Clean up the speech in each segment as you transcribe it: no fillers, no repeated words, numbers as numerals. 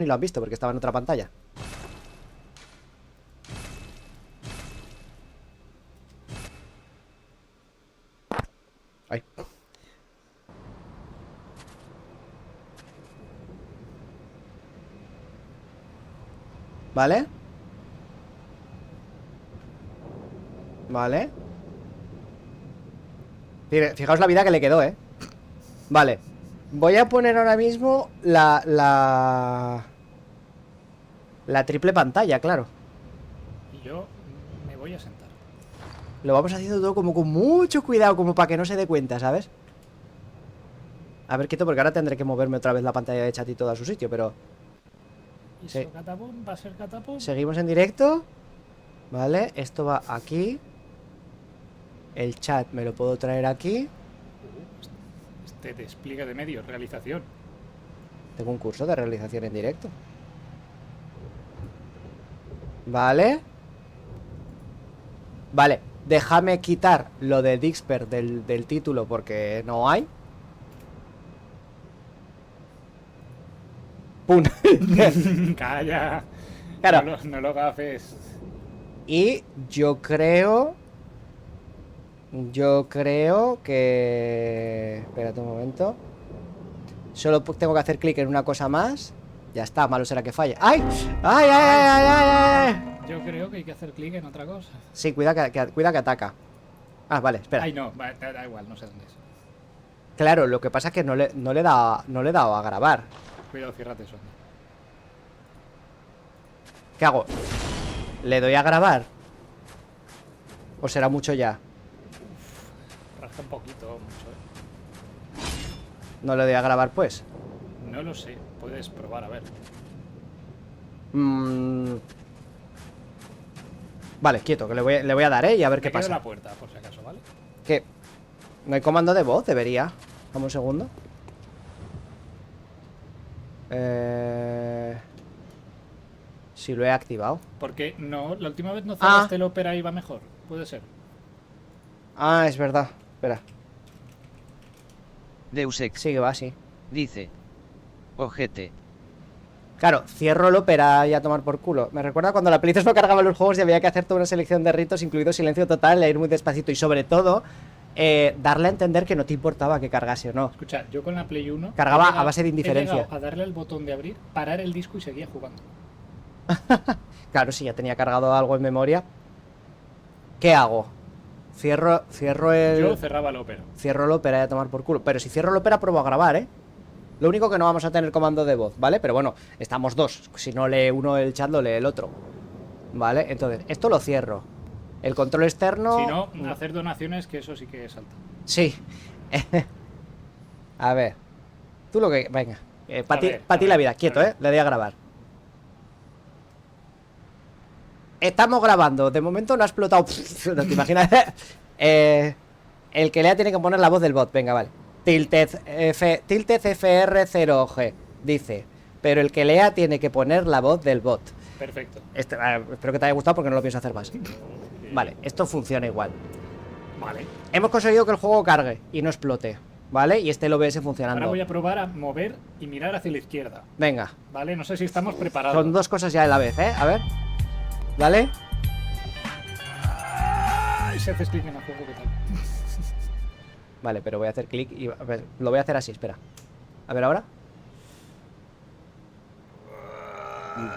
Ni lo han visto porque estaba en otra pantalla. Ay. ¿Vale? Vale. Fijaos la vida que le quedó, ¿eh? Vale. Voy a poner ahora mismo la triple pantalla, claro. Y yo me voy a sentar. Lo vamos haciendo todo como con mucho cuidado, como para que no se dé cuenta, ¿sabes? A ver, quieto, porque ahora tendré que moverme otra vez la pantalla de chat y todo a su sitio, pero... ¿Y Sí. eso catapum? ¿Va a ser catapum? Seguimos en directo. Vale, esto va aquí. El chat me lo puedo traer aquí. Este despliegue de medios, realización. Tengo un curso de realización en directo. Vale. Vale, déjame quitar lo de Dixper del título porque no hay. ¡Pum! Calla. Claro. No lo gafes. Y yo creo que... Espérate un momento. Solo tengo que hacer clic en una cosa más. Ya está, malo será que falle. ¡Ay! ¡Ay, ay, ay, ay, ay, ay! Yo creo que hay que hacer clic en otra cosa. Sí, cuida que ataca. Ah, vale, espera. Ay, no, da igual, no sé dónde es. Claro, lo que pasa es que no le he dado a grabar. Cuidado, ciérrate eso. ¿Qué hago? ¿Le doy a grabar? ¿O será mucho ya? Rasca un poquito, mucho. No le doy a grabar, pues. No lo sé, puedes probar a ver. Vale, quieto, que le voy a dar, y a ver Me qué quedo en pasa. la puerta, por si acaso, ¿vale? ¿Qué? ¿No hay comando de voz? Debería. Dame un segundo. Si lo he activado. Porque no, la última vez no cerraste el Opera y iba mejor. Puede ser. Ah, es verdad. Espera. Deus Ex Sí que va, sí. dice: ojete. Claro, cierro el Opera y a tomar por culo. Me recuerda cuando la Play 3 no cargaba los juegos y había que hacer toda una selección de ritos, incluido silencio total, ir muy despacito y sobre todo darle a entender que no te importaba que cargase o no. Escucha, yo con la Play 1 Cargaba he llegado- a base de indiferencia. He llegado a darle al botón de abrir, parar el disco y seguía jugando. Claro, si ya tenía cargado algo en memoria. ¿Qué hago? Cierro el... Yo cerraba el Opera. Cierro el Opera y a tomar por culo. Pero si cierro el Opera, pruebo a grabar, ¿eh? Lo único que no vamos a tener comando de voz, ¿vale? Pero bueno, estamos dos. Si no lee uno el chat, lo lee el otro. ¿Vale? Entonces, esto lo cierro. El control externo... Si no, hacer donaciones, que eso sí que salta. Sí. A ver. Tú lo que... Venga. Para ti a la ver, vida. Quieto, a ver. ¿eh? Le doy a grabar. Estamos grabando. De momento no ha explotado. No te imaginas. El que lea tiene que poner la voz del bot. Venga, vale. Tilted FR0G dice. Pero el que lea tiene que poner la voz del bot. Perfecto. Espero que te haya gustado porque no lo pienso hacer más. Vale, esto funciona igual. Vale. Hemos conseguido que el juego cargue y no explote. ¿Vale? Y esté el OBS funcionando. Ahora voy a probar a mover y mirar hacia la izquierda. Venga. Vale, no sé si estamos preparados. Son dos cosas ya a la vez, ¿eh? A ver. ¿Vale? Ay, si haces clic en el juego, ¿qué tal? Vale, pero voy a hacer clic y... A ver, lo voy a hacer así, espera. A ver, ahora.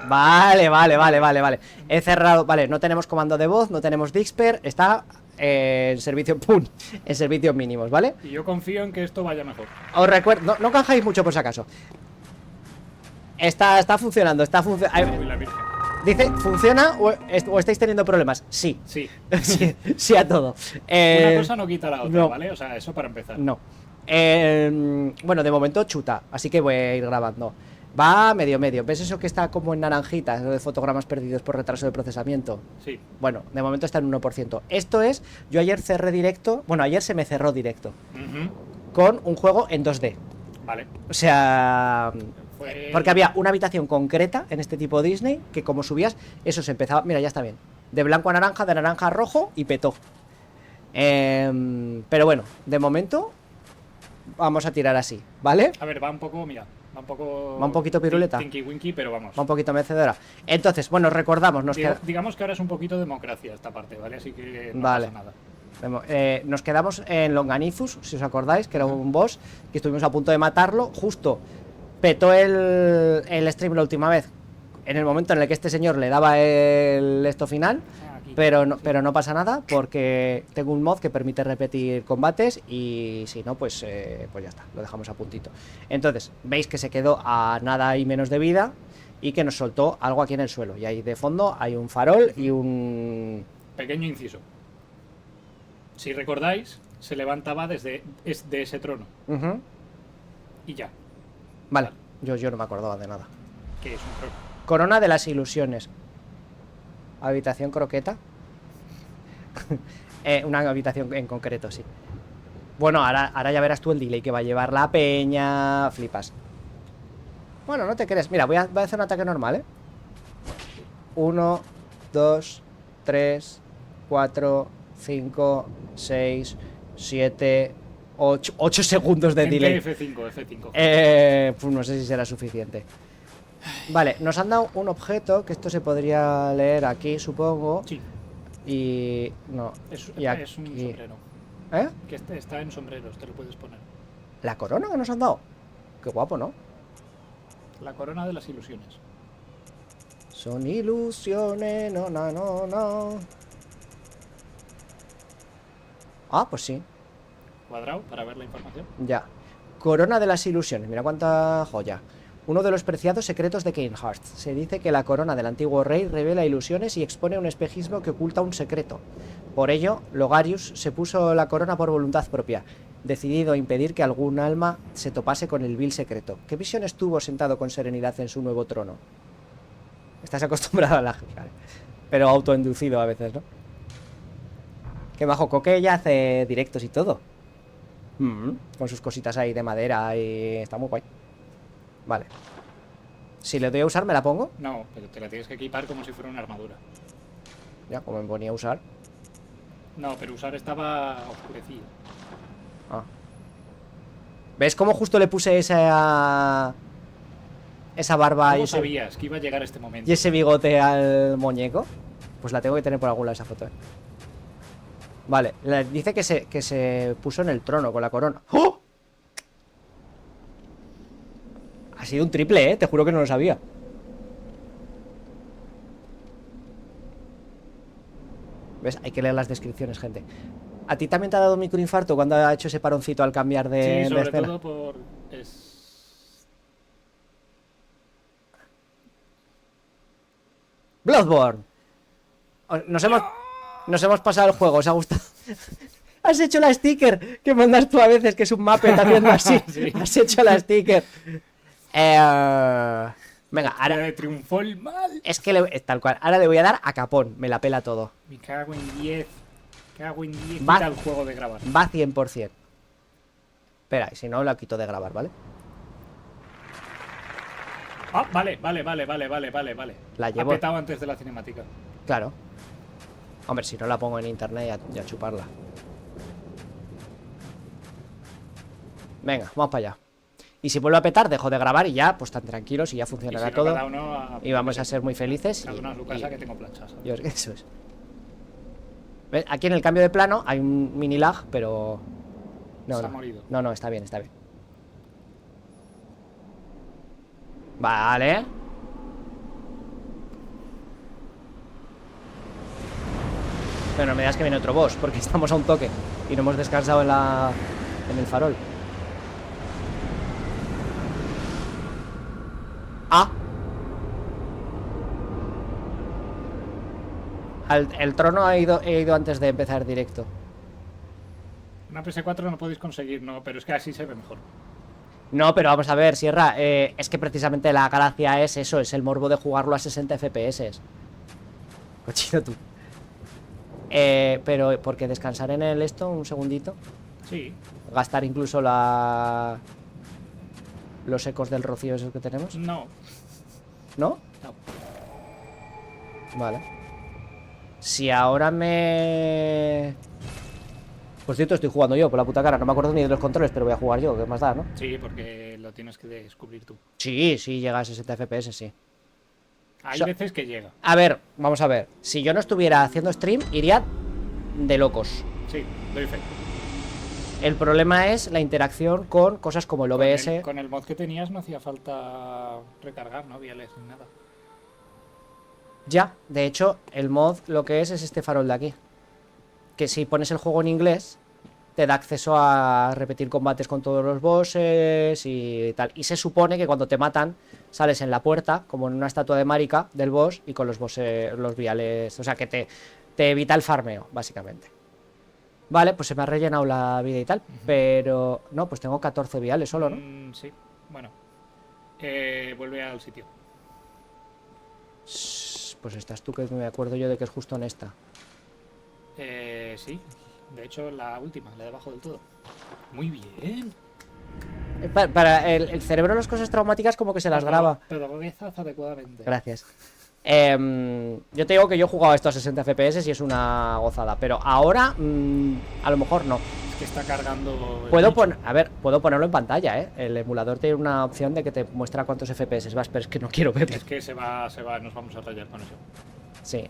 Vale. He cerrado... Vale, no tenemos comando de voz, no tenemos Dixper. Está en servicio... ¡Pum! En servicios mínimos, ¿vale? Y yo confío en que esto vaya mejor. Os recuerdo... No canjáis mucho por si acaso. Está funcionando, Uy, la Virgen. Dice, ¿funciona o estáis teniendo problemas? Sí. Sí. Sí a todo. Una cosa no quita la otra, no. ¿vale? O sea, eso para empezar. No. Bueno, de momento chuta, así que voy a ir grabando. Va medio. ¿Ves eso que está como en naranjita? Lo de fotogramas perdidos por retraso de procesamiento. Sí. Bueno, de momento está en 1%. Esto es, yo ayer cerré directo. Bueno, ayer se me cerró directo Ujú. con un juego en 2D. Vale. O sea... Fue- Porque había una habitación concreta en este tipo Disney que como subías, eso se empezaba... Mira, ya está bien. De blanco a naranja, de naranja a rojo y petó. Pero bueno, de momento vamos a tirar así, ¿vale? A ver, va un poco, mira. Va un poco... Va un poquito piruleta. Tinky winky, pero vamos. Va un poquito mecedora. Entonces, bueno, recordamos, Digamos que ahora es un poquito democracia esta parte, ¿vale? Así que no Vale. pasa nada. Nos quedamos en Longanithus, si os acordáis, que era un boss, que estuvimos a punto de matarlo. Justo petó el stream la última vez, en el momento en el que este señor le daba el esto final. Aquí. Pero no pasa nada, porque tengo un mod que permite repetir combates. Y si no, pues ya está, lo dejamos a puntito. Entonces, veis que se quedó a nada y menos de vida, y que nos soltó algo aquí en el suelo. Y ahí de fondo hay un farol y un... Pequeño inciso. Si recordáis, se levantaba de ese trono. Ujú. Y ya. Vale, yo no me acordaba de nada. Que es un trono. Corona de las ilusiones. Habitación croqueta. Una habitación en concreto, sí. Bueno, ahora ya verás tú el delay que va a llevar la peña. Flipas. Bueno, no te crees. Mira, voy a hacer un ataque normal, ¿eh? 1, 2, 3, 4, 5, 6, 7, 8 segundos de delay. F5. Pues no sé si será suficiente. Vale, nos han dado un objeto, que esto se podría leer aquí, supongo. Sí. Y... no. Es y aquí... un sombrero. ¿Eh? Que está en sombreros, te lo puedes poner. ¿La corona que nos han dado? Qué guapo, ¿no? La corona de las ilusiones. Son ilusiones, no. Ah, pues sí, Cuadrado para ver la información. ya. Corona de las ilusiones, mira cuánta joya. Uno de los preciados secretos de Kane Hearts. Se dice que la corona del antiguo rey revela ilusiones y expone un espejismo que oculta un secreto. Por ello, Logarius se puso la corona por voluntad propia, decidido a impedir que algún alma se topase con el vil secreto. ¿Qué visión estuvo sentado con serenidad en su nuevo trono? Estás acostumbrado a la... pero autoinducido a veces, ¿no? Que bajo Coque ya hace directos y todo. Con sus cositas ahí de madera y... está muy guay. Vale. Si le doy a usar, ¿me la pongo? No, pero te la tienes que equipar como si fuera una armadura. Ya, como me ponía a usar. No, pero usar estaba oscurecido. Ah. ¿Ves cómo justo le puse esa barba ¿Cómo y sabías que iba a llegar este momento? ese bigote al muñeco? Pues la tengo que tener por algún lado esa foto, Vale, dice que se puso en el trono con la corona. ¡Oh! Ha sido un triple, te juro que no lo sabía. ¿Ves? Hay que leer las descripciones, gente. ¿A ti también te ha dado un microinfarto cuando ha hecho ese paroncito al cambiar de sobre escena? todo por... Bloodborne. Nos hemos pasado el juego, ¿os ha gustado? Has hecho la sticker que mandas tú a veces, que es un Muppet haciendo así. Sí. Has hecho la sticker. Venga, ahora... triunfó el mal. Es que tal cual. Ahora le voy a dar a capón. Me la pela todo. Me cago en 10. Cago en 10. Va- Quita el juego de grabar. Va 100%. Espera, y si no, la quito de grabar, ¿vale? Ah, vale. La Ha llevo... petado antes de la cinemática. Claro. Hombre, si no la pongo en internet y a chuparla. Venga, vamos para allá. Y si vuelvo a petar, dejo de grabar y ya, pues tan tranquilos y ya Y funcionará si no, todo. cada uno Y vamos a ser muy felices. Cada uno a su casa, que tengo planchas. ¿sabes? Eso es. ¿Ves? Aquí en el cambio de plano hay un mini lag, pero... Se ha morido. No, está bien, está bien. Vale. Pero no me digas que viene otro boss, porque estamos a un toque y no hemos descansado en el farol. Ah. El trono he ido antes de empezar directo. Una PS4 no podéis conseguir, no, pero es que así se ve mejor. No, pero vamos a ver, Sierra, es que precisamente la gracia es eso, es el morbo de jugarlo a 60 FPS. Cochino tú. Pero, porque descansar en el esto un segundito. Sí. Gastar incluso los ecos del rocío esos que tenemos. No. ¿No? No. Vale. Si ahora me... Por cierto, estoy jugando yo por la puta cara. No me acuerdo ni de los controles, pero voy a jugar yo, ¿qué más da, no? Sí, porque lo tienes que descubrir tú. Sí, sí, llega a 60 FPS, sí. Hay So- veces que llega. A ver, vamos a ver. Si yo no estuviera haciendo stream, iría de locos. Sí, doy fe. El problema es la interacción con cosas como el OBS. Con el mod que tenías no hacía falta recargar, ¿no? Viales ni nada. Ya, de hecho, el mod lo que es este farol de aquí. Que si pones el juego en inglés, te da acceso a repetir combates con todos los bosses y tal. Y se supone que cuando te matan, sales en la puerta, como en una estatua de marica del boss, y con los bosses, los viales. O sea, que te evita el farmeo, básicamente. Vale, pues se me ha rellenado la vida y tal. Pero. No, pues tengo 14 viales solo, ¿no? Sí, bueno. Vuelve al sitio. Pues estás tú, que me acuerdo yo de que es justo en esta. Sí. De hecho, la última, la de abajo del todo. Muy bien. Para el cerebro, las cosas traumáticas como que se las graba. Pedagogizas adecuadamente. Gracias. Yo te digo que yo he jugado esto a 60 FPS y es una gozada. Pero ahora, a lo mejor no. Es que está cargando. Puedo ponerlo en pantalla, ¿eh? El emulador tiene una opción de que te muestra cuántos FPS vas, pero es que no quiero verlo. Es que se va, nos vamos a rayar con eso. Sí.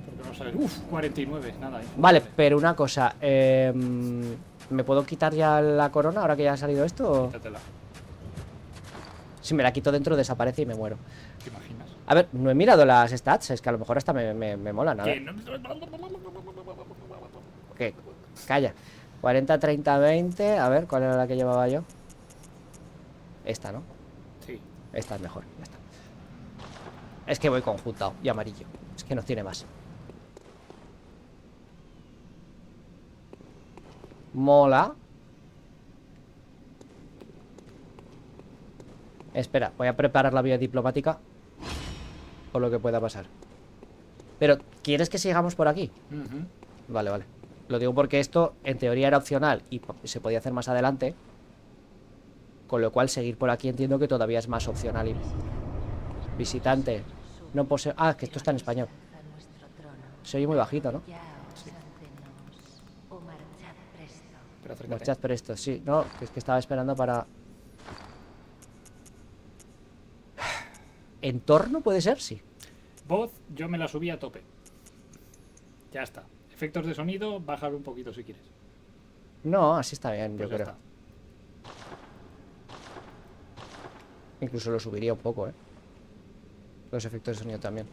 Porque vamos a ver. Uf, 49, nada. Vale, pero una cosa. ¿Me puedo quitar ya la corona ahora que ya ha salido esto? O... Quítatela, Si me la quito dentro, desaparece y me muero. ¿te imaginas? A ver, no he mirado las stats, es que a lo mejor hasta me molan. A Que ver. no- ¿Qué? Calla. 40, 30, 20. A ver, ¿cuál era la que llevaba yo? Esta, ¿no? Sí. Esta es mejor, ya está. Es que voy conjuntado y amarillo. Es que no tiene más. Mola. Espera, voy a preparar la vía diplomática por lo que pueda pasar. Pero, ¿quieres que sigamos por aquí? Ujú. Vale, vale. Lo digo porque esto en teoría era opcional y se podía hacer más adelante. Con lo cual seguir por aquí entiendo que todavía es más opcional. Y... Visitante. No posee... Ah, que esto está en español. Se oye muy bajito, ¿no? Pero acércate. Marchad presto, sí. No, que es que estaba esperando para... ¿Entorno puede ser? Sí. Voz, yo me la subí a tope. Ya está. Efectos de sonido, bájalo un poquito si quieres. No, así está bien, Pues yo ya creo. está. Incluso lo subiría un poco, ¿eh? Los efectos de sonido también.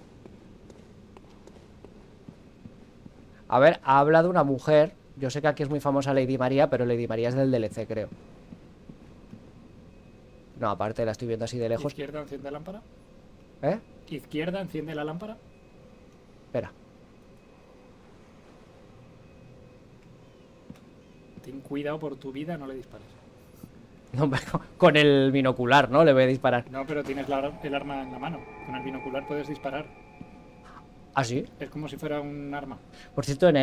A ver, ha hablado una mujer. Yo sé que aquí es muy famosa Lady María, pero Lady María es del DLC, creo. No, aparte la estoy viendo así de lejos. Izquierda, enciende la lámpara. ¿Eh? Izquierda, enciende la lámpara. Espera. Ten cuidado por tu vida, no le dispares. No, pero con el binocular, ¿no? Le voy a disparar. No, pero tienes el arma en la mano. Con el binocular puedes disparar. ¿Ah, sí? Es como si fuera un arma. Por cierto, ya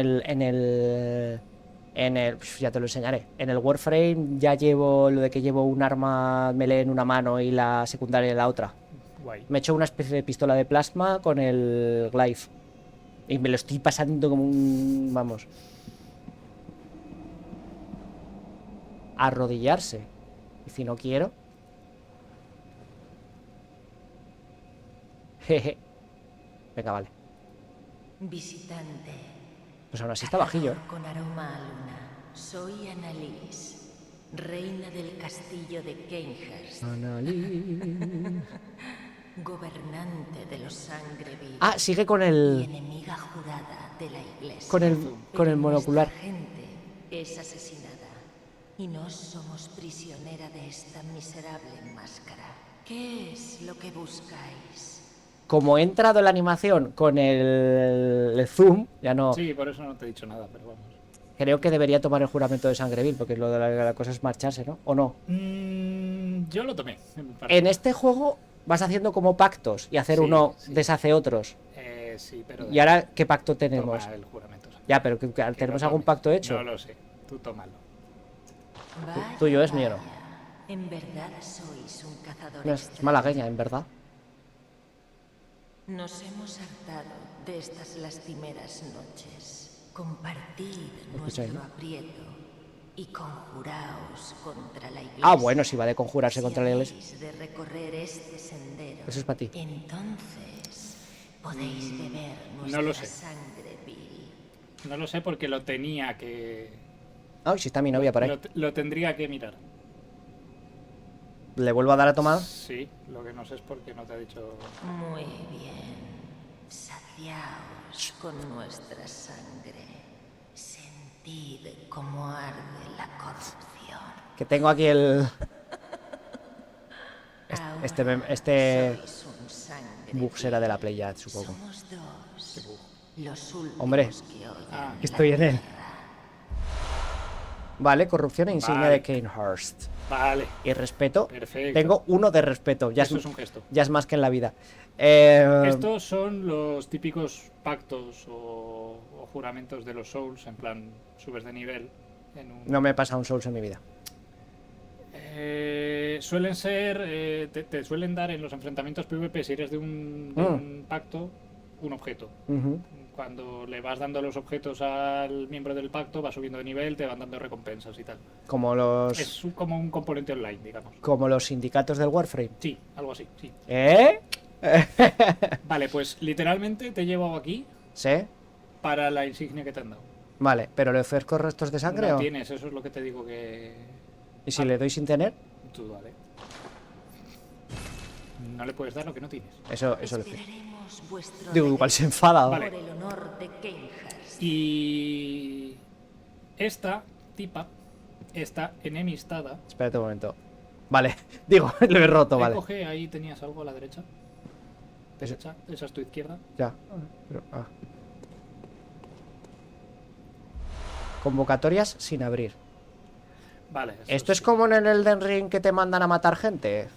te lo enseñaré. En el Warframe ya llevo lo de que llevo un arma melee en una mano y la secundaria en la otra. Guay. Me he hecho una especie de pistola de plasma con el Glaive. Y me lo estoy pasando como un... Vamos. Arrodillarse. Y si no quiero... Jeje. Venga, vale. Visitante. Pues aún así está bajillo, ¿eh? Con aroma a luna. Soy Annalise, reina del castillo de Kanehurst, gobernante de los Sangrevill Ah, sigue con y el... enemiga jurada de la iglesia. Con el Pero monocular. nuestra gente es asesinada y no somos prisionera de esta miserable máscara. ¿Qué es lo que buscáis? Como he entrado en la animación con el zoom, ya no... Sí, por eso no te he dicho nada, pero vamos. Creo que debería tomar el juramento de Sangreville, porque lo de la cosa es marcharse, ¿no? ¿O no? Yo lo tomé. me parece. En este juego vas haciendo como pactos y hacer Sí, uno sí. deshace otros. Sí, pero... ¿Y ahora qué pacto tenemos? Toma el juramento. Santiago. Ya, pero Que ¿tenemos lo algún tomes. pacto hecho? No lo sé. Tú tómalo. Vaya, tuyo es mío, ¿no? vaya. En verdad sois un cazador No, es extraño. malagueña, en verdad. Nos hemos hartado de estas lastimeras noches. Compartid Escucha ahí, nuestro ¿no? aprieto y conjuraos contra la iglesia. Ah, bueno, si va de conjurarse contra la iglesia. Si habéis de recorrer este sendero, Eso es para ti. entonces podéis beber no lo nuestra sé. sangre vil. No lo sé porque lo tenía que... Ah, si está mi novia por ahí. Lo tendría que mirar. ¿Le vuelvo a dar a tomar? Sí, lo que no sé es por qué no te ha dicho... Muy bien. Saciaos con nuestra sangre. Sentid cómo arde la corrupción. Que tengo aquí el... Ahora Este sois un sangre bug será de la Play ya, supongo. Somos dos. Los últimos Hombre, que oyen Ah, que estoy en él. Vale, corrupción e insignia Vale. de Kanehurst. Vale, Y respeto. perfecto. Tengo uno de respeto. Ya Eso es un gesto. ya es más que en la vida. Estos son los típicos pactos o juramentos de los Souls, en plan, subes de nivel en un... No me he pasado un Souls en mi vida. Suelen ser, te suelen dar en los enfrentamientos PvP, si eres de un pacto, un objeto. Ujú. Cuando le vas dando los objetos al miembro del pacto, va subiendo de nivel, te van dando recompensas y tal. Como los... Como un componente online, digamos. Como los sindicatos del Warframe. Sí, algo así, sí. ¿Eh? Vale, pues literalmente te he llevado aquí ¿Sí? para la insignia que te han dado. Vale, ¿pero le ofrezco restos de sangre No o...? tienes, eso es lo que te digo que... ¿Y si le doy sin tener? Tú vale. No le puedes dar lo que no tienes. Eso le explico. Esperaremos vuestro Digo, igual se enfada. Vale. por el honor de Kanehurst. Y esta tipa está enemistada. Espérate un momento. Vale, digo, lo he roto, vale. Coge, ahí tenías algo a la derecha. Eso- Derecha, esa es tu izquierda. Ya. Convocatorias sin abrir. Vale. eso ¿Esto es sí. como en el Elden Ring que te mandan a matar gente?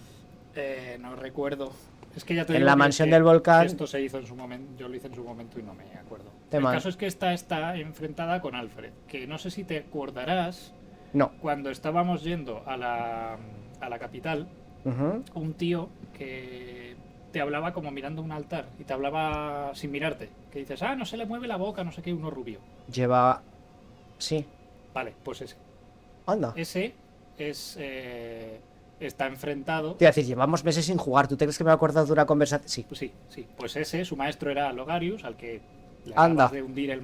No recuerdo. Es que ya te En digo la que- mansión que del volcán. Esto se hizo en su momento. Yo lo hice en su momento y no me acuerdo. Te El man- caso es que esta está enfrentada con Alfred. Que no sé si te acordarás. No. Cuando estábamos yendo a la capital, Ujú. un tío que te hablaba como mirando un altar y te hablaba sin mirarte. Que dices, no se le mueve la boca, no sé qué, uno rubio. Lleva... Sí. Vale, pues ese. Anda. Ese es... está enfrentado... Te iba a decir, llevamos meses sin jugar. ¿Tú te crees que me he acordado de una conversación? Sí. Pues sí, sí. Pues ese, su maestro era Logarius, al que le Anda. acabas de hundir el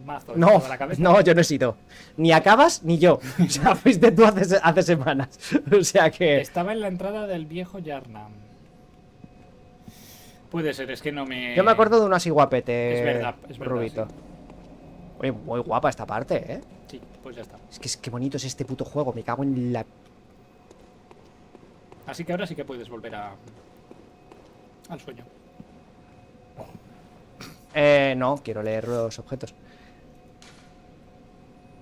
mazo en No, toda la cabeza. no, yo no he sido. Ni acabas ni yo. O sea, fuiste tú hace semanas. O sea que... Estaba en la entrada del viejo Yarnam. Puede ser, es que no me... Yo me acuerdo de un así guapete. Es verdad, Rubito. sí. Oye, muy guapa esta parte, ¿eh? Sí, pues ya está. Es que bonito es este puto juego. Me cago en la... Así que ahora sí que puedes volver al sueño. No, quiero leer los objetos.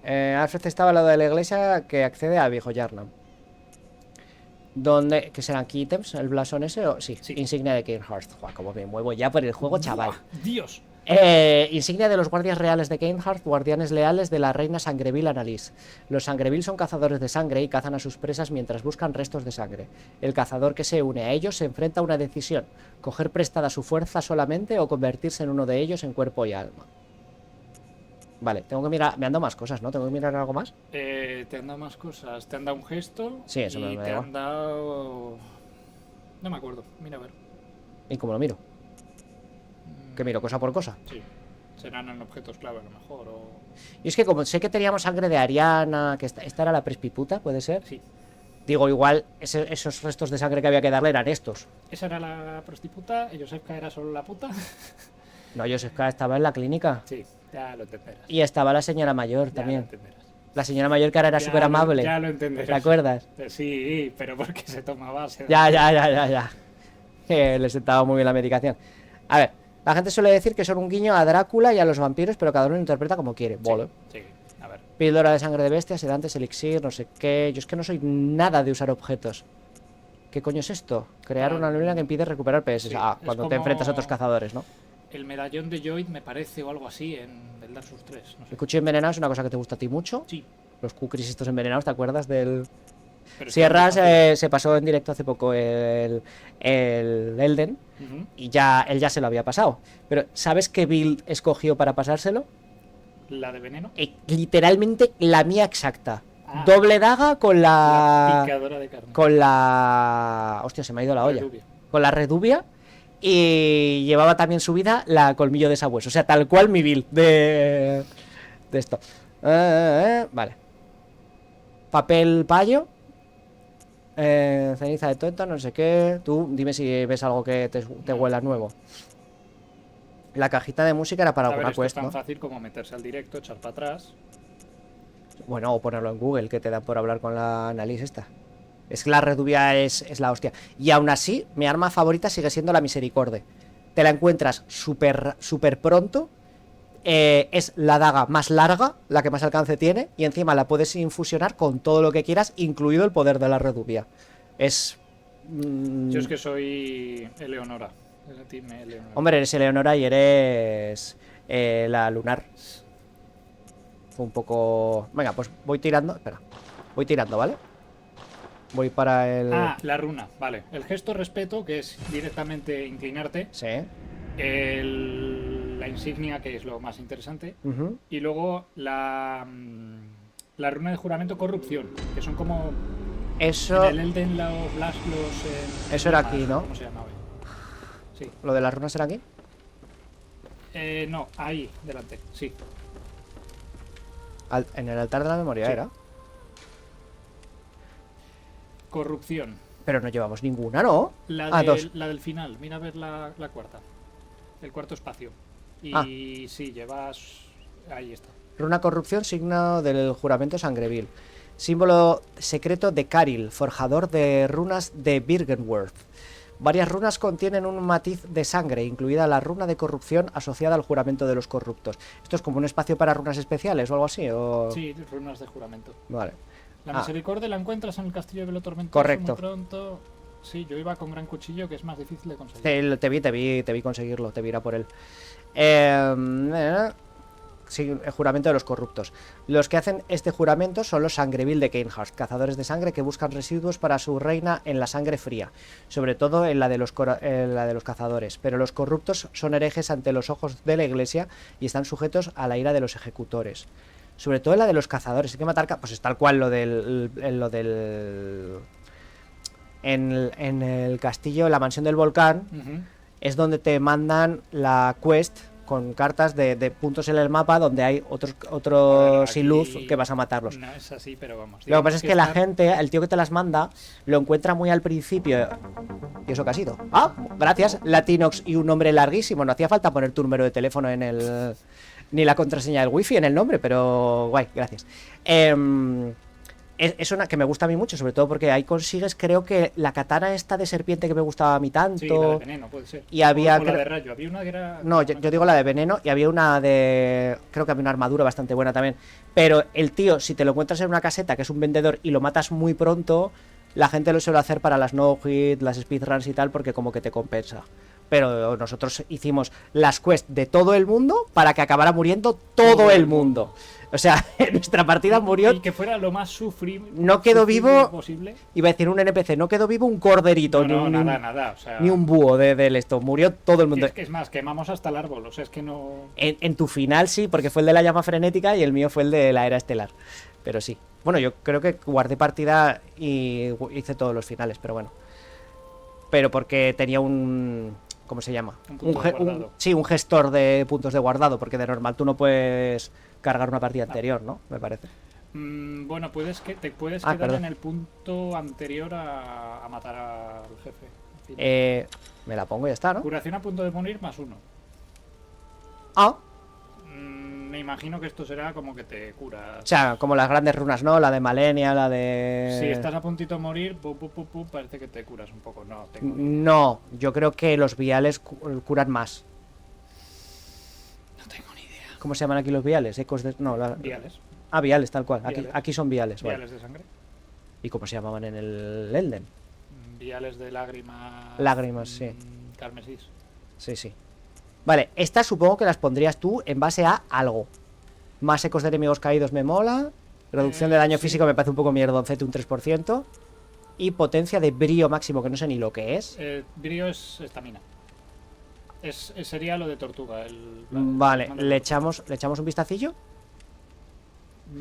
Alfred estaba al lado de la iglesia que accede a Viejo Yarnam. ¿Dónde? ¿Qué serán key items? ¿El blasón ese? O... Sí, Sí. insignia de Kanehurst. Joder, como me muevo ya por el juego, chaval. ¡Buah! ¡Dios! Insignia de los guardias reales de Kanehurst, guardianes leales de la reina Sangreville Annalise. Los Sangreville son cazadores de sangre y cazan a sus presas mientras buscan restos de sangre. El cazador que se une a ellos se enfrenta a una decisión: coger prestada su fuerza solamente o convertirse en uno de ellos en cuerpo y alma. Vale, tengo que mirar. Me han dado más cosas, ¿no? ¿Tengo que mirar algo más? Te han dado más cosas. Te han dado un gesto. Sí, eso y me da te igual. han dado... No me acuerdo. Mira, a ver. ¿Y cómo lo miro? Que miro cosa por cosa. Sí. Serán en objetos clave a lo mejor. O... Y es que como sé que teníamos sangre de Ariana, que esta era la prespiputa, ¿puede ser? Sí. Digo, igual esos restos de sangre que había que darle eran estos. Esa era la prostituta. Y Josefka era solo la puta. No, Josefka estaba en la clínica. Sí, ya lo entenderás. Y estaba la señora mayor Ya también. lo entenderás. La señora mayor que ahora era Ya súper amable. Ya lo entenderás. ¿Te acuerdas? Sí, pero porque se tomaba... Ya. Le sentaba muy bien la medicación. A ver, la gente suele decir que son un guiño a Drácula y a los vampiros, pero cada uno lo interpreta como quiere. Vale. Sí, a ver. Píldora de sangre de bestia, sedantes, elixir, no sé qué. Yo es que no soy nada de usar objetos. ¿Qué coño es esto? Crear una neblina que impide recuperar PS. Sí, Ah, es cuando te como- enfrentas a otros cazadores, ¿no? El medallón de Joyd me parece o algo así en el Dark Souls 3. No sé. El cuchillo envenenado es una cosa que te gusta a ti mucho. Sí. Los kukris estos envenenados, ¿te acuerdas del...? Pero Sierras está muy se pasó en directo hace poco el Elden fácil. Ujú. y él ya se lo había pasado. Pero ¿sabes qué build escogió para pasárselo? La de veneno. Literalmente la mía exacta. doble daga con La la... picadora de carne. Con la... Hostia, se me ha ido la olla. Redubia. Con la redubia. Y llevaba también subida la colmillo de sabueso. O sea, tal cual mi build de esto. Vale. Papel payo. Ceniza de tuétano, no sé qué. Tú dime si ves algo que te huela nuevo. La cajita de música era para A ver, alguna esto es quest, tan ¿no? fácil como meterse al directo, echar para atrás. Bueno, o ponerlo en Google, que te da por hablar con la análisis esta. Es que la redubia es la hostia. Y aún así, mi arma favorita sigue siendo la Misericorde. Te la encuentras súper pronto. Es la daga más larga, la que más alcance tiene. Y encima la puedes infusionar con todo lo que quieras, incluido el poder de la redubia. Es... Yo es que soy Eleonora. El team Eleonora. Hombre, eres Eleonora y eres la lunar. Fue un poco... Venga, pues voy tirando. Espera. Voy tirando, ¿vale? Voy para el... Ah, la runa, vale. El gesto respeto, que es directamente inclinarte. Sí. La insignia, que es lo más interesante. Ujú. Y luego la runa de juramento corrupción, que son como... Eso... En el Elden Eso era aquí, ¿no? ¿Cómo se llamaba? Sí. ¿Lo de las runas era aquí? No, ahí, delante, sí. En el altar de la memoria Sí. era. Corrupción. Pero no llevamos ninguna, ¿no? La, Dos. la del final, mira a ver la cuarta. El cuarto espacio. Y Ah. sí, llevas... Ahí está. Runa corrupción, signo del juramento Sangreville. Símbolo secreto de Caril, forjador de runas de Birgenworth. Varias runas contienen un matiz de sangre, incluida la runa de corrupción asociada al juramento de los corruptos. ¿Esto es como un espacio para runas especiales o algo así? ¿O... Sí, runas de juramento. Vale. La Ah. misericordia la encuentras en el castillo de Velo Tormentoso. Correcto. Muy pronto. Sí, yo iba con gran cuchillo, que es más difícil de conseguir. Te vi conseguirlo, te vi ir a por él. Sí, el juramento de los corruptos. Los que hacen este juramento son los Sangreville de Cainhurst, cazadores de sangre que buscan residuos para su reina en la sangre fría, sobre todo en la de los cazadores. Pero los corruptos son herejes ante los ojos de la iglesia y están sujetos a la ira de los ejecutores. Sobre todo en la de los cazadores. Hay que matar... Pues es tal cual lo del... En el castillo, en la mansión del volcán, Ujú. es donde te mandan la quest con cartas de puntos en el mapa donde hay otros A ver, sin luz aquí que vas a matarlos. No es así, pero vamos. Lo que pasa es que la está- gente, el tío que te las manda, lo encuentra muy al principio. ¿Y eso qué ha sido? Ah, gracias, Latinox y un nombre larguísimo. No hacía falta poner tu número de teléfono en el... ni la contraseña del wifi en el nombre, pero guay, gracias. Es una que me gusta a mí mucho, sobre todo porque ahí consigues, creo que la katana esta de serpiente que me gustaba a mí tanto. Sí, la de veneno, puede ser. Y había... O la de rayo. Había una que era... No, yo digo la de veneno y había una de... Creo que había una armadura bastante buena también. Pero el tío, si te lo encuentras en una caseta, que es un vendedor, y lo matas muy pronto, la gente lo suele hacer para las no-hit, las speedruns y tal, porque como que te compensa. Pero nosotros hicimos las quests de todo el mundo para que acabara muriendo todo el mundo. O sea, en nuestra partida murió... Y que fuera lo más sufrible. No quedó vivo- posible. Iba a decir un NPC, no quedó vivo un corderito, No, ni, nada. O sea, ni un búho de esto. Murió todo el mundo. Es que es más, quemamos hasta el árbol. O sea, es que no... En tu final sí, porque fue el de la llama frenética y el mío fue el de la era estelar. Pero sí. Bueno, yo creo que guardé partida y hice todos los finales, pero bueno. Pero porque tenía un... ¿Cómo se llama? Un punto de guardado. Sí, un gestor de puntos de guardado, porque de normal tú no puedes cargar una partida anterior, ¿no? Me parece. Bueno, te puedes Ah, quedar perdón. en el punto anterior a matar al jefe. En fin. Me la pongo y ya está, ¿no? Curación a punto de morir +1. Ah, Me imagino que esto será como que te curas. o sea, como las grandes runas, ¿no? La de Malenia, la de... Si estás a puntito de morir, parece que te curas un poco. No, tengo ni idea. No, yo creo que los viales curan más. No tengo ni idea. ¿Cómo se llaman aquí los viales? Ecos de... No, Viales. Ah, viales, tal cual. Viales. Aquí son viales, vale. Viales de sangre. ¿Y cómo se llamaban en el Elden? Viales de lágrimas. Lágrimas, sí. Carmesís. Sí, sí. Vale, estas supongo que las pondrías tú en base a algo. Más ecos de enemigos caídos me mola. Reducción de daño sí. físico me parece un poco mierdoncete, un 3%. Y potencia de brío máximo, que no sé ni lo que es. Brío es estamina. Sería lo de tortuga. Vale, ¿le echamos un vistacillo?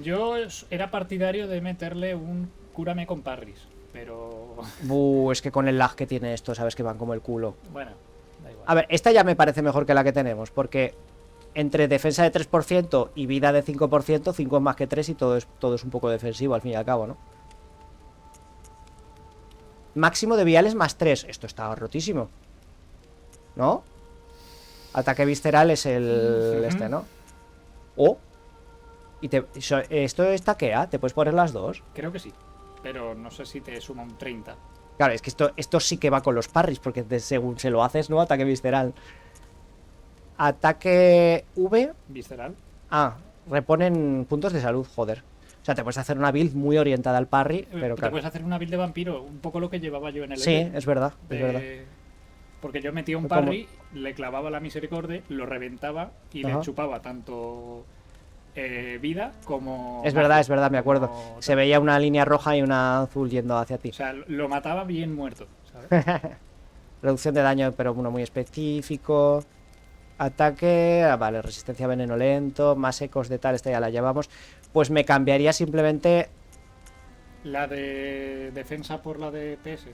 Yo era partidario de meterle un cúrame con parries, pero Es que con el lag que tiene esto, sabes que van como el culo. bueno, da igual. A ver, esta ya me parece mejor que la que tenemos, porque entre defensa de 3% y vida de 5%, 5 es más que 3 y todo es un poco defensivo al fin y al cabo, ¿no? Máximo de viales más 3. Esto está rotísimo, ¿no? Ataque visceral es el este, ¿no? Oh. ¿Esto está qué? ¿Te puedes poner las dos? Creo que sí, pero no sé si te suma un 30. Claro, es que esto sí que va con los parries, porque según se lo haces, ¿no? Ataque visceral. Ataque V. Visceral. Ah, reponen puntos de salud, joder. O sea, te puedes hacer una build muy orientada al parry, pero Te claro. puedes hacer una build de vampiro, un poco lo que llevaba yo en el Sí, ED, es verdad, es verdad. Porque yo metía un ¿Cómo? parry, le clavaba la misericordia, lo reventaba y Ajá. le chupaba tanto vida como... Es magia, verdad, me acuerdo. como Se veía una línea roja y una azul yendo hacia ti. O sea, lo mataba bien muerto, ¿sabes? Reducción de daño, pero uno muy específico. Ataque, vale, resistencia a veneno lento, más ecos de tal, esta ya la llevamos. Pues me cambiaría simplemente. La de defensa por la de PS.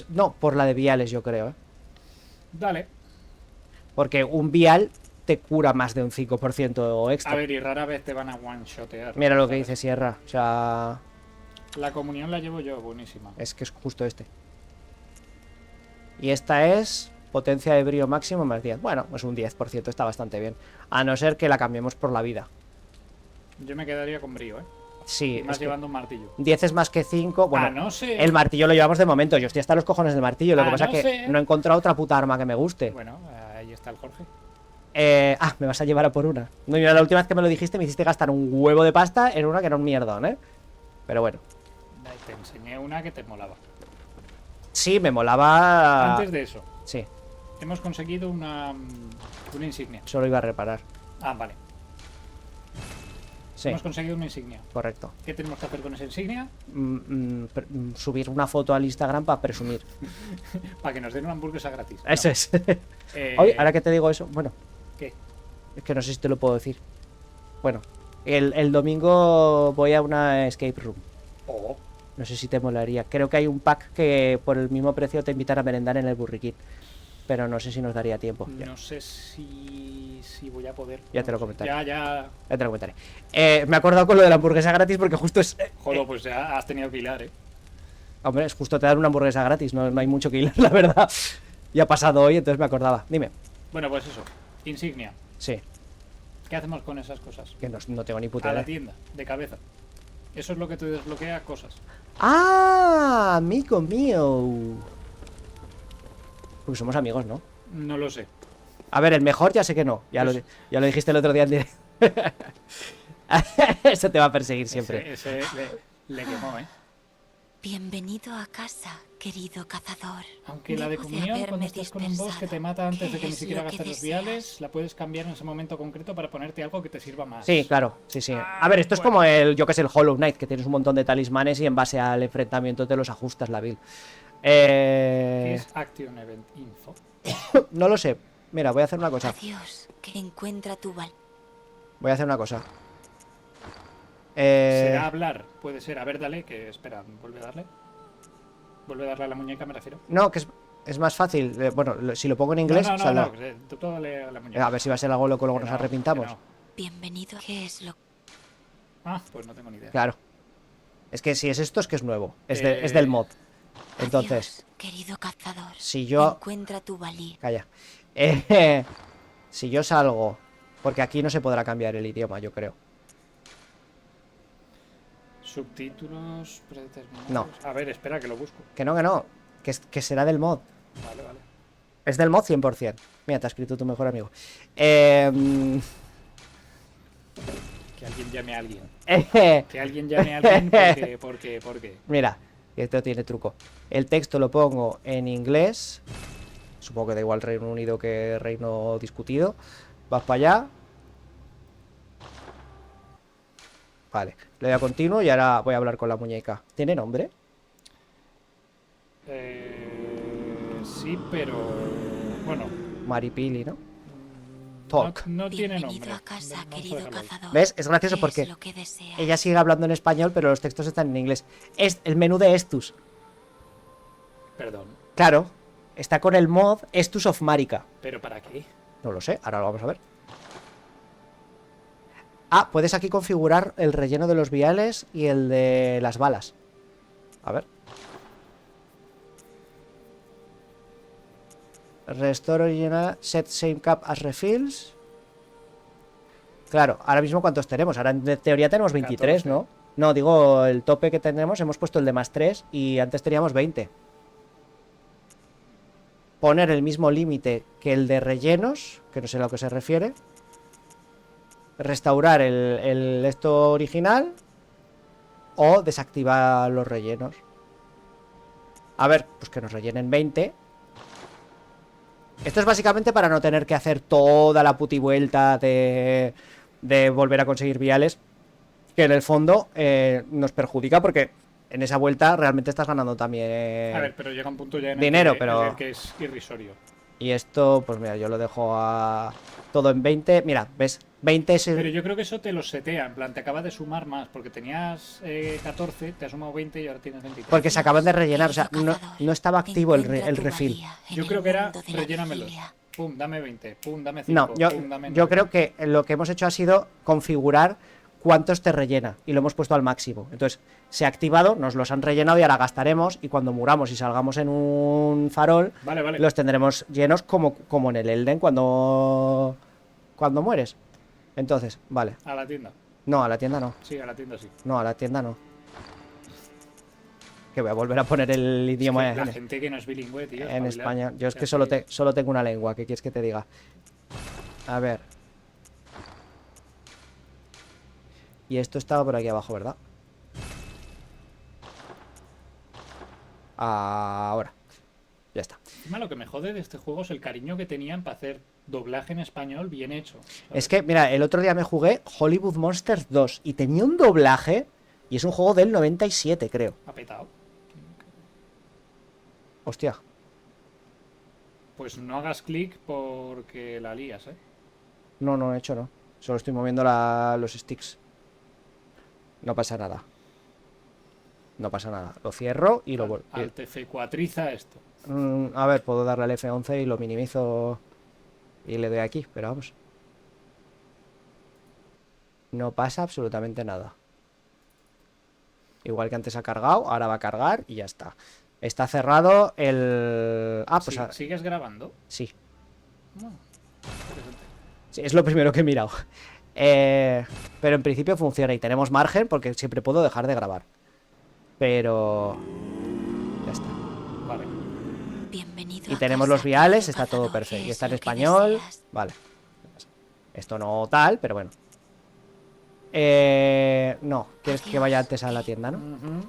No, por la de viales, yo creo, ¿eh? Dale. Porque un vial te cura más de un 5% extra. A ver, y rara vez te van a one-shotear. Mira lo que ¿sabes? dice Sierra. O sea, La comunión la llevo yo, buenísima. es que es justo este. Y esta es potencia de brío máximo más 10. Bueno, es un 10%, está bastante bien. A no ser que la cambiemos por la vida. Yo me quedaría con brío, ¿eh? Sí, Más es que llevando un martillo. 10 es más que 5. Bueno, No sé. el martillo lo llevamos de momento. Yo estoy hasta los cojones del martillo. Lo que pasa no es que sé. no he encontrado otra puta arma que me guste. Bueno, ahí está el Jorge. Me vas a llevar a por una. No, mira, la última vez que me lo dijiste me hiciste gastar un huevo de pasta en una que era un mierdón, ¿eh? Pero bueno. Te enseñé una que te molaba. Sí, me molaba. Antes de eso, Sí, hemos conseguido una insignia. solo iba a reparar. Ah, vale. Sí, Hemos conseguido una insignia. correcto. ¿Qué tenemos que hacer con esa insignia? Subir una foto al Instagram para presumir. Para que nos den una hamburguesa gratis. Eso es. Eh, Oye, ahora que te digo eso, bueno, ¿Qué? es que no sé si te lo puedo decir. Bueno, el domingo voy a una escape room. Oh, No sé si te molaría. Creo que hay un pack que por el mismo precio te invitan a merendar en el Burriquín. Pero no sé si nos daría tiempo. Ya, no sé si voy a poder. Ya te lo No sé. comentaré. Ya. ya te lo comentaré. Me he acordado con lo de la hamburguesa gratis porque justo es... Joder, pues ya has tenido que hilar, ¿eh? Hombre, es justo te dan una hamburguesa gratis. No hay mucho que hilar, la verdad. Ya ha pasado hoy, entonces me acordaba. Dime. Bueno, pues eso. Insignia. Sí, ¿Qué hacemos con esas cosas? que no tengo ni puta A la idea. tienda, de cabeza. Eso es lo que te desbloquea cosas. ¡Ah! Amigo mío. Porque somos amigos, ¿no? No lo sé. A ver, el mejor ya sé que no. Ya lo dijiste el otro día en directo. Eso te va a perseguir siempre. Ese le quemó, ¿eh? Bienvenido a casa, querido cazador. Aunque la de Debo comunión, cuando haberme estás con un boss que te dispensado. mata antes de ¿Qué que ni es siquiera lo que gastes los deseas? viales, la puedes cambiar en ese momento concreto para ponerte algo que te sirva más. Sí, claro, sí, sí. A ver, esto es bueno. como yo que sé, el Hollow Knight, que tienes un montón de talismanes y en base al enfrentamiento te los ajustas la build. ¿Qué es Action Event Info? No lo sé. Mira, voy a hacer una cosa. Adiós, que encuentra tu val. Voy a hacer una cosa. Será hablar, puede ser. A ver, dale, que espera, vuelve a darle. Vuelve a darle a la muñeca, me refiero. No, que es más fácil. Bueno, si lo pongo en inglés, No, saldrá. tú dale a la muñeca. A ver si va a ser algo loco, luego Que nos no, arrepintamos. que no. Bienvenido. ¿Qué es lo Ah, pues no tengo ni idea. Claro. Es que si es esto, es que es nuevo. Es Eh, del mod. Entonces, Adiós, querido cazador. si yo... Encuentra tu valía. Calla. Si yo salgo... Porque aquí no se podrá cambiar el idioma, yo creo. Subtítulos predeterminados. No. A ver, espera, que lo busco. Que no. Que será del mod. Vale, vale. Es del mod 100%. Mira, te ha escrito tu mejor amigo. Que alguien llame a alguien. Que alguien llame a alguien porque. Mira, esto tiene truco. El texto lo pongo en inglés. Supongo que da igual Reino Unido que Reino discutido. Vas para allá. Vale, le doy a continuo y ahora voy a hablar con la muñeca. ¿Tiene nombre? Sí, pero. Bueno. Maripili, ¿no? Talk. No tiene Bienvenido nombre. a casa, Vamos a querido dejarlo ahí. cazador. ¿Ves? Es gracioso ¿Qué porque es lo que deseas? ella sigue hablando en español, pero los textos están en inglés. Es el menú de Estus. Perdón. Claro, está con el mod Estus of Marika. ¿Pero para qué? No lo sé, ahora lo vamos a ver. Ah, puedes aquí configurar el relleno de los viales y el de las balas. A ver. Restore original, set same cap as refills. Claro, ahora mismo ¿cuántos tenemos? Ahora en teoría tenemos 23, 14. ¿no? No, digo, el tope que tenemos, hemos puesto el de más 3 y antes teníamos 20. Poner el mismo límite que el de rellenos, que no sé a lo que se refiere. Restaurar el esto original o desactivar los rellenos. A ver, pues que nos rellenen 20. Esto es básicamente para no tener que hacer toda la puti vuelta de volver a conseguir viales, que en el fondo nos perjudica porque en esa vuelta realmente estás ganando también A ver, pero llega un punto ya en dinero, el que, pero... en el que es irrisorio. Y esto, pues mira, yo lo dejo a todo en 20. Mira, ¿ves? 20 es Pero el... yo creo que eso te lo setea, en plan, te acaba de sumar más, porque tenías 14, te ha sumado 20 y ahora tienes 23. Porque se acaban de rellenar, o sea, Querido no, cazador, no estaba activo el encuentra tu refill. valía en Yo el creo que era mundo de la rellénamelos. vigilia. Pum, dame 20, pum, dame 5, No, pum, dame yo 9. creo que lo que hemos hecho ha sido configurar cuántos te rellena y lo hemos puesto al máximo. Entonces, se ha activado, nos los han rellenado y ahora gastaremos y cuando muramos y salgamos en un farol, Vale, vale. los tendremos llenos como en el Elden cuando mueres. Entonces, vale. A la tienda. No, a la tienda no. Sí, a la tienda sí. No, a la tienda no. Que voy a volver a poner el idioma Es que la en, gente que no es bilingüe, tío. en espabilad. España. Yo es que Ya solo sabéis. tengo una lengua. ¿Qué quieres que te diga? A ver. Y esto estaba por aquí abajo, ¿verdad? Ahora. Ya está. Encima lo que me jode de este juego es el cariño que tenían para hacer doblaje en español bien hecho. ¿sabes? Es que, mira, el otro día me jugué Hollywood Monsters 2 y tenía un doblaje y es un juego del 97, creo. Ha petado. Hostia. Pues no hagas clic porque la lías, ¿eh? No, no he hecho, no. Solo estoy moviendo los sticks. No pasa nada. No pasa nada. Lo cierro y lo vuelvo. Alt F4iza esto. A ver, puedo darle al F11 y lo minimizo y le doy aquí, pero vamos. No pasa absolutamente nada. Igual que antes ha cargado, ahora va a cargar y ya está. Está cerrado el... Ah, pues Sí, ahora... ¿sigues grabando? Sí. No. Interesante. Sí, es lo primero que he mirado. Pero en principio funciona y tenemos margen porque siempre puedo dejar de grabar. Pero... Ya está. Vale. Bienvenido Y a tenemos casa, los viales, querido está todo cazador. perfecto. ¿Qué Y es está en lo que español. deseas? Vale. Esto no tal, pero bueno. No, quieres que vaya antes a la tienda, ¿no? Ujú.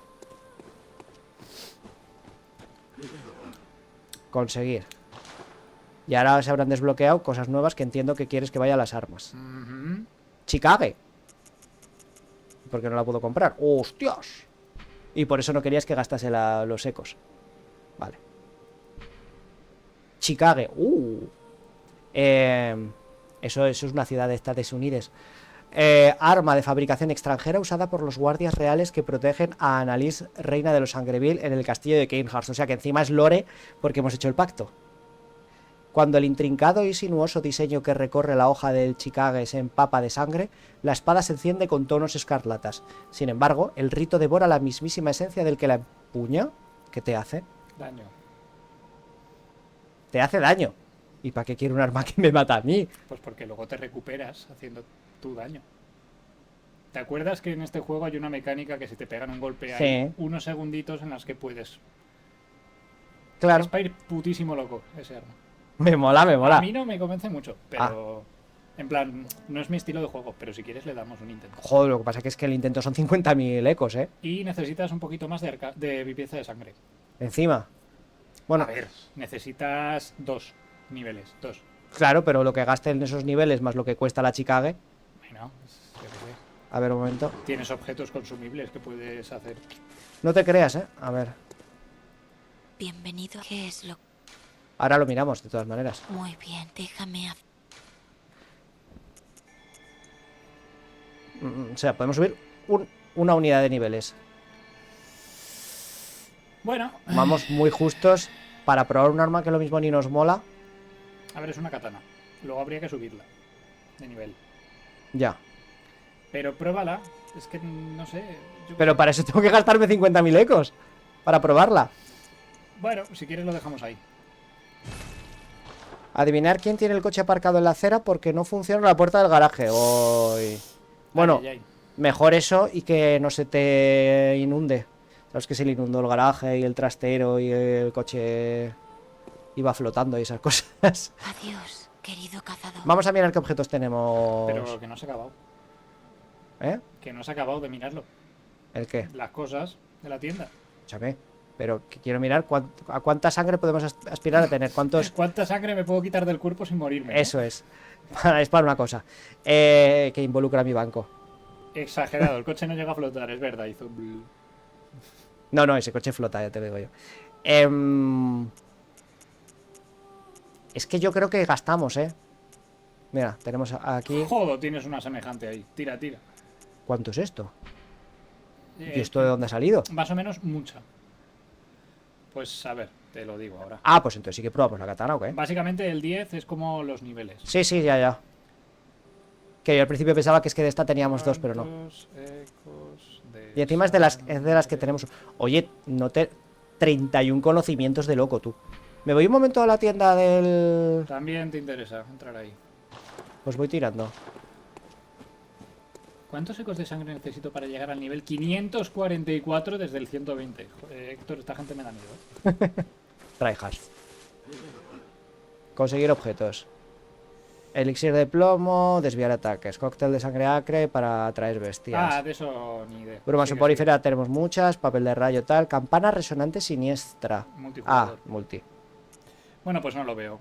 Conseguir. Y ahora se habrán desbloqueado cosas nuevas que entiendo que quieres que vaya a las armas. Ujú. Chicago. Porque no la puedo comprar. ¡Hostias! Y por eso no querías que gastase los ecos. Vale. Chicago. Eso es una ciudad de Estados Unidos. Arma de fabricación extranjera usada por los guardias reales que protegen a Annalise, reina de los Sangreville, en el castillo de Cainhurst. O sea que encima es lore porque hemos hecho el pacto. Cuando el intrincado y sinuoso diseño que recorre la hoja del Chicago se empapa de sangre, la espada se enciende con tonos escarlatas. Sin embargo, el rito devora la mismísima esencia del que la empuña. ¿Qué te hace? Daño. Te hace daño. ¿Y para qué quiero un arma que me mata a mí? Pues porque luego te recuperas haciendo tu daño. ¿Te acuerdas que en este juego hay una mecánica que si te pegan un golpe hay Sí. unos segunditos en las que puedes... Claro. Es para ir putísimo loco ese arma. Me mola, me A mola. mí no me convence mucho, pero... En plan, no es mi estilo de juego, pero si quieres le damos un intento. Joder, lo que pasa que es que el intento son 50.000 ecos, ¿eh? Y necesitas un poquito más de limpieza de sangre. Encima. Bueno, A ver, necesitas 2 niveles, 2. claro, pero lo que gaste en esos niveles más lo que cuesta la Chicago. Bueno, yo qué sé. A ver, un momento. Tienes objetos consumibles que puedes hacer. No te creas, ¿eh? A ver. Bienvenido. ¿Qué es lo? Ahora lo miramos, de todas maneras. Muy bien, déjame. O sea, podemos subir una unidad de niveles. Bueno, Vamos muy justos para probar un arma que lo mismo ni nos mola. a ver, es una katana. Luego habría que subirla de nivel. Ya. Pero pruébala. Es que no sé. Pero para eso tengo que gastarme 50.000 ecos. Para probarla. Bueno, si quieres lo dejamos ahí. Adivinar quién tiene el coche aparcado en la acera porque no funciona la puerta del garaje. Uy. Bueno, Ay, ay, ay. mejor eso y que no se te inunde. Sabes que se le inundó el garaje y el trastero y el coche iba flotando y esas cosas. Adiós, querido cazador. Vamos a mirar qué objetos tenemos. Pero que no se ha acabado. ¿Eh? Que no se ha acabado de mirarlo. ¿El qué? Las cosas de la tienda. Escúchame. Pero que quiero mirar a cuánta sangre podemos aspirar a tener. ¿Cuántos? ¿Cuánta sangre me puedo quitar del cuerpo sin morirme? ¿no? Eso es. Es para una cosa. Que involucra a mi banco. Exagerado, el coche no llega a flotar, es verdad. Hizo... blu. No, ese coche flota, ya te lo digo yo. Es que yo creo que gastamos, ¿eh? Mira, tenemos aquí... Joder, tienes una semejante ahí. Tira, tira. ¿Cuánto es esto? ¿Y esto de dónde ha salido? Más o menos mucha. Pues a ver, te lo digo ahora. Ah, pues entonces sí que probamos la katana, ¿o qué? Básicamente el 10 es como los niveles. Sí, ya. Que yo al principio pensaba que es que de esta teníamos dos, pero no. ¿Cuántos ecos de Y encima es de las que tenemos... Oye, 31 conocimientos de loco, tú. Me voy un momento a la tienda del... También te interesa entrar ahí. Pues voy tirando. ¿Cuántos ecos de sangre necesito para llegar al nivel 544 desde el 120? Joder, Héctor, esta gente me da miedo, ¿eh? Tryhard. Conseguir objetos. Elixir de plomo, desviar ataques. Cóctel de sangre acre para atraer bestias. Ah, de eso ni idea. Bruma Sigue, soporífera tenemos muchas. Papel de rayo tal. Campana resonante siniestra. sigue. Multijugador. Ah, multi. Bueno, pues no lo veo.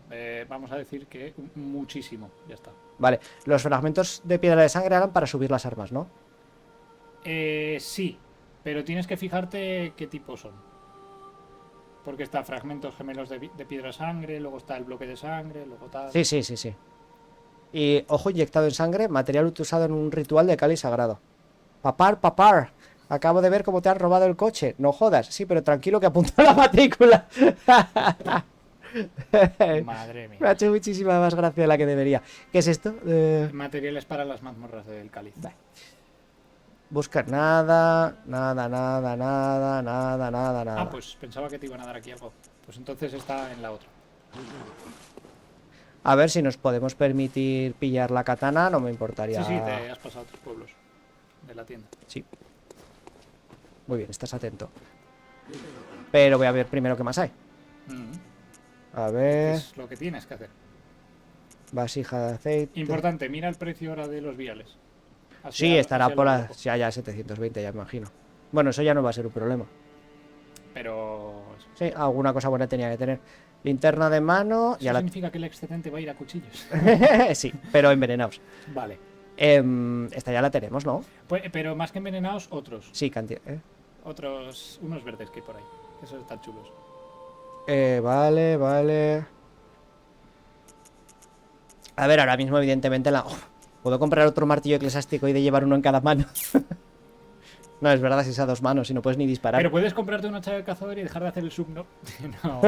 Vamos a decir que muchísimo. Ya está. Vale, los fragmentos de piedra de sangre eran para subir las armas, ¿no? Sí, pero tienes que fijarte qué tipo son. Porque está fragmentos gemelos de piedra sangre, luego está el bloque de sangre, luego tal. Sí. Y ojo inyectado en sangre, material usado en un ritual de cáliz sagrado. Papar. Acabo de ver cómo te han robado el coche. No jodas. Sí, pero tranquilo que apunta la matrícula. Madre mía. Me ha hecho muchísima más gracia de la que debería. ¿Qué es esto? Materiales para las mazmorras del cáliz. Buscar nada. Ah, pues pensaba que te iban a dar aquí algo. Pues entonces está en la otra. A ver si nos podemos permitir pillar la katana, no me importaría. Sí, te has pasado a otros pueblos de la tienda. Sí. Muy bien, estás atento. Pero voy a ver primero qué más hay. A ver. Es lo que tienes que hacer. Vasija de aceite. Importante, mira el precio ahora de los viales. Sí, estará hacia por lo la... loco. ya 720, ya me imagino. Bueno, eso ya no va a ser un problema. Pero Sí, alguna cosa buena tenía que tener. Linterna de mano. eso Ya la... significa que el excedente va a ir a cuchillos. Sí, pero envenenados. Vale. Esta ya la tenemos, ¿no? Pues, pero más que envenenados, otros. Sí, cantidad. Otros, unos verdes que hay por ahí. Esos están chulos. Vale. A ver, ahora mismo, evidentemente, puedo comprar otro martillo eclesiástico y de llevar uno en cada mano. No, es verdad, si es a dos manos y no puedes ni disparar. Pero puedes comprarte una hacha del cazador y dejar de hacer el sub, ¿no? No.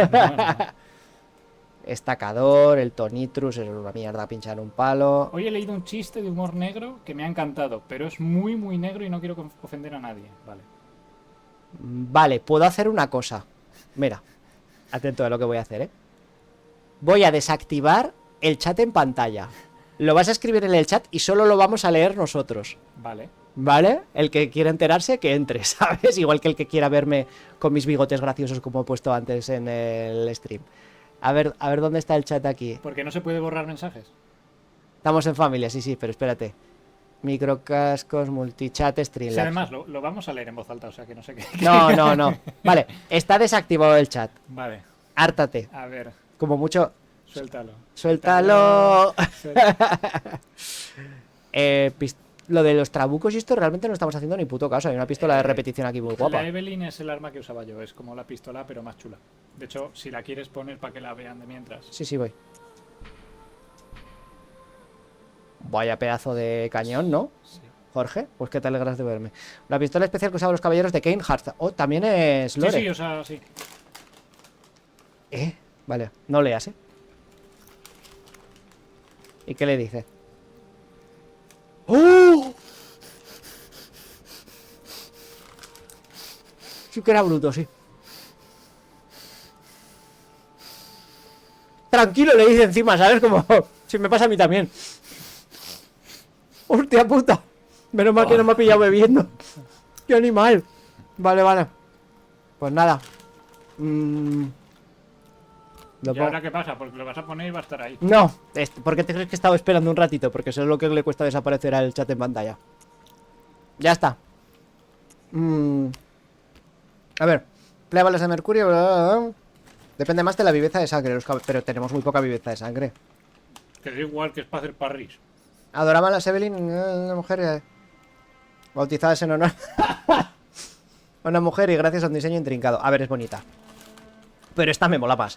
Estacador, el tonitrus, es una mierda pinchar un palo. Hoy he leído un chiste de humor negro que me ha encantado, pero es muy, muy negro y no quiero ofender a nadie. Vale. Vale, puedo hacer una cosa. Mira, atento a lo que voy a hacer, ¿eh? Voy a desactivar el chat en pantalla. Lo vas a escribir en el chat y solo lo vamos a leer nosotros. Vale. ¿Vale? El que quiera enterarse, que entre, ¿sabes? Igual que el que quiera verme con mis bigotes graciosos como he puesto antes en el stream. A ver dónde está el chat aquí. Porque no se puede borrar mensajes. Estamos en familia, sí, pero espérate. Microcascos, multichat, Sí, Streamlabs. además, lo vamos a leer en voz alta, o sea que no sé qué. No. Vale, está desactivado el chat. Vale. Hártate. A ver, Como mucho. suéltalo. Suéltalo. Suéltalo. Lo de los trabucos y esto realmente no estamos haciendo ni puto caso. Hay una pistola de repetición aquí muy guapa. La Evelyn es el arma que usaba yo, es como la pistola, pero más chula. De hecho, si la quieres poner para que la vean de mientras. Sí, voy. Vaya pedazo de cañón, ¿no? Sí. Jorge, pues que te alegras de verme. La pistola especial que usaban los caballeros de Keinhardt. Oh, también es Sí, lore. sí, o sea, sí. Vale, no leas, ¿Y qué le dice? ¡Oh! Sí que era bruto, sí. Tranquilo, le dice encima, ¿sabes? Como, si me pasa a mí también. Hostia puta. Menos mal que no me ha pillado bebiendo. Qué animal. Vale, vale. Pues nada. Lo ¿Y ahora qué pasa? Porque lo vas a poner y va a estar ahí. No, ¿por qué te crees que he estado esperando un ratito? Porque eso es lo que le cuesta desaparecer al chat en pantalla. Ya está. A ver, plébalas de mercurio. Bla, bla, bla. Depende más de la viveza de sangre. Pero tenemos muy poca viveza de sangre. Que es igual que es para hacer parris. Adoraban a las Evelyn, una mujer bautizada en honor a una mujer y gracias a un diseño intrincado. A ver, es bonita. Pero esta me mola más,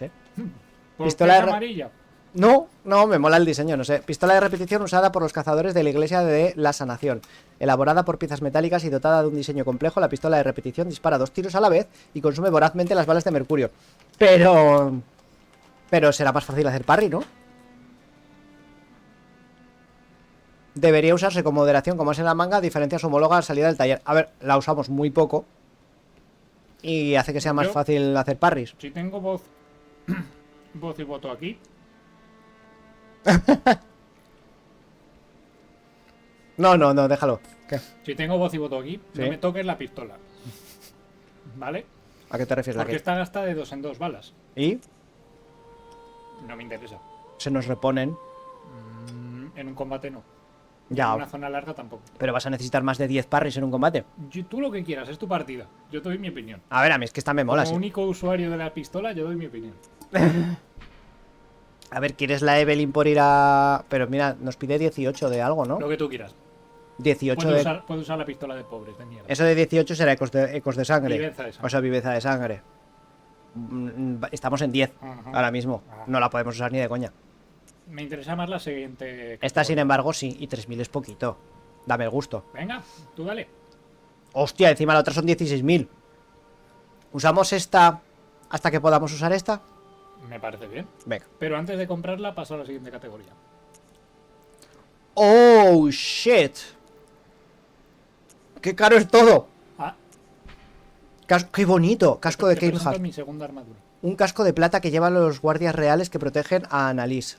¿Por Pistola qué es de amarilla? No, me mola el diseño, no sé. Pistola de repetición usada por los cazadores de la iglesia de la sanación. Elaborada por piezas metálicas y dotada de un diseño complejo, la pistola de repetición dispara 2 tiros a la vez y consume vorazmente las balas de mercurio. Pero será más fácil hacer parry, ¿no? Debería usarse con moderación como es en la manga, a diferencia de su homóloga al salida del taller. A ver, la usamos muy poco y hace que sea más fácil hacer parries. Si tengo voz y voto aquí. No, déjalo. ¿Qué? Si tengo voz y voto aquí, ¿Sí? no me toques la pistola. ¿Vale? ¿A qué te refieres? Porque esta gasta de 2 en 2 balas. Y No me interesa. se nos reponen. En un combate no. Ya, En una zona larga tampoco. pero vas a necesitar más de 10 parries en un combate. Tú lo que quieras, es tu partida. Yo te doy mi opinión. A ver, a mí es que esta me mola, Como sí. único usuario de la pistola, yo doy mi opinión. A ver, ¿quieres la Evelyn por ir a...? Pero mira, nos pide 18 de algo, ¿no? Lo que tú quieras. 18 Puedes de... usar la pistola de pobres, de mierda. Eso de 18 será ecos de sangre. Viveza de sangre. O sea, viveza de sangre. Estamos en 10 Ajá. ahora mismo. Ajá. No la podemos usar ni de coña. Me interesa más la siguiente. Esta, sin embargo, sí. Y 3000 es poquito. Dame el gusto. Venga, tú dale. Hostia, encima la otra son 16.000. ¿Usamos esta hasta que podamos usar esta? Me parece bien. Venga. Pero antes de comprarla, paso a la siguiente categoría. ¡Oh, shit! ¡Qué caro es todo! Ah, ¡Qué bonito! Casco de te presento Keinhardt. mi segunda armadura. Un casco de plata que llevan los guardias reales que protegen a Annalise,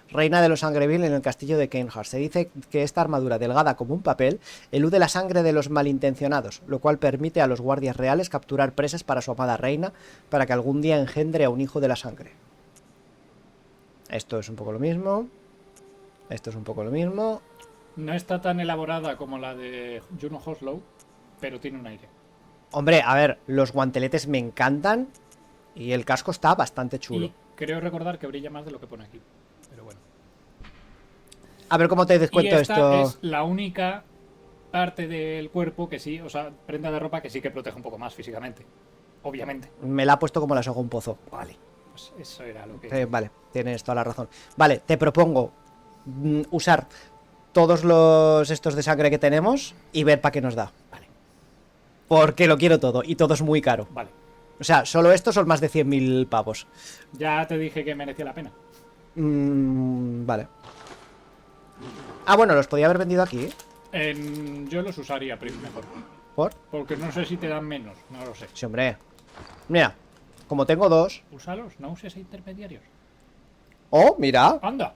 reina de los Sangreville en el castillo de Keinhardt. Se dice que esta armadura, delgada como un papel, elude la sangre de los malintencionados, lo cual permite a los guardias reales capturar presas para su amada reina, para que algún día engendre a un hijo de la sangre. Esto es un poco lo mismo. Esto es un poco lo mismo. No está tan elaborada como la de Juno Hoslow, pero tiene un aire. Hombre, a ver, los guanteletes me encantan y el casco está bastante chulo. Y creo recordar que brilla más de lo que pone aquí. Pero bueno. A ver cómo te Y descuento esta esto. es la única parte del cuerpo que sí, o sea, prenda de ropa que sí que protege un poco más físicamente. Obviamente. Me la ha puesto como la soga un pozo. Vale. Pues eso era lo que... Vale, tienes toda la razón. Vale, te propongo usar todos los estos de sangre que tenemos y ver para qué nos da. Vale, Porque lo quiero todo y todo es muy caro. vale. O sea, solo estos son más de 100.000 pavos. Ya te dije que merecía la pena. Vale. Ah, bueno, los podía haber vendido aquí, ¿eh? Yo los usaría mejor. ¿Por? Porque no sé si te dan menos, no lo sé. Sí, hombre. Mira, como tengo dos... Úsalos, no uses intermediarios. ¡Oh, mira! ¡Anda!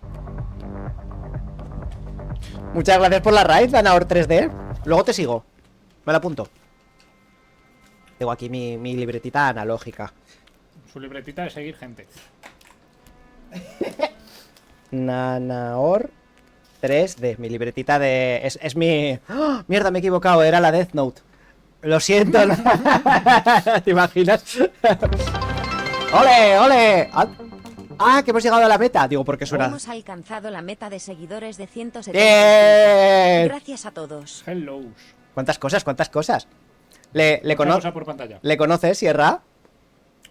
Muchas gracias por la raid, Danaor 3D. Luego te sigo. Me la apunto. Tengo aquí mi libretita analógica. Su libretita de seguir gente. Nanaor 3D. Mi libretita de... Es mi... ¡Oh! Mierda, me he equivocado. Era la Death Note. Lo siento. ¿Te imaginas? ¡Ole, ole! Ah, que hemos llegado a la meta. Digo, porque suena... Hemos alcanzado la meta de seguidores de 170. ¡Bien! Gracias a todos. Hello. ¿Cuántas cosas? ¿Cuántas cosas? ¿Le Por pantalla. conoces, Sierra?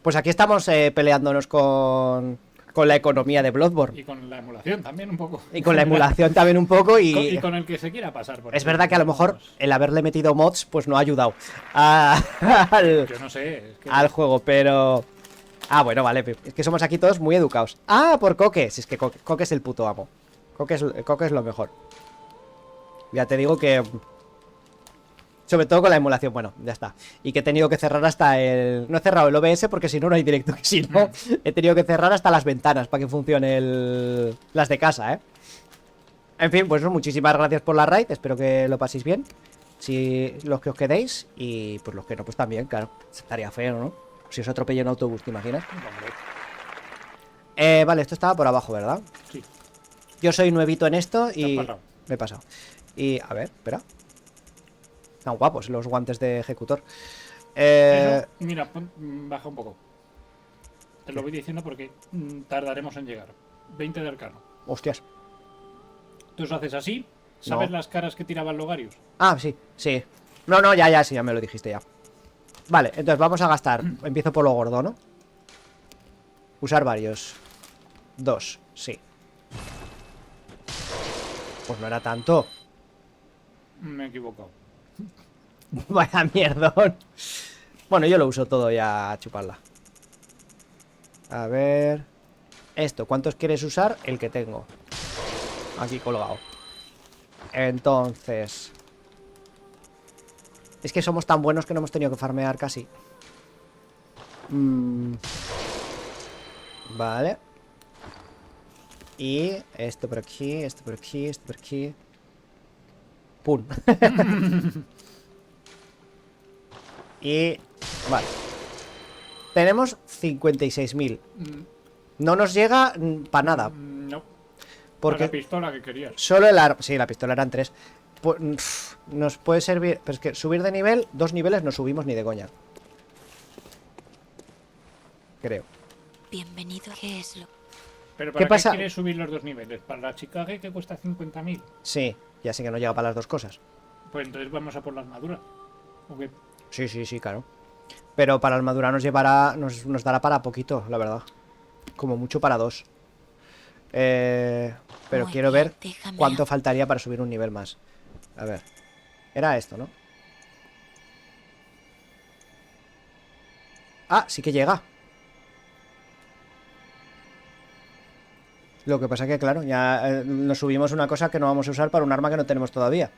Pues aquí estamos peleándonos con con la economía de Bloodborne. Y con la emulación también un poco. Y con la emulación también un poco Y con el que se quiera pasar. Es verdad que a lo mejor el haberle metido mods pues no ha ayudado al, Yo no sé. Es que... al juego, pero... Ah, bueno, vale, es que somos aquí todos muy educados. Ah, por Coque, si es que Coque es el puto amo. Coque es lo mejor. Ya te digo que... Sobre todo con la emulación, bueno, ya está. Y que he tenido que cerrar hasta el... No he cerrado el OBS porque si no, no hay directo. Que si no, he tenido que cerrar hasta las ventanas para que funcione las de casa, ¿eh? En fin, pues muchísimas gracias por la raid. Espero que lo paséis bien. Si los que os quedéis. Y pues los que no, pues también, claro. Estaría feo, ¿no? Si os atropello en autobús, ¿te imaginas? Vale, esto estaba por abajo, ¿verdad? Sí. Yo soy nuevito en esto y... Te has pasado. Me he pasado. Y, a ver, espera. Están guapos los guantes de ejecutor. Eso, mira, baja un poco. Te lo voy diciendo porque tardaremos en llegar. 20 de arcano. Hostias. Tú os haces así. ¿Sabes No. las caras que tiraban Logarius? Ah, sí, sí. No, ya, sí, ya me lo dijiste ya. Vale, entonces vamos a gastar. Empiezo por lo gordo, ¿no? Usar varios. 2, sí. Pues no era tanto. Me he equivocado. Vaya mierdón. Bueno, yo lo uso todo ya a chuparla. A ver. Esto, ¿cuántos quieres usar? El que tengo. Aquí colgado. Entonces. Es que somos tan buenos que no hemos tenido que farmear casi. Vale. Y esto por aquí, esto por aquí, esto por aquí. ¡Pum! Y... Vale. Tenemos 56.000. No nos llega para nada. No. Porque La pistola que querías. solo el arma... Sí, la pistola eran 3. Nos puede servir... Pero es que subir de nivel, 2 niveles no subimos ni de coña. Creo. Bienvenido. ¿Qué es lo? Pero ¿Qué ¿para qué pasa? quieres subir los 2 niveles? ¿Para la Chicago que cuesta 50.000? Sí, ya sé que no llega para las dos cosas. Pues entonces vamos a por la armadura. ¿O qué? Sí, claro. Pero para armadura nos llevará... Nos dará para poquito, la verdad. Como mucho para 2. Pero Muy quiero bien, ver déjame cuánto a- faltaría para subir un nivel más. A ver. Era esto, ¿no? Ah, sí que llega. Lo que pasa que, claro, ya nos subimos una cosa que no vamos a usar para un arma que no tenemos todavía.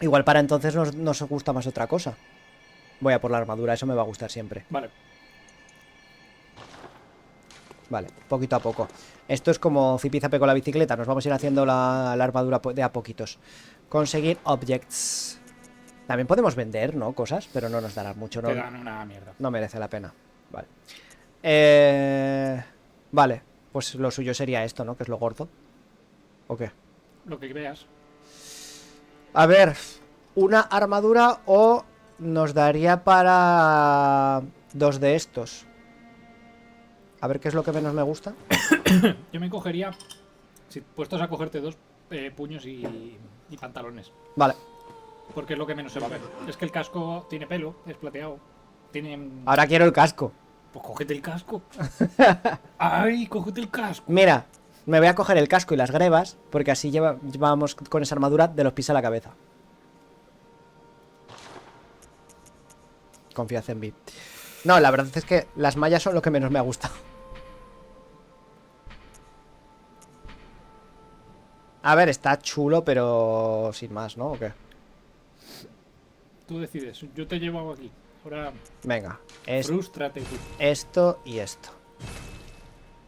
Igual para entonces nos gusta más otra cosa. Voy a por la armadura, eso me va a gustar siempre. Vale. Vale, poquito a poco. Esto es como Zipizape con la bicicleta. Nos vamos a ir haciendo la armadura de a poquitos. Conseguir objects. También podemos vender, ¿no? Cosas, pero no nos dará mucho. Te dan una mierda. No merece la pena. Vale. Vale, pues lo suyo sería esto, ¿no? Que es lo gordo. ¿O qué? Lo que veas. A ver, una armadura o nos daría para 2 de estos. A ver qué es lo que menos me gusta. Yo me cogería, si puestos a cogerte 2 puños y pantalones. Vale, Porque es lo que menos se va a ver. Es que el casco tiene pelo, es plateado. Tiene... ahora quiero el casco. Pues cógete el casco. ¡Ay, cógete el casco! Mira, me voy a coger el casco y las grebas, porque así llevamos con esa armadura de los pies a la cabeza. Confiad en mí. No, la verdad es que las mallas son lo que menos me ha gustado. A ver, está chulo, pero sin más, ¿no? ¿O qué? Tú decides, yo te llevo aquí. Ahora, Venga, frústrate tú. esto y esto.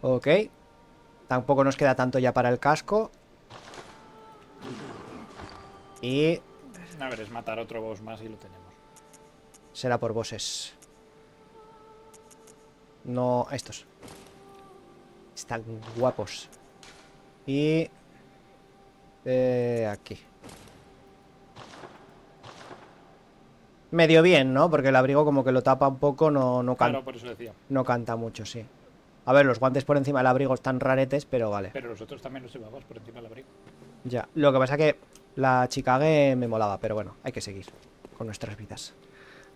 Ok. Tampoco nos queda tanto ya para el casco. Y A ver, es matar otro boss más y lo tenemos. será por bosses. No, estos. Están guapos. Y... aquí. Medio bien, ¿no? Porque el abrigo como que lo tapa un poco, no Claro, por eso decía. canta mucho, sí. A ver, los guantes por encima del abrigo están raretes, pero vale. Pero los otros también los llevabas por encima del abrigo. Ya, lo que pasa que la Chicago me molaba, pero bueno, hay que seguir con nuestras vidas.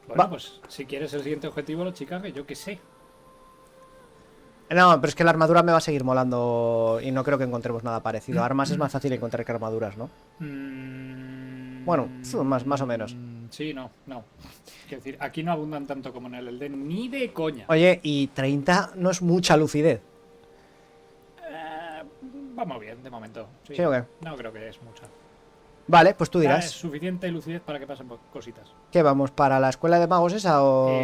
Bueno, Va. pues si quieres el siguiente objetivo, lo Chicago, yo qué sé. No, pero es que la armadura me va a seguir molando y no creo que encontremos nada parecido. Armas es más fácil encontrar que armaduras, ¿no? Bueno, más o menos. Sí, no. Quiero decir, aquí no abundan tanto como en el Elden, ni de coña. Oye, y 30 no es mucha lucidez. Vamos bien, de momento. ¿Sí o qué? No creo que es mucha. Vale, pues tú Es dirás. suficiente lucidez para que pasen cositas. ¿Qué vamos? ¿Para la escuela de magos esa o...?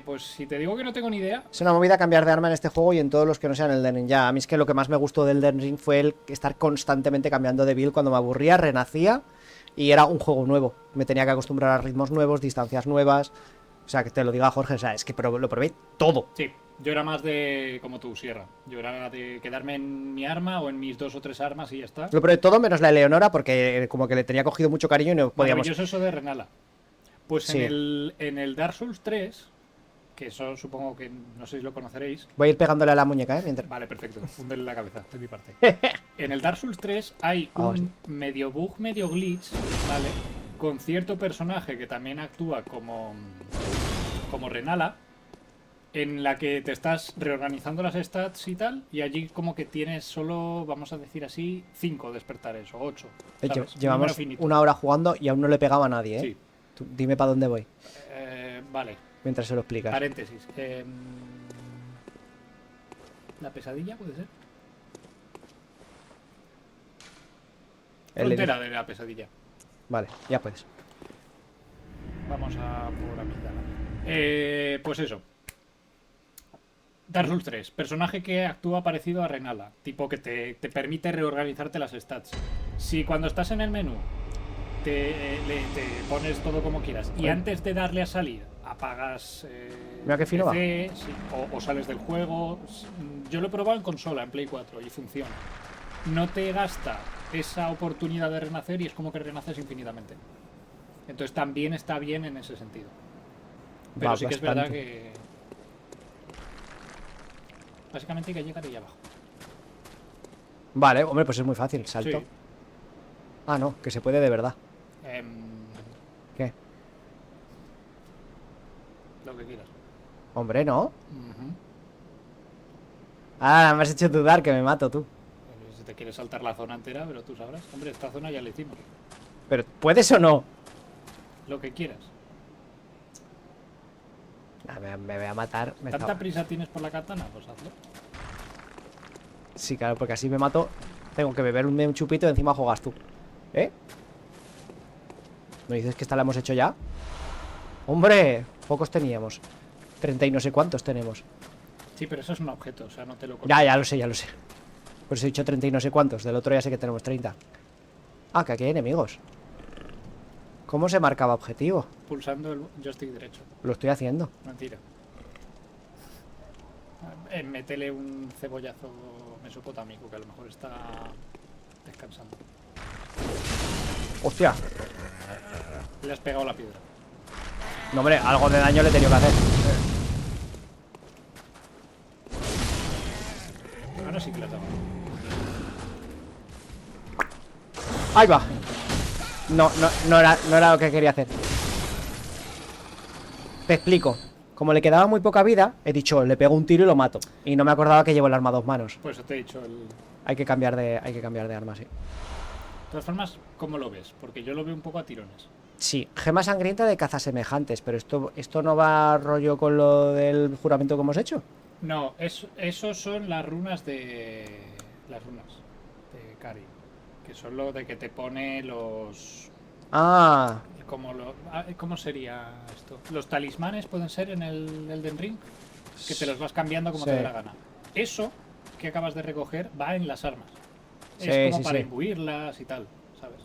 Pues si te digo que no tengo ni idea. Es una movida cambiar de arma en este juego y en todos los que no sean el Elden Ring. Ya, a mí es que lo que más me gustó del Elden Ring fue el estar constantemente cambiando de build cuando me aburría, renacía y era un juego nuevo. Me tenía que acostumbrar a ritmos nuevos, distancias nuevas. O sea, que te lo diga Jorge, o sea, es que lo probé todo. Sí, yo era más de, como tú, Sierra. Yo era de quedarme en mi arma o en mis 2 o 3 armas y ya está. Lo probé todo menos la Eleonora porque como que le tenía cogido mucho cariño y no podíamos... Maravilloso eso de Renala. Pues Sí. en el Dark Souls 3, que eso supongo que no sé si lo conoceréis. Voy a ir pegándole a la muñeca, ¿eh? Mientras... Vale, perfecto. Funderle la cabeza, de mi parte. En el Dark Souls 3 hay Vamos. un medio bug, medio glitch, ¿vale? Con cierto personaje que también actúa como Renala, en la que te estás reorganizando las stats y tal, y allí como que tienes solo, vamos a decir así, 5 despertares o 8. Llevamos una hora jugando y aún no le pegaba a nadie, ¿eh? Sí. Tú dime para dónde voy, Vale, mientras se lo explicas. paréntesis. ¿La pesadilla puede ser? Frontera de la pesadilla. Vale, ya puedes. Vamos a por amígdala. Pues eso. Dark Souls 3. Personaje que actúa parecido a Renala. Tipo que te permite reorganizarte las stats. Si cuando estás en el menú te pones todo como quieras y antes de darle a salir apagas Mira qué fino va. PC, sí, o sales del juego. Yo lo he probado en consola, en Play 4 y funciona. No te gasta esa oportunidad de renacer y es como que renaces infinitamente. Entonces también está bien en ese sentido. Pero Va, sí que es bastante. verdad que básicamente hay que llegar ahí abajo. Vale, hombre, pues es muy fácil, salto. Sí. Ah, no, que se puede de verdad. ¿Qué? Lo que quieras. Hombre, ¿no? Ujú. Ah, me has hecho dudar que me mato tú. Si te quieres saltar la zona entera, pero tú sabrás. Hombre, esta zona ya la hicimos. Pero, ¿puedes o no? Lo que quieras. Ah, me voy a matar. ¿Tanta prisa tienes por la katana? Pues hazlo. Sí, claro, porque así me mato. Tengo que beber un chupito y encima juegas tú. ¿Eh? ¿No dices que esta la hemos hecho ya? ¡Hombre! Pocos teníamos. 30 y no sé cuántos tenemos. Sí, pero eso es un objeto, o sea, no te lo Ya lo sé, ya lo sé. Por eso he dicho 30 y no sé cuántos. Del otro ya sé que tenemos 30. Ah, que aquí hay enemigos. ¿Cómo se marcaba objetivo? Pulsando el joystick derecho. Lo estoy haciendo. Mentira. Métele un cebollazo mesopotámico que a lo mejor está descansando. ¡Hostia! Le has pegado la piedra. No, hombre, algo de daño le he tenido que hacer. Ahora sí que la tengo. ¡Ahí va! No era lo que quería hacer. Te explico. Como le quedaba muy poca vida, he dicho, le pego un tiro y lo mato. Y no me acordaba que llevo el arma a 2 manos. Por eso te he dicho el... Hay que cambiar de arma, sí. De todas formas, ¿cómo lo ves? Porque yo lo veo un poco a tirones. Sí, gema sangrienta de cazasemejantes. Pero esto no va rollo con lo del juramento que hemos hecho. No, esos son las runas de... Las runas de Kari. Que son lo de que te pone los... Ah, ¿Cómo sería esto? Los talismanes pueden ser en el Elden Ring, que te los vas cambiando como Sí. te dé la gana. Eso que acabas de recoger va en las armas. Sí, Es como sí, para sí. imbuirlas y tal, ¿sabes?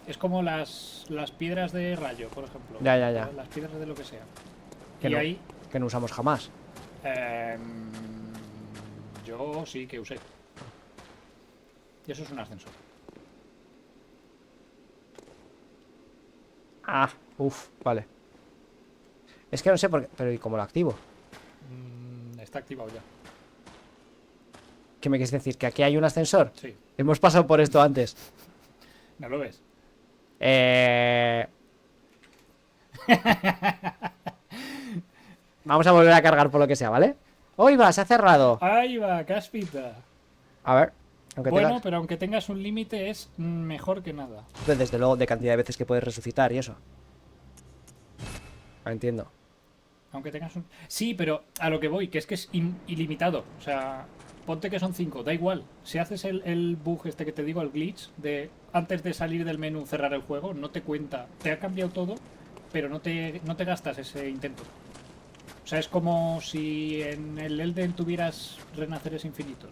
Es como las piedras de rayo, por ejemplo. Ya. Las piedras de lo que sea. Que y no. ahí que no usamos jamás. yo sí que usé. Y eso es un ascensor. Ah, uff, vale. Es que no sé por qué. Pero ¿y cómo lo activo? Está activado ya. ¿Qué me quieres decir? ¿Que aquí hay un ascensor? Sí. Hemos pasado por esto antes. ¿No lo ves? Vamos a volver a cargar por lo que sea, ¿vale? ¡Hoy va! Se ha cerrado. Ahí va, cáspita. A ver. Aunque Bueno, tengas- pero aunque tengas un límite es mejor que nada. Desde luego, de cantidad de veces que puedes resucitar y eso. Entiendo. Aunque tengas un... Sí, pero a lo que voy, que es ilimitado. O sea, ponte que son 5, da igual. Si haces el bug este que te digo, el glitch, de antes de salir del menú cerrar el juego, no te cuenta. Te ha cambiado todo, pero no te gastas ese intento. O sea, es como si en el Elden tuvieras renaceres infinitos.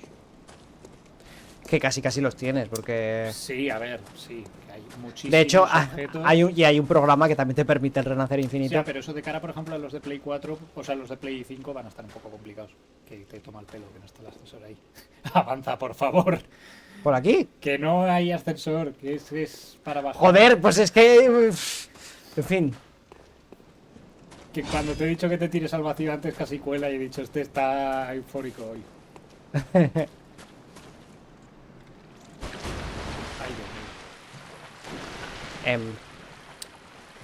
Que casi casi los tienes, porque... Sí, a ver, sí, que hay muchísimos De hecho, objetos. hay un programa que también te permite el renacer infinito. Ya, pero eso de cara, por ejemplo, a los de Play 4, o sea, los de Play 5 van a estar un poco complicados. Que te toma el pelo, que no está el ascensor ahí. Avanza, por favor. ¿Por aquí? Que no hay ascensor, que es para bajar. Joder, pues es que... En fin. Que cuando te he dicho que te tires al vacío antes casi cuela y he dicho, este está eufórico hoy. Ay, Dios mío.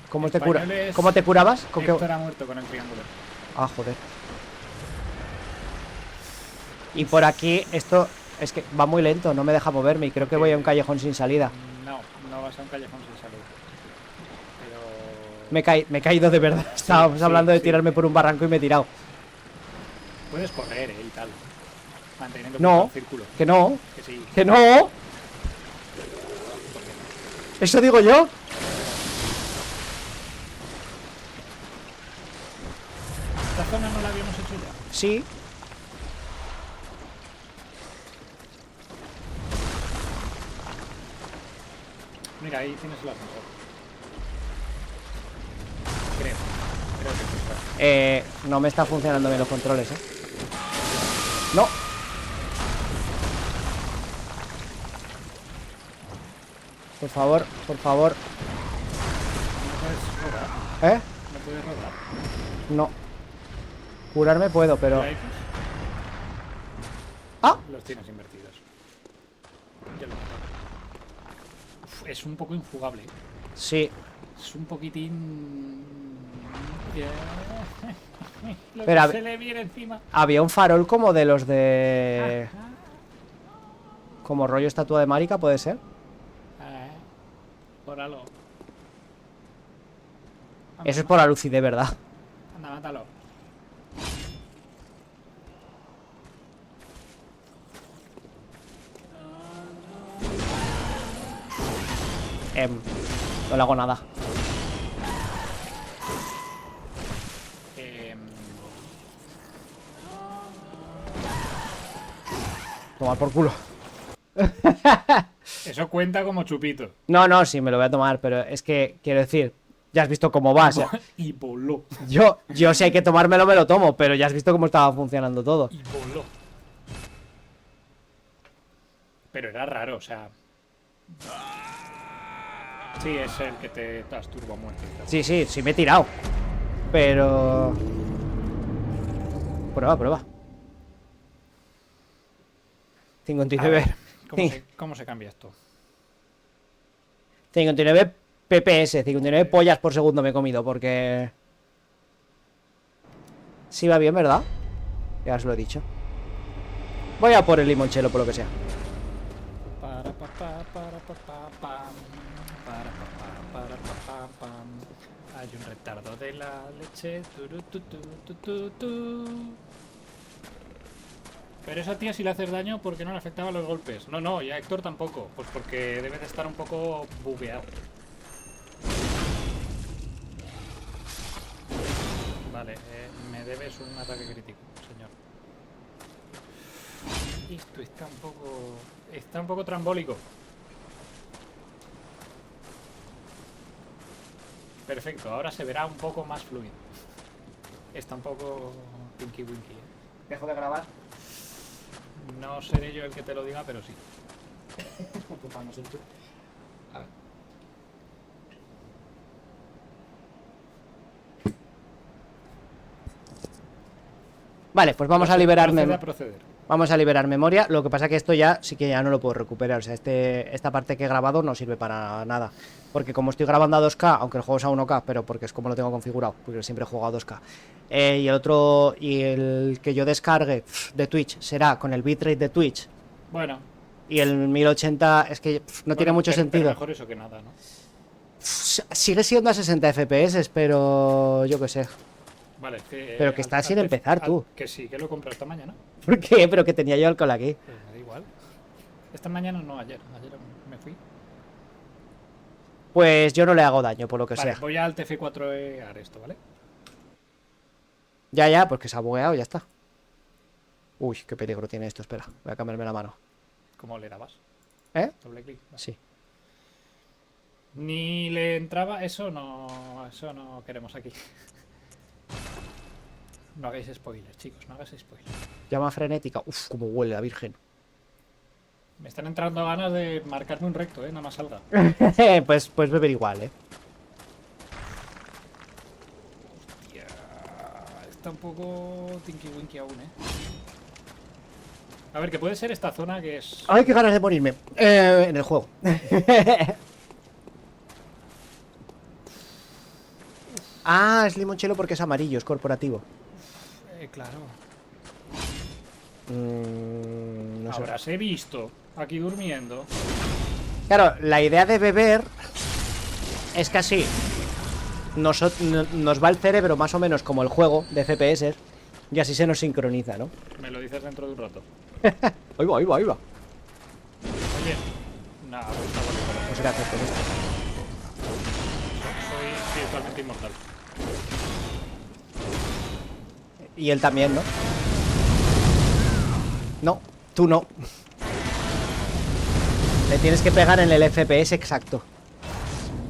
¿Cómo Españoles- ¿Cómo te curabas? ¿Con qué- Héctor ha muerto con el triángulo. Ah, joder. Y por aquí esto es que va muy lento, no me deja moverme y creo que voy a un callejón sin salida. No, no vas a un callejón sin salida. Pero... Me he caído de verdad. Estábamos sí, hablando de sí. tirarme por un barranco y me he tirado. Puedes correr, y tal. Manteniendo No. el círculo. Que no, Que sí. que no. Eso digo yo. ¿Esta zona no la habíamos hecho ya? Sí. Mira, ahí tienes el ascensor. Creo que sí. No me está funcionando bien los controles, No. Por favor, por favor. No puedes rodar. ¿Eh? No puedes rodar. No. Curarme puedo, pero... La X ¡Ah! los tienes invertidos. Ya lo he notado. Uf, es un poco infugable. Sí. Es un poquitín... Lo Pero que se le viene encima. Había un farol como de los de... Como rollo estatua de Marika, ¿puede ser? Por algo. Eso es por la lucidez, ¿verdad? Anda, mátalo. No le hago nada. Tomar por culo. Eso cuenta como chupito. No, no, sí, me lo voy a tomar, pero es que, quiero decir, ya has visto cómo va. O sea, Y voló. yo si hay que tomármelo, me lo tomo, pero ya has visto cómo estaba funcionando todo. Y voló. Pero era raro, o sea... Sí, es el que te das turbo a muerte. y tal. Sí, sí, sí me he tirado. Pero... Prueba, prueba. 59. A ver, Sí. ¿cómo se cambia esto? 59 PPS, 59 pollas por segundo me he comido, porque... Sí va bien, ¿verdad? Ya os lo he dicho. Voy a por el limonchelo, por lo que sea. Para pa pa para pa pa pam, para pa pa pam. Hay un retardo de la leche. Turu, tu, tu, tu, tu, tu. Pero esa tía si le haces daño porque no le afectaban los golpes. No, no, y a Héctor tampoco. Pues porque debe de estar un poco bugueado. Vale, me debes un ataque crítico, señor. Esto está un poco... Está un poco trambólico. Perfecto, ahora se verá un poco más fluido. Está un poco winky winky, ¿eh? ¿Dejo de grabar? No seré yo el que te lo diga, pero sí. Vale, pues vamos a liberarme. Procede a proceder. Vamos a liberar memoria. Lo que pasa que esto ya sí que ya no lo puedo recuperar. O sea, esta parte que he grabado no sirve para nada. Porque como estoy grabando a 2K, aunque el juego es a 1K, pero porque es como lo tengo configurado, porque siempre he jugado a 2K. Y el que yo descargue de Twitch será con el bitrate de Twitch. Bueno. Y el 1080 es que no tiene mucho sentido. Pero mejor eso que nada, ¿no? Sigue siendo a 60 FPS, pero yo qué sé. Vale, pero que está sin empezar, tú. Que sí, que lo compré esta mañana. ¿Por qué? Pero que tenía yo alcohol aquí. Pues me da igual. Esta mañana no, ayer. Ayer me fui. Pues yo no le hago daño, por lo que Vale, sea. voy al TF4 a esto, ¿vale? Ya, pues que se ha bugueado, ya está. Uy, qué peligro tiene esto, espera. Voy a cambiarme la mano. ¿Cómo le dabas? ¿Eh? Doble clic. Vale. Sí. Ni le entraba, eso no queremos aquí. No hagáis spoilers, chicos, no hagáis spoilers. Llama frenética. Uf, cómo huele la virgen. Me están entrando ganas de marcarme un recto, nada más salga. pues beber igual, Hostia, está un poco tinky winky aún, A ver, que puede ser esta zona que es... Ay, qué ganas de morirme. En el juego. Ah, es limonchelo porque es amarillo, es corporativo. Claro. No sé. Habrás visto aquí durmiendo. Claro, la idea de beber es que así nos va el cerebro más o menos como el juego de FPS y así se nos sincroniza, ¿no? Me lo dices dentro de un rato. Ahí va, ahí va, ahí va. Oye, nada, está bueno. No sé qué hacer con esto. Soy virtualmente inmortal. Y él también, ¿no? No, tú no. Le tienes que pegar en el FPS exacto.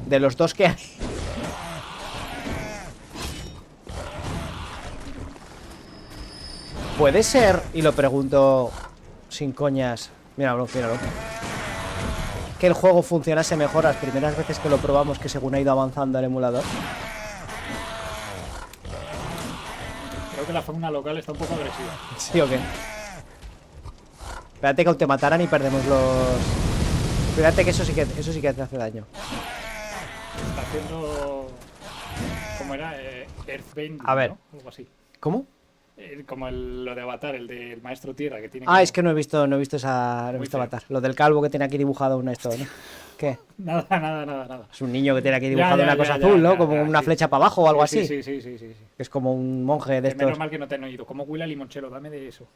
De los dos que hay. Puede ser, y lo pregunto sin coñas. Míralo, míralo. Que el juego funcionase mejor las primeras veces que lo probamos que según ha ido avanzando el emulador. Creo que la fauna local está un poco agresiva. ¿Sí o qué? Espérate que aún te mataran y perdemos los... Espérate que eso sí que te hace daño. Está haciendo... ¿Cómo era? Earthbending, A ver. ¿no? Algo así. ¿Cómo? Como lo de Avatar, el del Maestro Tierra, que tiene... Ah, es que no he visto esa... No he Muy visto feo. Avatar. Lo del calvo que tiene aquí dibujado una esto, ¿no? ¿Qué? Nada. Es un niño que tiene aquí dibujado una cosa ya, azul, ¿no? ya, Como ya, una sí. flecha para abajo o algo Sí, así. Sí. Que es como un monje de Menos estos. mal que no te han oído. ¿Cómo huele a limonchelo? Dame de eso.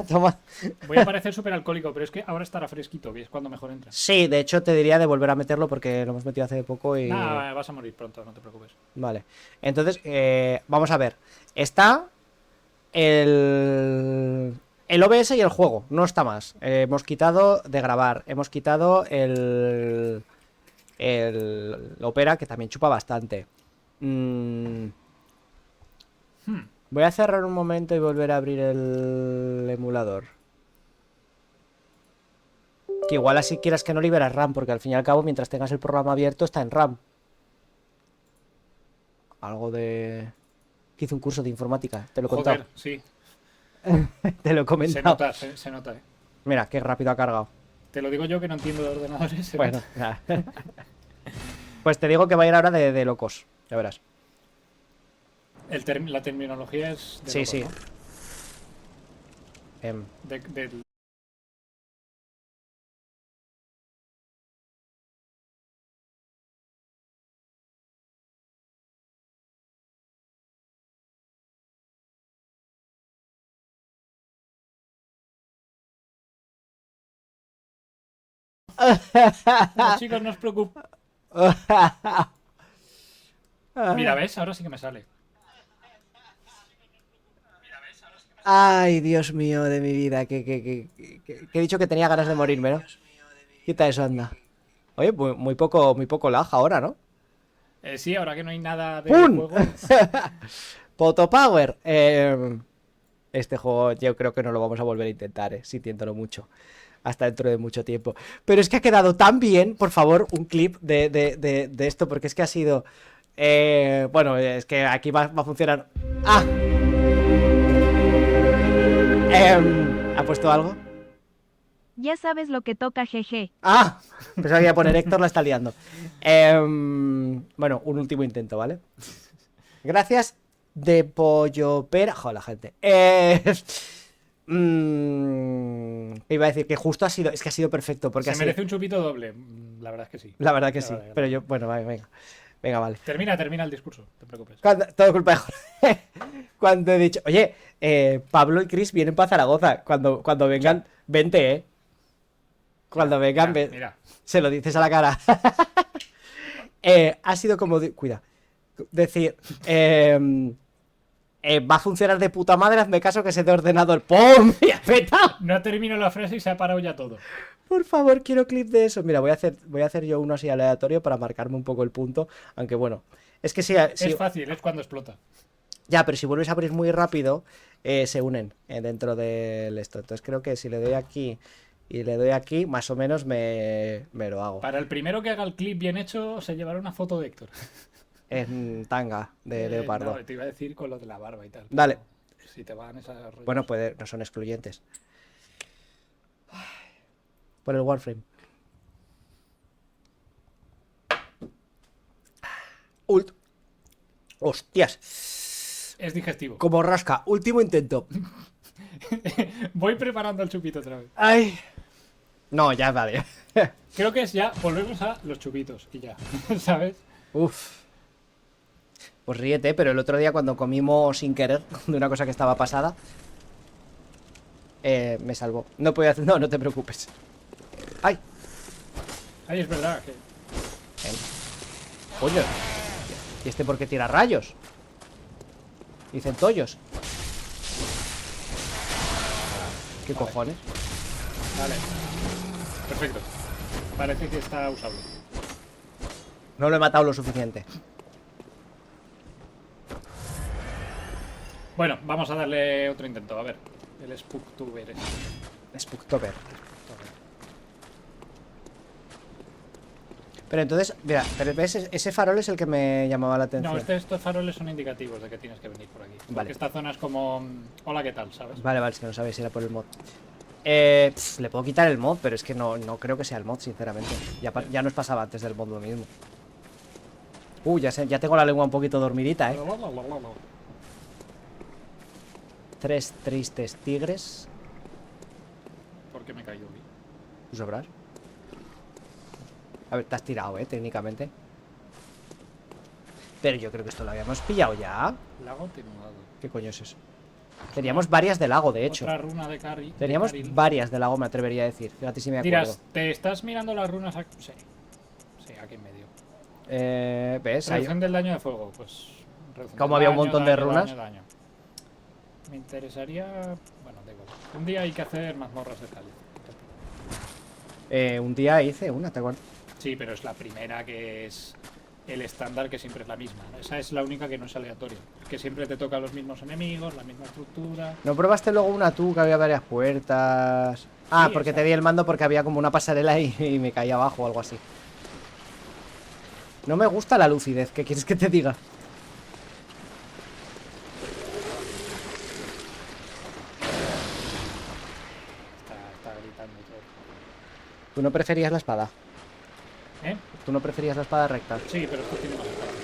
Toma. Voy a parecer súper alcohólico, pero es que ahora estará fresquito, que es cuando mejor entra. Sí, de hecho te diría de volver a meterlo porque lo hemos metido hace poco y... Nada, vas a morir pronto, no te preocupes. Vale. Entonces, vamos a ver. Está el OBS y el juego, no está más. Hemos quitado de grabar, hemos quitado el Opera, que también chupa bastante. Voy a cerrar un momento y volver a abrir el emulador. Que igual así quieras que no liberas RAM, porque al fin y al cabo, mientras tengas el programa abierto, está en RAM. Algo de... Que hice un curso de informática, te lo he contado. Joder, sí. Te lo he Se comentado. nota, se nota, Mira, qué rápido ha cargado. Te lo digo yo que no entiendo de ordenadores. se Bueno, nota. nada. Pues te digo que va a ir ahora de locos. Ya verás. La terminología es de Sí, locos, sí. ¿no? De- No, chicos, no os preocupéis. Mira, ¿ves? Ahora sí que me sale. Ay, Dios mío de mi vida. Que he dicho que tenía ganas de morirme, ¿no? Quita eso, anda. Oye, muy poco lag ahora, ¿no? Sí, ahora que no hay nada de ¡Pum! juego. Potopower. Este juego yo creo que no lo vamos a volver a intentar, sintiéndolo mucho. Hasta dentro de mucho tiempo. Pero es que ha quedado tan bien, por favor, un clip de esto, porque es que ha sido... bueno, es que aquí va a funcionar... ¡Ah! ¿Ha puesto algo? Ya sabes lo que toca, jeje. ¡Ah! Pensaba que iba a poner Héctor la está liando. Bueno, un último intento, ¿vale? Gracias de pollo pera. Joder, la gente. Iba a decir que justo ha sido. Es que ha sido perfecto. Porque Se merece un chupito doble. La verdad es que sí. La verdad que sí. verdad que Pero sí. yo. Bueno, venga. Venga, vale. Termina el discurso, no te preocupes. Todo culpa de Jorge. Cuando he dicho, oye, Pablo y Chris vienen para Zaragoza. Cuando vengan, vente, ¿eh? Cuando vengan, Mira. se lo dices a la cara. Ha sido como. Cuida. Decir, va a funcionar de puta madre, hazme caso que se te ha ordenado el ¡pum! ¡Y ha petado! No termino la frase y se ha parado ya todo. Por favor, quiero clip de eso. Mira, voy a hacer yo uno así aleatorio para marcarme un poco el punto. Aunque bueno, es que sí. Es fácil, es cuando explota. Ya, pero si vuelves a abrir muy rápido, se unen dentro del esto. Entonces creo que si le doy aquí y le doy aquí, más o menos me lo hago. Para el primero que haga el clip bien hecho, se llevará una foto de Héctor. En tanga de leopardo. No, te iba a decir con lo de la barba y tal. Dale. Si te van esas rollos. Bueno, no son excluyentes. Por el Warframe. Ult. Hostias. Es digestivo. Como rasca. Último intento. Voy preparando el chupito otra vez. Ay. No, ya vale. Creo que es ya, volvemos a los chupitos y ya, ¿sabes? Uf. Pues ríete, pero el otro día cuando comimos sin querer de una cosa que estaba pasada, me salvó. No podía hacer. No te preocupes. ¡Ay! Ay, es verdad que... Coño. ¿Y este por qué tira rayos? Y centollos. ¿Qué cojones? Vale. Perfecto. Parece que está usable. No lo he matado lo suficiente. Bueno, vamos a darle otro intento. A ver. El Spooktuber. Spooktober. Pero entonces, mira, pero ves, ese farol es el que me llamaba la atención. No, estos faroles son indicativos de que tienes que venir por aquí. Porque Vale. esta zona es como... Hola, ¿qué tal? ¿Sabes? Vale, es que no sabéis si era por el mod. Le puedo quitar el mod, pero es que no creo que sea el mod, sinceramente. Ya nos pasaba antes del mod lo mismo. Ya tengo la lengua un poquito dormidita, ¿eh? 3 tristes tigres. ¿Por qué me cayó? Sobrar. A ver, te has tirado, técnicamente. Pero yo creo que esto lo habíamos pillado ya. Lago atenuado. ¿Qué coño es eso? Teníamos varias de lago, de hecho. Otra runa de Carry. Teníamos varias de lago, me atrevería a decir. Fíjate si me acuerdo. Dirás, ¿te estás mirando las runas aquí? Sí. Sí, aquí en medio. ¿Ves? Ahí- Reducción del daño de fuego, pues... reducción Como del había un daño, montón de daño, runas. daño. Me interesaría... Bueno, da igual. Un día hay que hacer mazmorras de Cali. Un día hice una, ¿te acuerdas? Sí, pero es la primera que es el estándar, que siempre es la misma, ¿no? Esa es la única que no es aleatoria. Que siempre te toca los mismos enemigos, la misma estructura. ¿No probaste luego una tú que había varias puertas? Ah, Sí, porque esa. te di el mando porque había como una pasarela y me caía abajo o algo así. No me gusta la lucidez, ¿qué quieres que te diga? Está gritando todo. ¿Tú no preferías la espada? ¿Eh? ¿Tú no preferías la espada recta? Sí, pero esto tiene más espacio.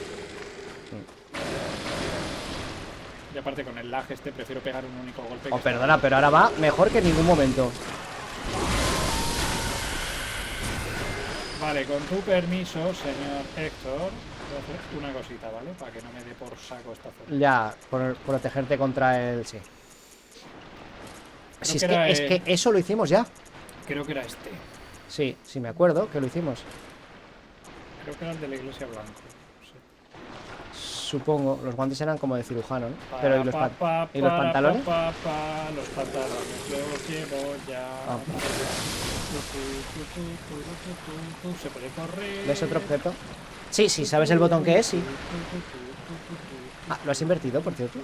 Y aparte con el lag este prefiero pegar un único golpe. Oh, que perdona, pero ahora va mejor que en ningún momento. Vale, con tu permiso, señor Héctor, voy a hacer una cosita, ¿vale? Para que no me dé por saco esta zona. Ya, por protegerte contra el... Sí. Si es que era, es que eso lo hicimos ya. Creo que era este. Sí, sí me acuerdo que lo hicimos. Creo que era el de la iglesia blanco. No sé. Supongo, los guantes eran como de cirujano, ¿no? Pero ¿y los, ¿y los pantalones? Los pantalones los llevo ya. Ah. Se puede correr. ¿Ves otro objeto? Sí, sí, ¿sabes el botón que es? Sí. Ah, ¿lo has invertido, por cierto?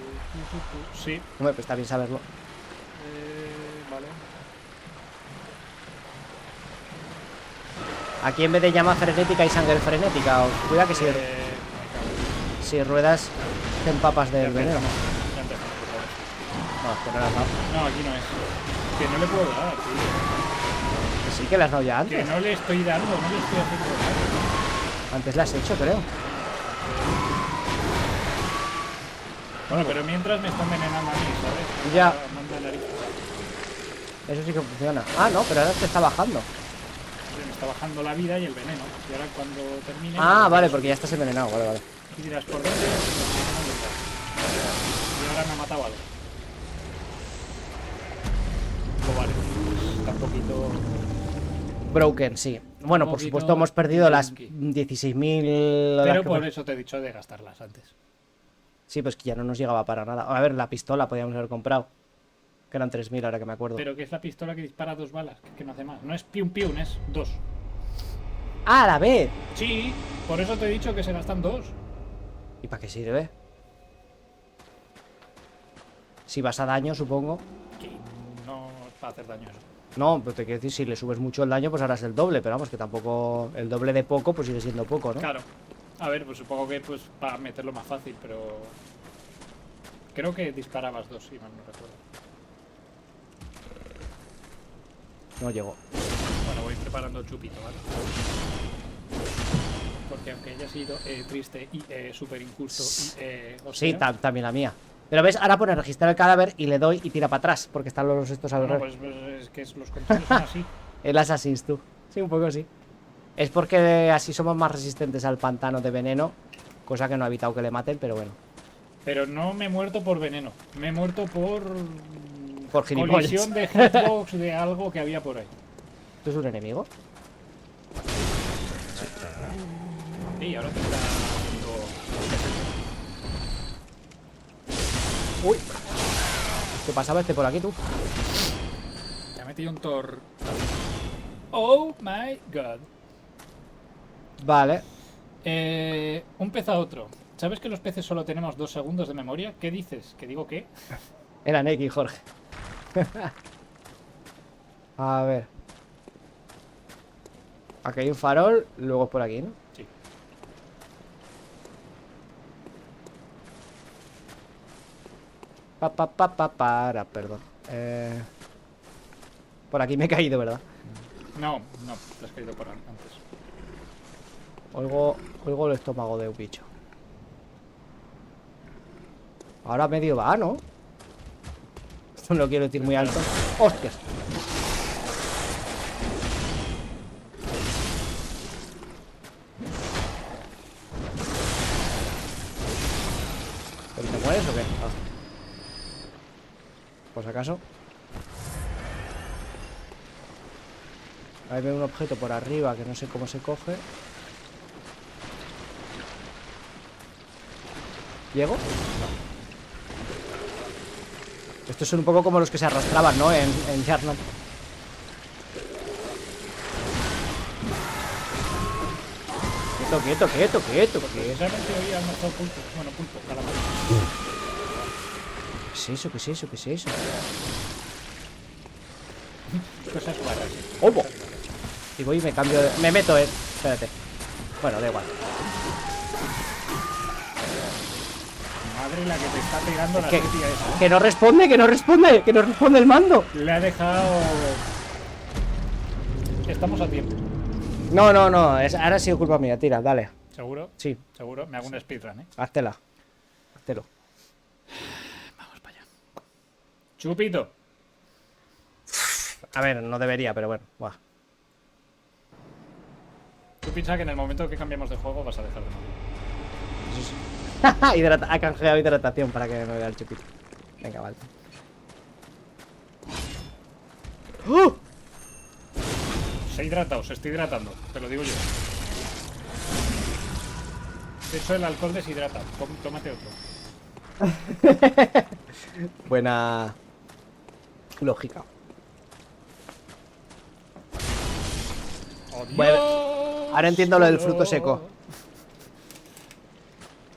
Sí. Hombre, pues está bien saberlo. Vale. Aquí en vez de llama frenética hay sangre frenética. Cuida que si ruedas te empapas del veneno. Ya empezamos otra vez. No, que no las has dado. No, aquí no es. Que no le puedo dar, tío. Que sí, que le has dado ya Que antes. no le estoy dando, no le estoy haciendo nada. Antes la has hecho, creo. Bueno, pero mientras me está envenenando a mí, ¿sabes? Ya. Manda narices. Eso sí que funciona. Ah, no, pero ahora te está bajando. Me está bajando la vida y el veneno. Y ahora cuando termine... Ah, vale, porque ya estás envenenado. Vale, vale. Y dirás, ¿por dónde? Y ahora me ha matado algo. Pues vale, pues está un poquito... Broken, sí. Bueno, Un por poquito supuesto hemos perdido las junky. 16.000... Pero por eso te he dicho de gastarlas antes. Sí, pues que ya no nos llegaba para nada. A ver, la pistola podíamos haber comprado. Que eran 3.000 ahora que me acuerdo. Pero que es la pistola que dispara 2 balas, que no hace más. No es pium pium, es 2. ¡Ah, a la vez! Sí, por eso te he dicho que se gastan 2. ¿Y para qué sirve? Si vas a daño, supongo. Que no es para hacer daño eso. No, pero te quiero decir, si le subes mucho el daño, pues harás el doble. Pero vamos, que tampoco... El doble de poco, pues sigue siendo poco, ¿no? Claro. A ver, pues supongo que pues para meterlo más fácil, pero... Creo que disparabas 2, si mal no recuerdo. No llegó. Bueno, voy preparando el chupito, ¿vale? Porque aunque haya sido triste y súper injusto y... o Sí, sea, también la mía. Pero ves, ahora pone registrar el cadáver y le doy y tira para atrás. Porque están los estos al bueno, revés. pues es que los controles son así. El Assassin's tú. Sí, un poco sí. Es porque así somos más resistentes al pantano de veneno. Cosa que no ha evitado que le maten, pero bueno. Pero no me he muerto por veneno. Me he muerto por... Por gilipollas. colisión de hitbox de algo que había por ahí. ¿Tú es un enemigo? Sí, ahora te está haciendo... Uy. ¿Qué pasaba este por aquí, tú? Te ha metido un tor... Oh my god. Vale. Un pez a otro. ¿Sabes que los peces solo tenemos 2 segundos de memoria? ¿Qué dices? ¿Que digo qué? Era Neki, Jorge. A ver. Aquí hay un farol, luego es por aquí, ¿no? Sí. Perdón. Por aquí me he caído, ¿verdad? No, te has caído por antes. Oigo el estómago de un bicho. Ahora medio va, ¿no? Esto no lo quiero decir muy alto. ¡Hostias! ¿Pero te mueres o qué? Ah. Por si acaso. Ahí veo un objeto por arriba que no sé cómo se coge. ¿Llego? No. Estos son un poco como los que se arrastraban, ¿no? En Yarnam. Quieto. Precisamente hoy he almorzado pulpo. Bueno, pulpo, calamar. ¿Qué es eso? Cosas raras. ¡Obo! Y voy y me cambio de... Me meto, Espérate. Bueno, da igual. Madre la que te está pegando la Que, tía esa. que no responde el mando. Le ha dejado... Estamos a tiempo. No, ahora ha sido culpa mía, tira, dale. ¿Seguro? Sí, Seguro. Me hago un speedrun, ¿eh? háztelo. Vamos para allá. Chupito. A ver, no debería, pero bueno. Buah. Tú piensas que en el momento que cambiemos de juego vas a dejar de morir. Ha canjeado hidratación para que me vea el chupito. Venga, vale. ¡Oh! Se ha hidratado, se está hidratando. Te lo digo yo. De hecho, el alcohol deshidrata. Tómate otro. Buena lógica. Bueno, ahora entiendo lo del fruto seco.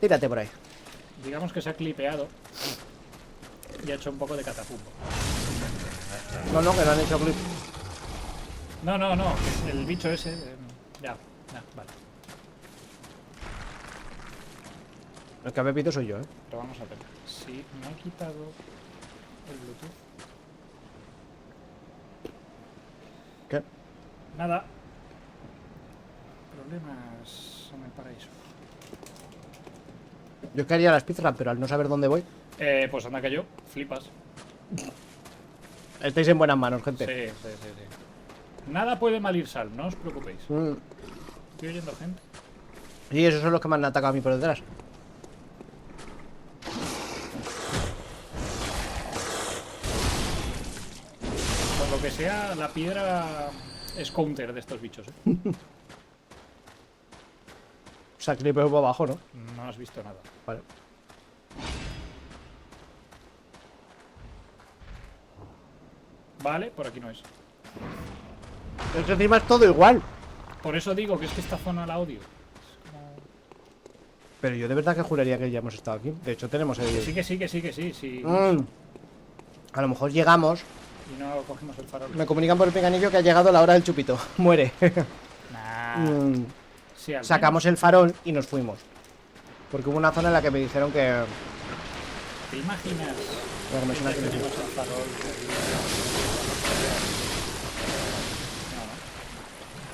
Tírate por ahí. Digamos que se ha clipeado y ha hecho un poco de catapumbo. No, que no han hecho clip. No. El bicho ese. Ya, vale. El que ha bebido soy yo, Pero vamos a ver. Si me he quitado el Bluetooth. ¿Qué? Nada. Problemas en el paraíso. Yo quería la speedrun, pero al no saber dónde voy. Pues anda que yo, flipas. Estáis en buenas manos, Sí, gente. sí, sí, sí. Nada puede mal ir sal, no os preocupéis. Estoy oyendo gente. Y esos son los que me han atacado a mí por detrás. Por lo que sea, la piedra es counter de estos bichos, ¿eh? Sacripeo por abajo, ¿no? No has visto nada. Vale. Vale, por aquí no es. Es que encima es todo igual. Por eso digo que es que esta zona la odio. Es como... Pero yo de verdad que juraría que ya hemos estado aquí. De hecho, tenemos el... Sí, que sí, que sí, que sí, sí. A lo mejor llegamos. Y no cogimos el farol. Me comunican por el pinganillo que ha llegado la hora del chupito. Muere. Nah. Sí, al Sacamos el farol y nos fuimos. Porque hubo una zona en la que me dijeron que... menos. ¿Te imaginas? Bueno, me suena que que- tenemos el farol?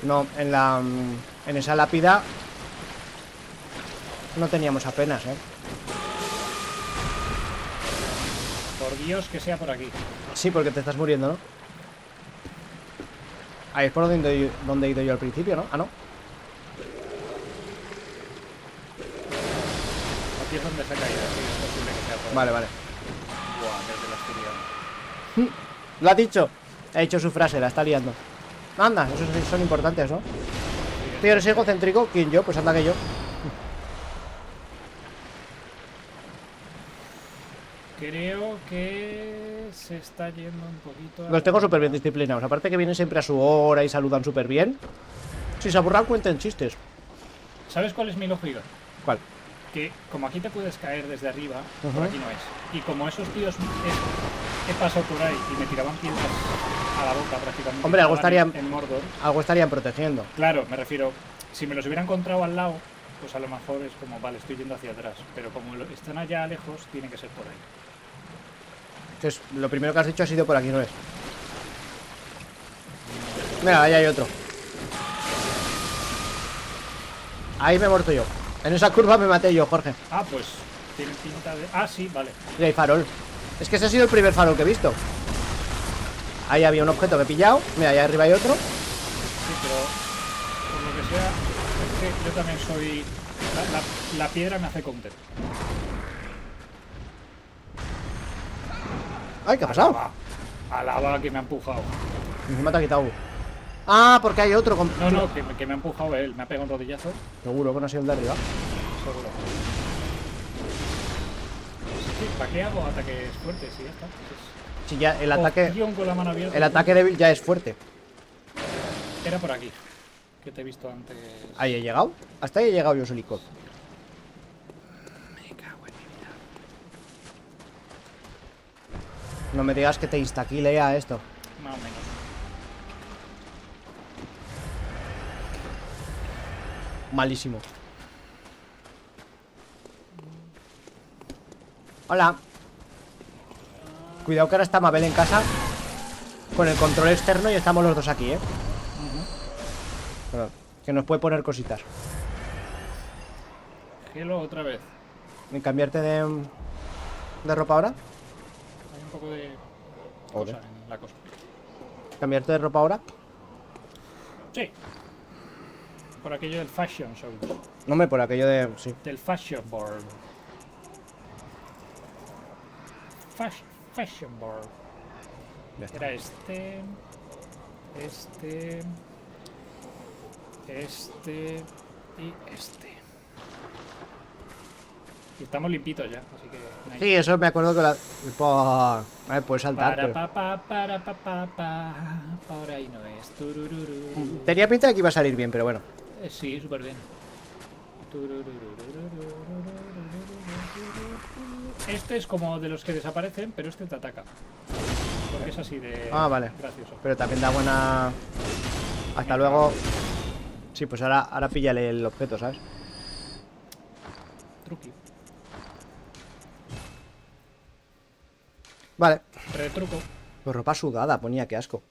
No, No, en la... En esa lápida... No teníamos apenas, ¿eh? por Dios que sea por aquí. Sí, porque te estás muriendo, ¿no? Ahí es por donde he ido yo al principio, ¿no? Ah, no. Aquí es donde se ha caído, sí, es posible que sea por aquí. Vale, vale. Buah, desde la Asturiana. Lo ha dicho. Ha dicho su frase, la está liando. Anda, esos sí son importantes, ¿no? Tío, eres egocéntrico. ¿Quién yo? Pues anda que yo. Creo que se está yendo un poquito. a Los tengo la- súper bien disciplinados. Aparte que vienen siempre a su hora y saludan súper bien. Si se aburran, cuenten chistes. ¿Sabes cuál es mi lógica? ¿Cuál? Que como aquí te puedes caer desde arriba, Ujú. por aquí no es. Y como esos tíos he pasado por ahí y me tiraban piedras a la boca prácticamente. Hombre, algo estaban estarían- en Mordor. Algo estarían protegiendo. Claro, me refiero, si me los hubiera encontrado al lado, pues a lo mejor es como, vale, estoy yendo hacia atrás. Pero como están allá lejos, tiene que ser por ahí. Entonces, lo primero que has dicho ha sido por aquí, ¿no es? Mira, ahí hay otro. Ahí me he muerto yo. En esa curva me maté yo, Jorge. Ah, pues tiene pinta de... Ah, sí, vale. Y hay farol. Es que ese ha sido el primer farol que he visto. Ahí había un objeto que he pillado. Mira, allá arriba hay otro. Sí, pero por lo que sea, es que yo también soy... La piedra me hace counter. Ay, ¿qué ha pasado? Alaba que me ha empujado. Encima te ha quitado. Ah, porque hay otro con... No, no, que me ha empujado él. Me ha pegado un rodillazo. Seguro que no ha sido el de arriba. Seguro. Sí, ¿para qué hago ataques fuertes? Sí, ya está. Si ya el ataque... Opción con la mano abierta. El ataque débil ya es fuerte. Era por aquí. Que te he visto antes. Ahí he llegado. Hasta ahí he llegado yo solico. Me cago en mi vida. No me digas que te instaquilea esto. Más o menos. Malísimo. Hola. Cuidado que ahora está Mabel en casa con el control externo y estamos los dos aquí, ¿eh? Pero que nos puede poner cositas. Gelo otra vez. ¿Y cambiarte de ropa ahora? Hay un poco de Joder. cosa en la cosa. ¿Cambiarte de ropa ahora? Sí. Por aquello del fashion show. No me por aquello de... Sí. Del fashion board. Fashion board. Ya está. Era este y este. Y estamos limpitos ya, así que... nice. Sí, eso me acuerdo que la... A ver, puedes saltar, Para pero... pa, por ahí no es. Turururu. Tenía pinta de que iba a salir bien, pero bueno. Sí, súper bien. Este es como de los que desaparecen, pero este te ataca. Porque es así de Ah, vale. gracioso. Pero también da buena... Hasta luego. Sí, pues ahora píllale el objeto, ¿sabes? Truqui. Vale. Retruco. Pues ropa sudada, ponía, qué asco.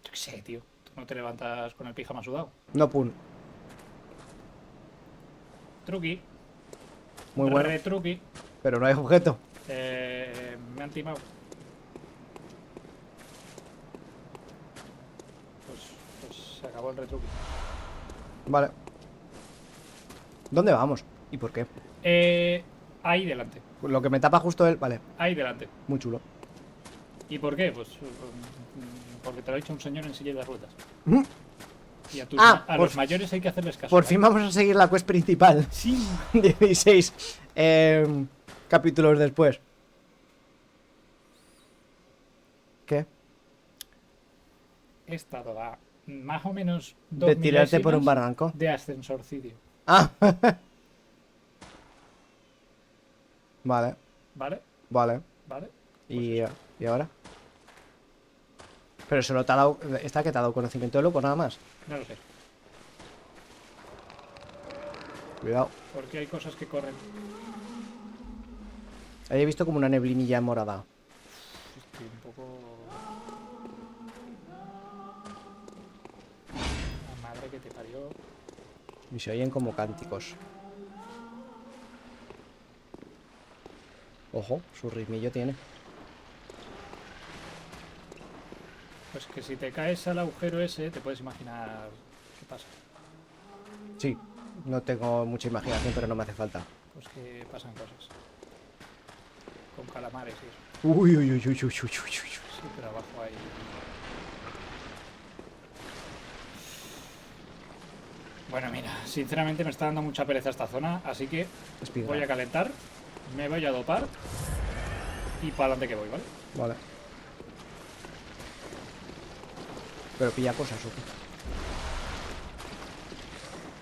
Yo qué sé, tío. Tú no te levantas con el pijama sudado. No, pun. Truqui. Muy bueno. Truqui. Pero no hay objeto. Me han timado. Pues se acabó el retruqui. Vale. ¿Dónde vamos? ¿Y por qué? Ahí delante. Lo que me tapa justo él. Vale, Ahí delante. muy chulo. ¿Y por qué? Pues porque te lo ha dicho un señor en silla de ruedas. Mm. Y a Por los mayores hay que hacerles caso. Por fin vamos a seguir la quest principal. Sí. 16 capítulos después. ¿Qué? He estado a más o menos De tirarte por un milésimas barranco. de ascensorcidio. Ah. Vale, ¿Vale? vale. ¿Vale? ¿Y ahora? Pero solo te ha dado. Esta que te ha dado conocimiento de loco, nada más. No lo sé. Cuidado. Porque hay cosas que corren. Ahí he visto como una neblinilla morada. Estoy un poco... La madre que te parió. Y se oyen como cánticos. Ojo, su ritmillo tiene. Pues que si te caes al agujero ese, te puedes imaginar qué pasa. Sí, no tengo mucha imaginación, pero no me hace falta. Pues que pasan cosas. Con calamares y eso. Uy, uy, uy, uy, uy, uy, uy, uy. Sí, pero abajo hay... Bueno, mira, sinceramente me está dando mucha pereza esta zona, así que Speedrun. voy a calentar, me voy a dopar y para adelante que voy, ¿vale? Vale. Pero pilla cosas, ¿o qué?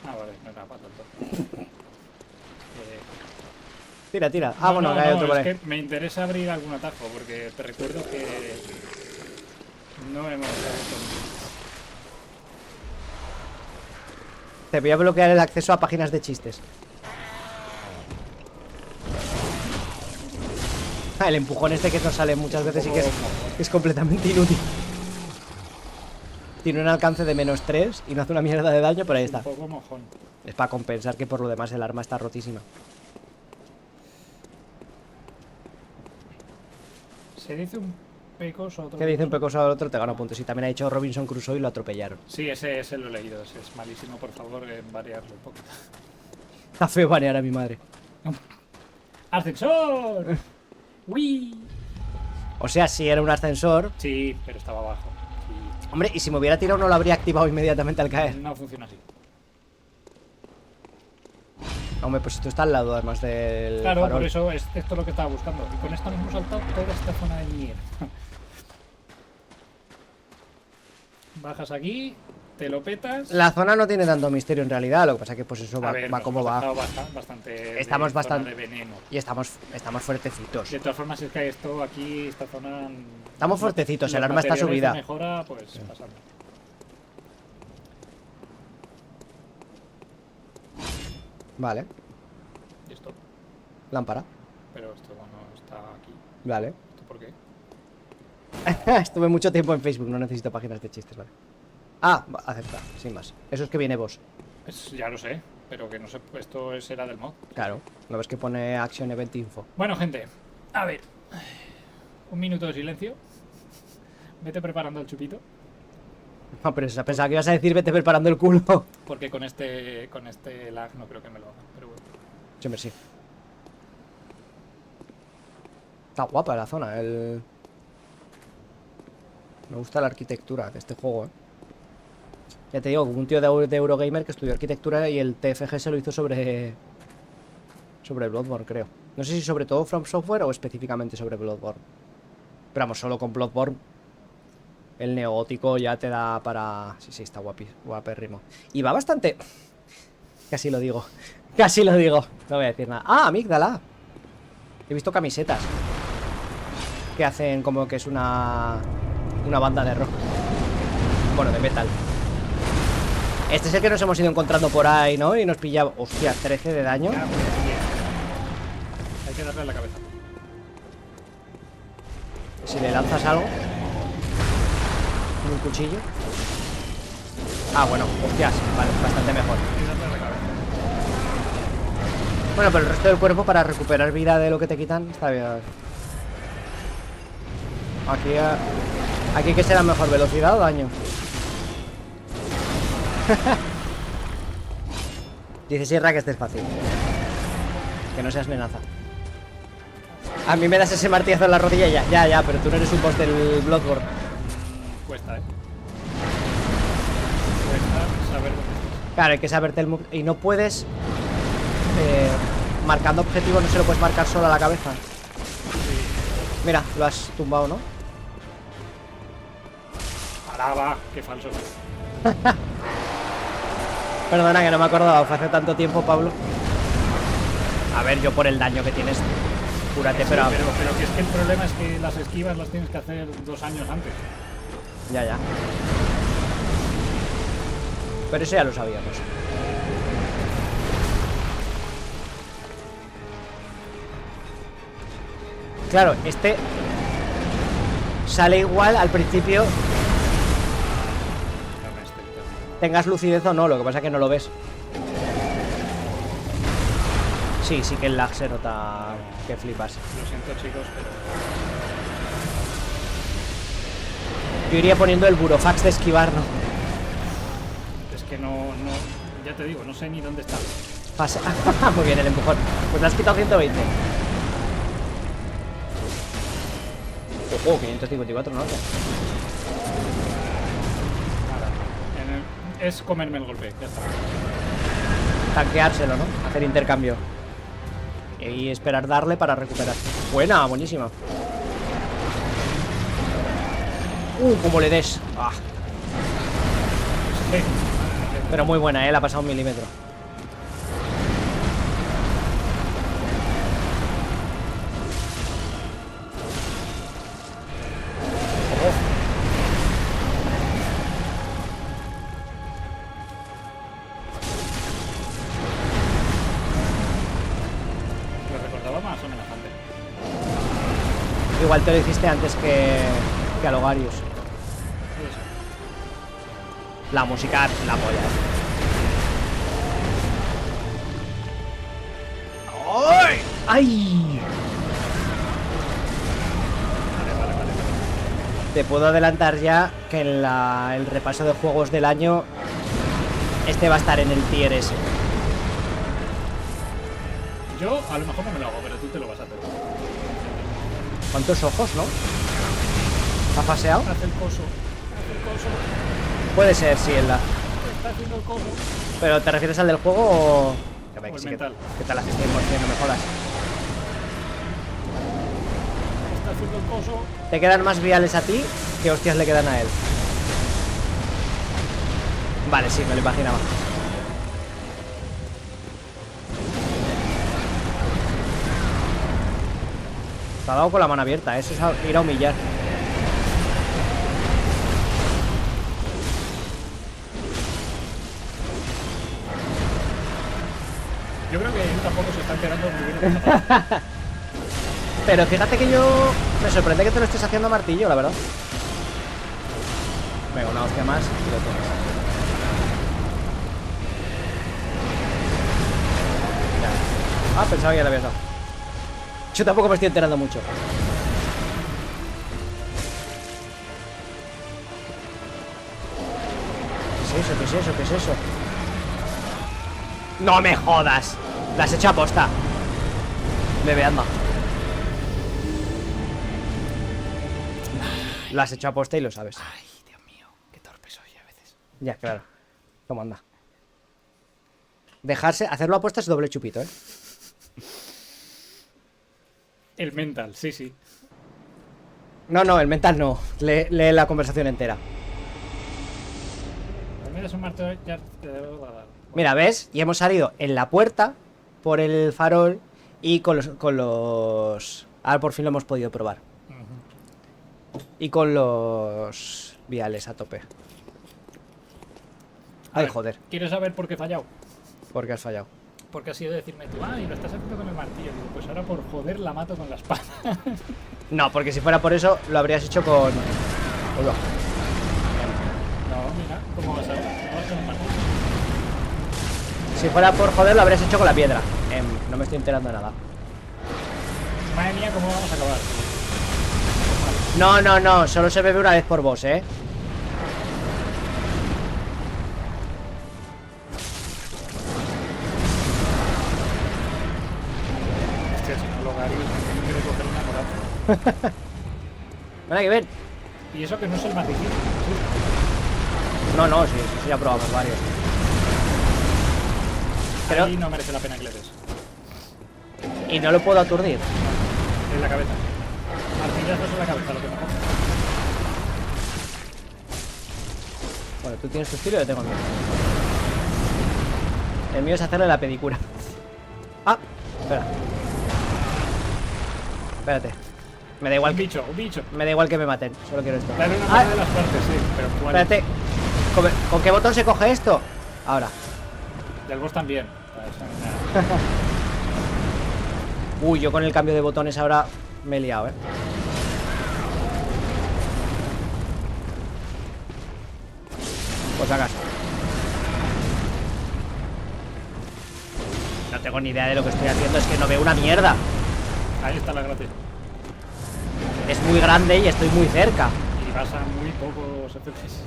Ah, vale, no era para tanto. Tira, tira. Ah, bueno, acá hay otro por es ahí. que me interesa abrir algún atajo, porque te recuerdo que no hemos abierto. Te voy a bloquear el acceso a páginas de chistes. Ah, el empujón este que nos sale muchas veces y que es completamente inútil. Tiene un alcance de -3 y no hace una mierda de daño, pero ahí está. Un poco mojón. Es para compensar que por lo demás el arma está rotísima. Se dice un pecoso otro. ¿Qué dice un pecoso. pecoso al otro? Te gano puntos. Y también ha dicho Robinson Crusoe y lo atropellaron. Sí, ese lo he leído, ese es malísimo, por favor, variarlo un poquito. Está feo banear a mi madre. ¡Ascensor! ¡Uy! O sea, si era un ascensor. Sí, pero estaba abajo. Hombre, y si me hubiera tirado no lo habría activado inmediatamente al Y caer. no funciona así. Hombre, pues esto está al lado además del Claro, farol. por eso es esto lo que estaba buscando. Y con esto nos hemos saltado toda esta zona de mierda. Bajas aquí, te lo petas. La zona no tiene tanto misterio en realidad, lo que pasa que pues eso va, A ver, va nos como hemos va. dejado bastante Estamos de bastante- zona de veneno. Y estamos fuertecitos. De todas formas, es que esto aquí, esta zona... Estamos fuertecitos, el los arma está materiales de subida. mejora, pues pasando. Vale, Y esto, lámpara. pero esto no está aquí. Vale. ¿Esto por qué? Estuve mucho tiempo en Facebook, no necesito páginas de chistes, vale. Ah, acepta, sin más. Eso es que viene vos. Ya lo sé, pero que no sé, esto será del mod. Claro, ¿no ves que pone Action Event Info? Bueno, gente, a ver. Un minuto de silencio. Vete preparando el chupito. No, pero pensaba que ibas a decir vete preparando el culo. Porque con este lag no creo que me lo haga. Pero bueno. Siempre sí. Está guapa la zona, Me gusta la arquitectura de este juego, ¿eh? Ya te digo, un tío de Eurogamer que estudió arquitectura y el TFG se lo hizo sobre Bloodborne, creo. No sé si sobre todo From Software o específicamente sobre Bloodborne. Pero vamos, solo con Bloodborne el neogótico ya te da para... Sí, está guapérrimo. Y va bastante... Casi lo digo. Casi lo digo. No voy a decir nada. ¡Ah, amígdala! He visto camisetas que hacen como que es una banda de rock. Bueno, de metal. Este es el que nos hemos ido encontrando por ahí, ¿no? Y nos pillaba... Hostia, 13 de daño. Ya, pues, hay que darle a la cabeza. Si le lanzas algo... sin un cuchillo. Ah, bueno, hostias, vale, bastante mejor. Y darle a la cabeza. Bueno, pero el resto del cuerpo para recuperar vida de lo que te quitan está bien. Aquí ¿qué será mejor, velocidad o daño? Dice Sierra que este es fácil. Que no seas nenaza. A mí me das ese martillazo en la rodilla y ya, pero tú no eres un boss del Bloodborne. Cuesta, Cuesta saber dónde estás. Claro, hay que saberte el move. Y no puedes... marcando objetivo no se lo puedes marcar solo a la cabeza. Mira, lo has tumbado, ¿no? Ahora va, qué falso. Perdona que no me acordaba, fue hace tanto tiempo, Pablo. A ver, yo por el daño que tienes, cúrate, Sí, pero... pero que es que el problema es que las esquivas las tienes que hacer 2 años antes. Ya. Pero eso ya lo sabíamos. Claro, este sale igual al principio, tengas lucidez o no, lo que pasa es que no lo ves. Sí que el lag se nota que flipas. Lo siento, chicos, pero... Yo iría poniendo el burofax de esquivar, ¿no? Es que no... Ya te digo, no sé ni dónde está. Pasa. Muy bien el empujón. Pues le has quitado 120. Ojo, 554, ¿no? Nada. Es comerme el golpe, ya está. Tanqueárselo, ¿no? Hacer intercambio. Y esperar darle para recuperar. Buena, buenísima. Como le des. Ah. Sí. Pero muy buena, la ha pasado 1 milímetro. Lo recordaba más amenazante. Igual te lo hiciste antes que a Logarius. Puede ser. La música, la polla. ¡Ay! ¡Ay! Vale. Te puedo adelantar ya que en el repaso de juegos del año este va a estar en el tier ese. Yo a lo mejor no me lo hago, pero tú te lo vas a hacer. ¿Cuántos ojos, no? ¿Ha paseado? Haz el coso. Puede ser, sí, en la... Está haciendo el coso. ¿Pero te refieres al del juego o...? Que O el sí, mental. ¿Qué tal haces 100%? No me jodas. Está haciendo el coso. Te quedan más viales a ti que hostias le quedan a él. Vale, sí, me lo imaginaba. Te ha dado con la mano abierta, eso es ir a humillar. Yo creo que él tampoco se está enterando muy bien de lo que está pasando. Pero fíjate que yo... Me sorprende que te lo estés haciendo a martillo, la verdad. Venga, una hostia más y lo tienes. Ya. Ah, pensaba que ya le habías dado. Yo tampoco me estoy enterando mucho. ¿Qué es eso? ¿Qué es eso? ¿Qué es eso? ¡No me jodas! La has hecho a posta. Bebe, anda. Lo has hecho a posta y lo sabes. Ay, Dios mío, qué torpe soy a veces. Ya, claro. ¿Cómo anda? Dejarse... Hacerlo a posta es doble chupito, ¿eh? El mental, sí. No, el mental no. Lee la conversación entera. Mira, es un martillo, ya te debo dar. Mira, ¿ves? Y hemos salido en la puerta por el farol y con los... Ahora por fin lo hemos podido probar. Y con los viales a tope. A Ay, ver, joder. ¿Quieres saber por qué he fallado? ¿Por qué has fallado? Porque ha sido decirme tú, y lo estás haciendo con el martillo. Digo, pues ahora por joder la mato con la espada. No, porque si fuera por eso lo habrías hecho con... Hola. mira, ¿cómo vas ahora? ¿No vas con el martillo? Si fuera por joder, lo habrías hecho con la piedra. No me estoy enterando de nada. Madre mía, ¿cómo vamos a acabar? No, no, no, solo se bebe una vez por boss, ¿eh? Hostia, si no lo Gary, no quiere coger una moral. Mira que ven. Y eso que no es el más difícil. No, no, sí, sí, ya probamos varios. Pero- Ahí no merece la pena que le des. Y no lo puedo aturdir. En la cabeza. Martillazos en la cabeza, lo que mejor. Bueno, tú tienes tu estilo y yo tengo el mío. El mío es hacerle la pedicura. Ah, espera. Espérate. Me da igual Un que, bicho, un bicho. me da igual que me maten. Solo quiero esto. Dale una Ah, mano de las partes, sí, pero ¿cuál? espérate. ¿Con qué botón se coge esto? Ahora. Del boss también. Para eso, nada. Uy, yo con el cambio de botones ahora me he liado, Pues hagas. No tengo ni idea de lo que estoy haciendo, es que no veo una mierda. Ahí está la gracia. Es muy grande y estoy muy cerca. Y vas a muy pocos FPS.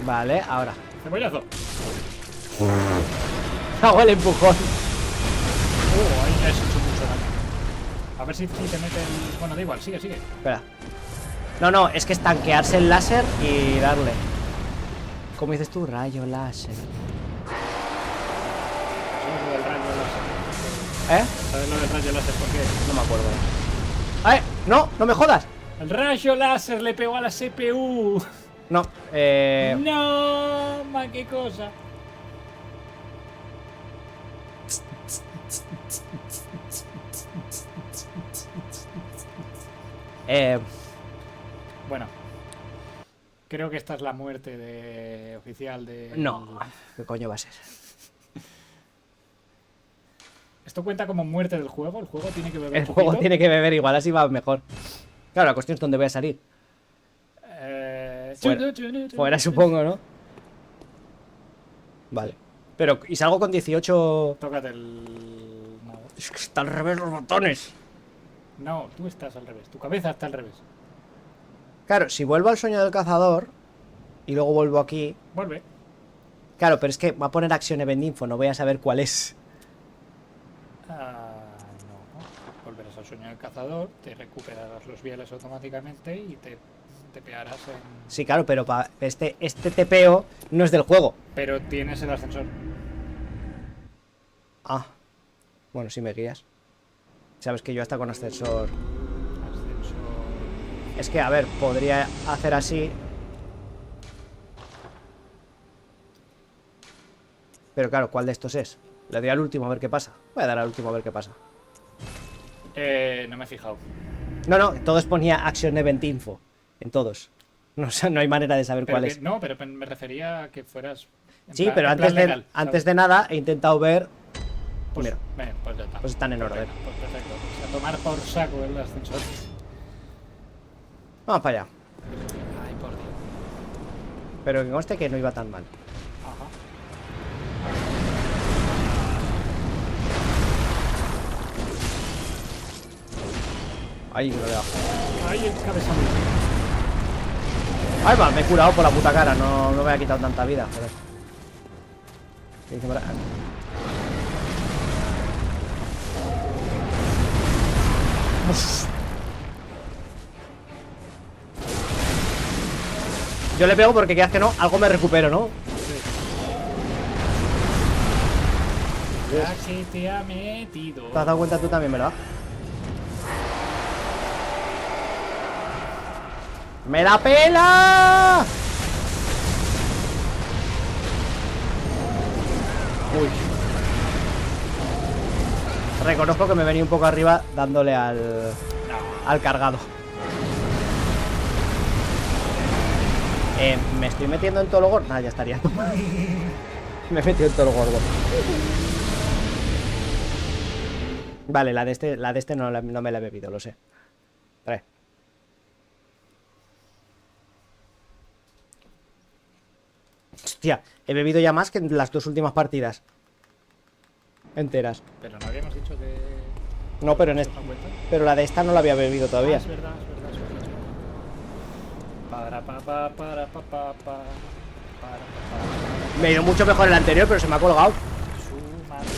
Vale, ahora. Cebollazo. Hago el empujón. Ahí ya has hecho mucho daño. A ver si te mete el... Bueno, da igual, sigue, sigue. Espera. No, no, es que es tanquearse el láser y darle. ¿Cómo dices tú? Rayo láser. ¿Sabes lo del rayo láser? ¿Sabes lo del rayo láser por qué? No me acuerdo. ¡Ay! ¡No! ¡No me jodas! El rayo láser le pegó a la CPU. No, No, ma, qué cosa. Bueno, creo que esta es la muerte de oficial de. No. ¿Qué coño va a ser? ¿Esto cuenta como muerte del juego? ¿El juego tiene que beber El juego poquito? tiene que beber igual, así va mejor. Claro, la cuestión es dónde voy a salir. Fuera, supongo, ¿no? Vale. Pero, ¿y salgo con 18? Tócate el. No. Es que están al revés los botones. No, tú estás al revés. Tu cabeza está al revés. Claro, si vuelvo al sueño del cazador y luego vuelvo aquí. Vuelve. Claro, pero es que va a poner Action Event Info, no voy a saber cuál es. No. Volverás al sueño del cazador, te recuperarás los bieles automáticamente y te tepearás en. Sí, claro, pero este tepeo no es del juego. Pero tienes el ascensor. Ah. Bueno, si me guías. Sabes que yo hasta con ascensor. Ascensor. Es que, a ver, podría hacer así. Pero claro, ¿cuál de estos es? Le doy al último a ver qué pasa. Voy a dar al último a ver qué pasa. No me he fijado. No, todos ponía Action Event Info. En todos. No, o sea, no hay manera de saber Pero cuál que- es. No, pero me refería a que fueras. en Sí, plan- pero en plan legal, ¿sabes? antes de nada he intentado ver. Pues, Mira, pues ya está. pues están en orden. Pues perfecto. Pues a tomar por saco el ascensor. Vamos para allá. Ay, por Dios. Pero que conste que no iba tan mal. Ajá. Ahí lo he dado. Ay, el cabezón. Ay, va, me he curado por la puta cara. No me había quitado tanta vida. Joder. ¿Qué dice por ahí? Uf. Yo le pego porque quieras que no, algo me recupero, ¿no? Ya que te ha metido. ¿Te has dado cuenta tú también, verdad? ¡Me la pela! Uy. Reconozco que me venía un poco arriba dándole al cargado. ¿Me estoy metiendo en todo lo gordo? Ah, ya estaría. Me he metido en todo lo gordo. Vale, la de este no, no me la he bebido, lo sé. Trae. Hostia, he bebido ya más que en las 2 últimas partidas. Enteras. Pero no habíamos dicho que... No, pero ¿No cuenta? pero la de esta no la había bebido todavía. Es verdad, es verdad, es verdad, es verdad. Para, pa. Me ha ido mucho mejor el anterior, pero se me ha colgado. Su madre.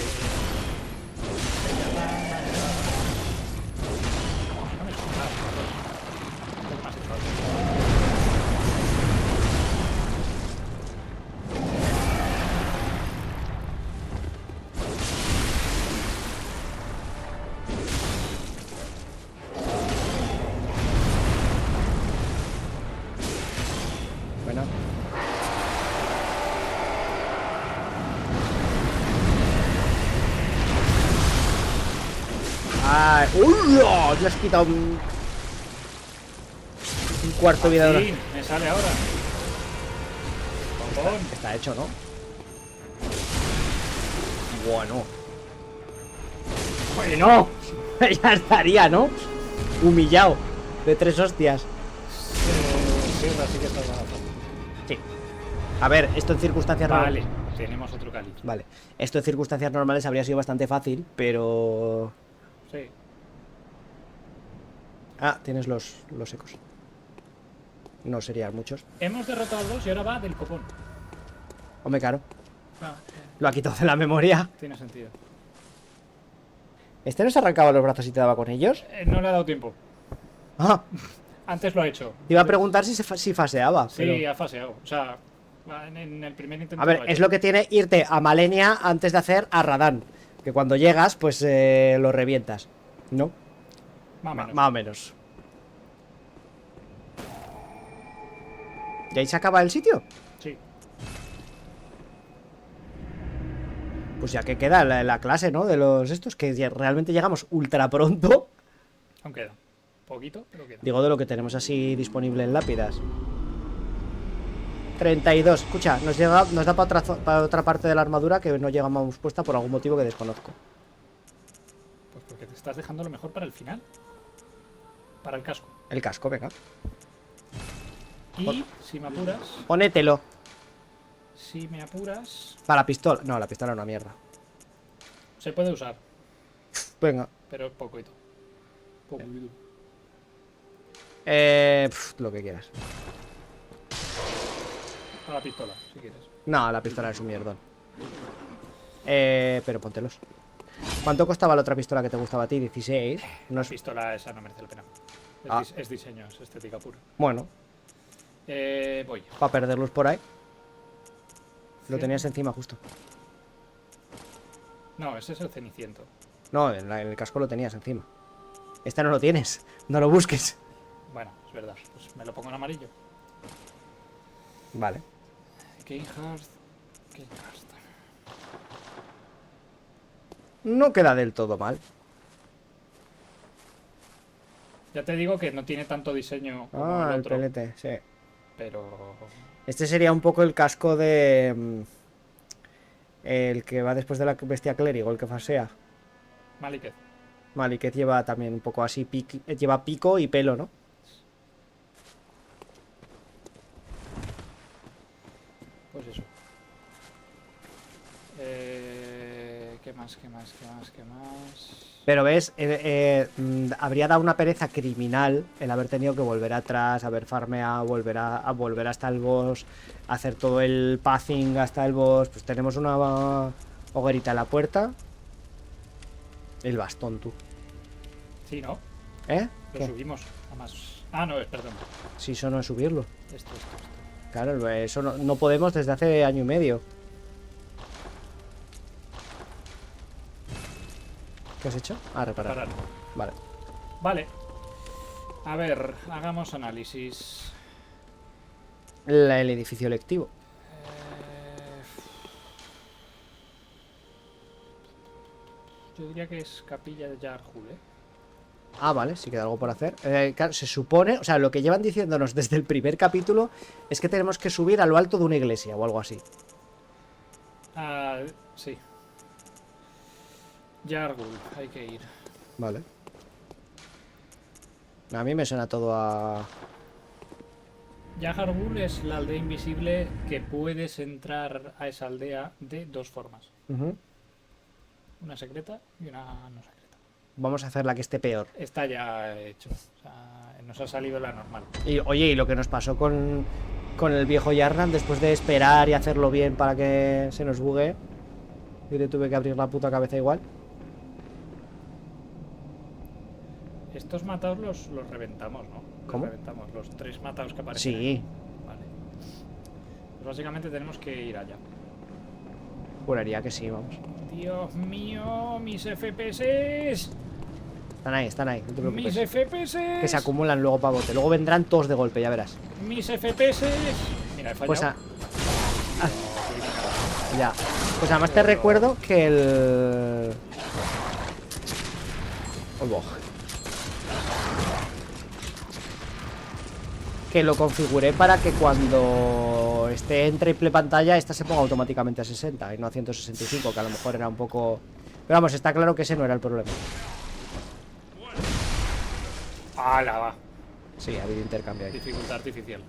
No me escuchas, un poco más hecho. Bueno. ¡Ay! ¡Uy! Le has quitado un cuarto de vida de Sí, me sale ahora. Bombón. Está hecho, ¿no? Bueno. Bueno. Ya estaría, ¿no? Humillado. De 3 hostias. Sí, así que está buena. Sí. A ver, esto en circunstancias Vale, normales. tenemos otro cáliz. Vale. Esto en circunstancias normales habría sido bastante fácil, pero. Sí. Ah, tienes los ecos. No serían muchos. Hemos derrotado a 2 y ahora va del copón. Hombre, claro. Ah, Lo ha quitado de la memoria. tiene sentido. ¿Este no se arrancaba los brazos y te daba con ellos? No le ha dado tiempo. Ah, Antes lo ha hecho. te iba a preguntar si faseaba. Sí, pero- ha faseado. O sea, en el primer intento. A ver, ha es hecho. lo que tiene irte a Malenia antes de hacer a Radán. Que cuando llegas, pues lo revientas. ¿No? Más o menos. Más o menos. ¿Y ahí se acaba el sitio? Sí. Pues ya que queda la clase, ¿no? De los estos, que realmente llegamos ultra pronto. Aún queda. Poquito, pero queda. Digo de lo que tenemos así disponible en lápidas. 32. Escucha, nos da para otra parte de la armadura que no llegamos puesta por algún motivo que desconozco. Pues porque te estás dejando lo mejor para el final. Para el casco. El casco, venga. Y si me apuras. Ponételo. Si me apuras. Para la pistola. No, la pistola es una mierda. Se puede usar. Venga. Pero poquito. Poquito. Lo que quieras. Para la pistola, si quieres. No, la pistola es un mierdón. Pero póntelos. ¿Cuánto costaba la otra pistola que te gustaba a ti? 16. No La es... pistola esa no merece la pena. Es, Ah. es diseño, es estética pura. Bueno, Voy. para perderlos por ahí. Lo Sí. tenías encima justo. No, ese es el ceniciento. No, en el casco lo tenías encima. Este no lo tienes. No lo busques. Bueno, es verdad. Pues me lo pongo en amarillo. Vale. Keyheart. No queda del todo mal. Ya te digo que no tiene tanto diseño como Ah, el el otro. pelete, sí. Pero. Este sería un poco el casco de... el que va después de la bestia clérigo, el que fasea. Maliket. Maliket lleva también un poco así, lleva pico y pelo, ¿no? Pues eso. ¿Qué más? Pero ves, habría dado una pereza criminal el haber tenido que volver atrás, haber farmeado, volver hasta el boss, hacer todo el pathing hasta el boss. Pues tenemos una hoguerita en la puerta. El bastón, tú. Sí, ¿no? ¿Eh? Lo ¿Qué? subimos a más. Ah, no, perdón. Si eso no es subirlo. Esto. Claro, eso no podemos desde hace año y medio. ¿Qué has hecho? Ah, reparar. Parar. Vale. Vale. A ver, hagamos análisis. El edificio lectivo. Yo diría que es Capilla de Jarhul, ¿eh? Ah, vale, sí queda algo por hacer. Claro, se supone, o sea, lo que llevan diciéndonos desde el primer capítulo es que tenemos que subir a lo alto de una iglesia o algo así. Ah, sí. Yargul, hay que ir. Vale. A mí me suena todo a... Yargul es la aldea invisible que puedes entrar a esa aldea de dos formas. Ujú. Una secreta y una no secreta. Vamos a hacer la que esté peor. Está ya hecho. O sea, nos ha salido la normal. Y oye, y lo que nos pasó con el viejo Yarnan, después de esperar y hacerlo bien para que se nos bugue, y le tuve que abrir la puta cabeza igual. Estos matados los reventamos, ¿no? ¿Cómo? Los reventamos. Los 3 matados que aparecen. Sí. Vale. Pues básicamente tenemos que ir allá. Juraría que sí, vamos. Dios mío, mis FPS. Están ahí, no te Mis preocupes. FPS. Que se acumulan luego para bote. Luego vendrán todos de golpe, ya verás. Mis FPS. Mira, he fallado. Pues ya. Pues además te recuerdo que el... Oh, que lo configuré para que cuando esté en triple pantalla esta se ponga automáticamente a 60 y no a 165, que a lo mejor era un poco... Pero vamos, está claro que ese no era el problema. ¡Hala, va! Sí, ha habido intercambio ahí. Dificultad artificial.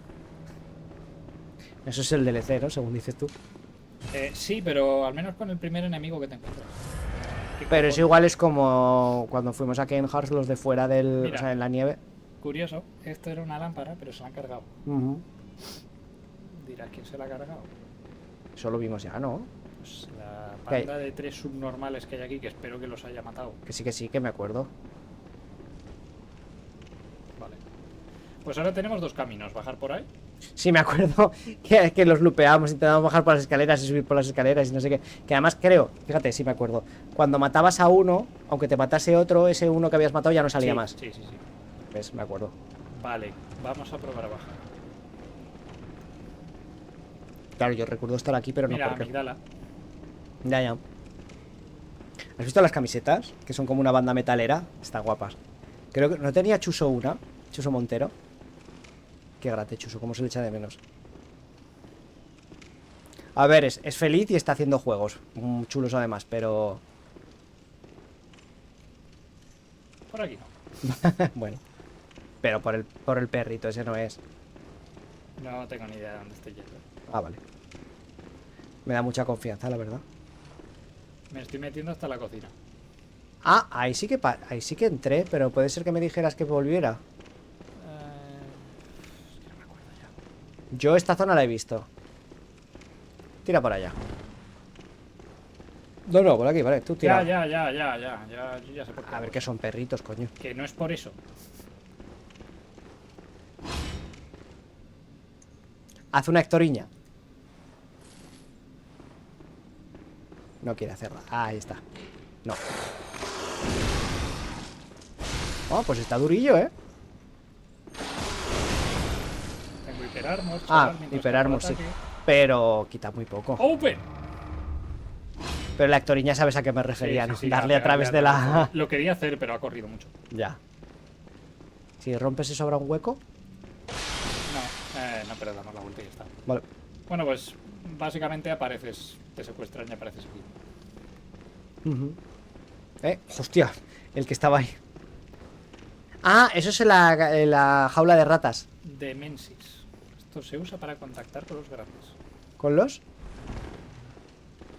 Eso es el DLC, ¿no? Según dices tú. Sí, pero al menos con el primer enemigo que te encuentras. Pero eso igual es como cuando fuimos a Kingdom Hearts, los de fuera del... Mira. O sea, en la nieve. Curioso, esto era una lámpara, pero se la han cargado. Ujú. Dirás, ¿quién se la ha cargado? Eso lo vimos ya, ¿no? Pues la panda de 3 subnormales que hay aquí, que espero que los haya matado. Que sí, que me acuerdo. Vale. Pues ahora tenemos dos caminos, bajar por ahí. Sí, me acuerdo que los lupeábamos, intentábamos bajar por las escaleras y subir por las escaleras y no sé qué. Que además creo, fíjate, sí me acuerdo. Cuando matabas a uno, aunque te matase otro, ese uno que habías matado ya no salía Sí, más. Sí, sí, sí. ¿Ves? Me acuerdo. Vale, vamos a probar a bajar. Claro, yo recuerdo estar aquí, pero Mira, no porque... amigdala. Ya. ¿Has visto las camisetas? Que son como una banda metalera. Están guapas. Creo que no tenía Chuso una. Chuso Montero. Qué grate, Chuso, cómo se le echa de menos. A ver, es feliz y está haciendo juegos chulos además, pero... Por aquí no. bueno. Pero por el perrito, ese no es. No tengo ni idea de dónde estoy yendo. Ah, vale. Me da mucha confianza, la verdad. Me estoy metiendo hasta la cocina. Ah, ahí sí que entré, pero puede ser que me dijeras que volviera. Es que no me acuerdo ya. Yo esta zona la he visto. Tira por allá. No, por aquí, vale, tú tira. Ya, yo ya sé por qué. A ver, que son perritos, coño. Que no es por eso. Haz una hectoriña. No quiere hacerla. Ah, ahí está. No. Oh, pues está durillo, ¿eh? Tengo hiperarmor. Ah, chaval, mientras hiperarmor, que sí. ataque. Pero quita muy poco. ¡Open! Pero la hectoriña sabes a qué me refería, Sí, ¿no? sí, sí, Darle a través de la... Lo quería hacer, pero ha corrido mucho. Ya. Si rompes y sobra un hueco... No, pero damos la vuelta y ya está. Vale. Bueno, pues básicamente apareces, te secuestran y apareces aquí. Hostia, el que estaba ahí. Ah, eso es en la jaula de ratas. Demensis. Esto se usa para contactar con los grandes. ¿Con los?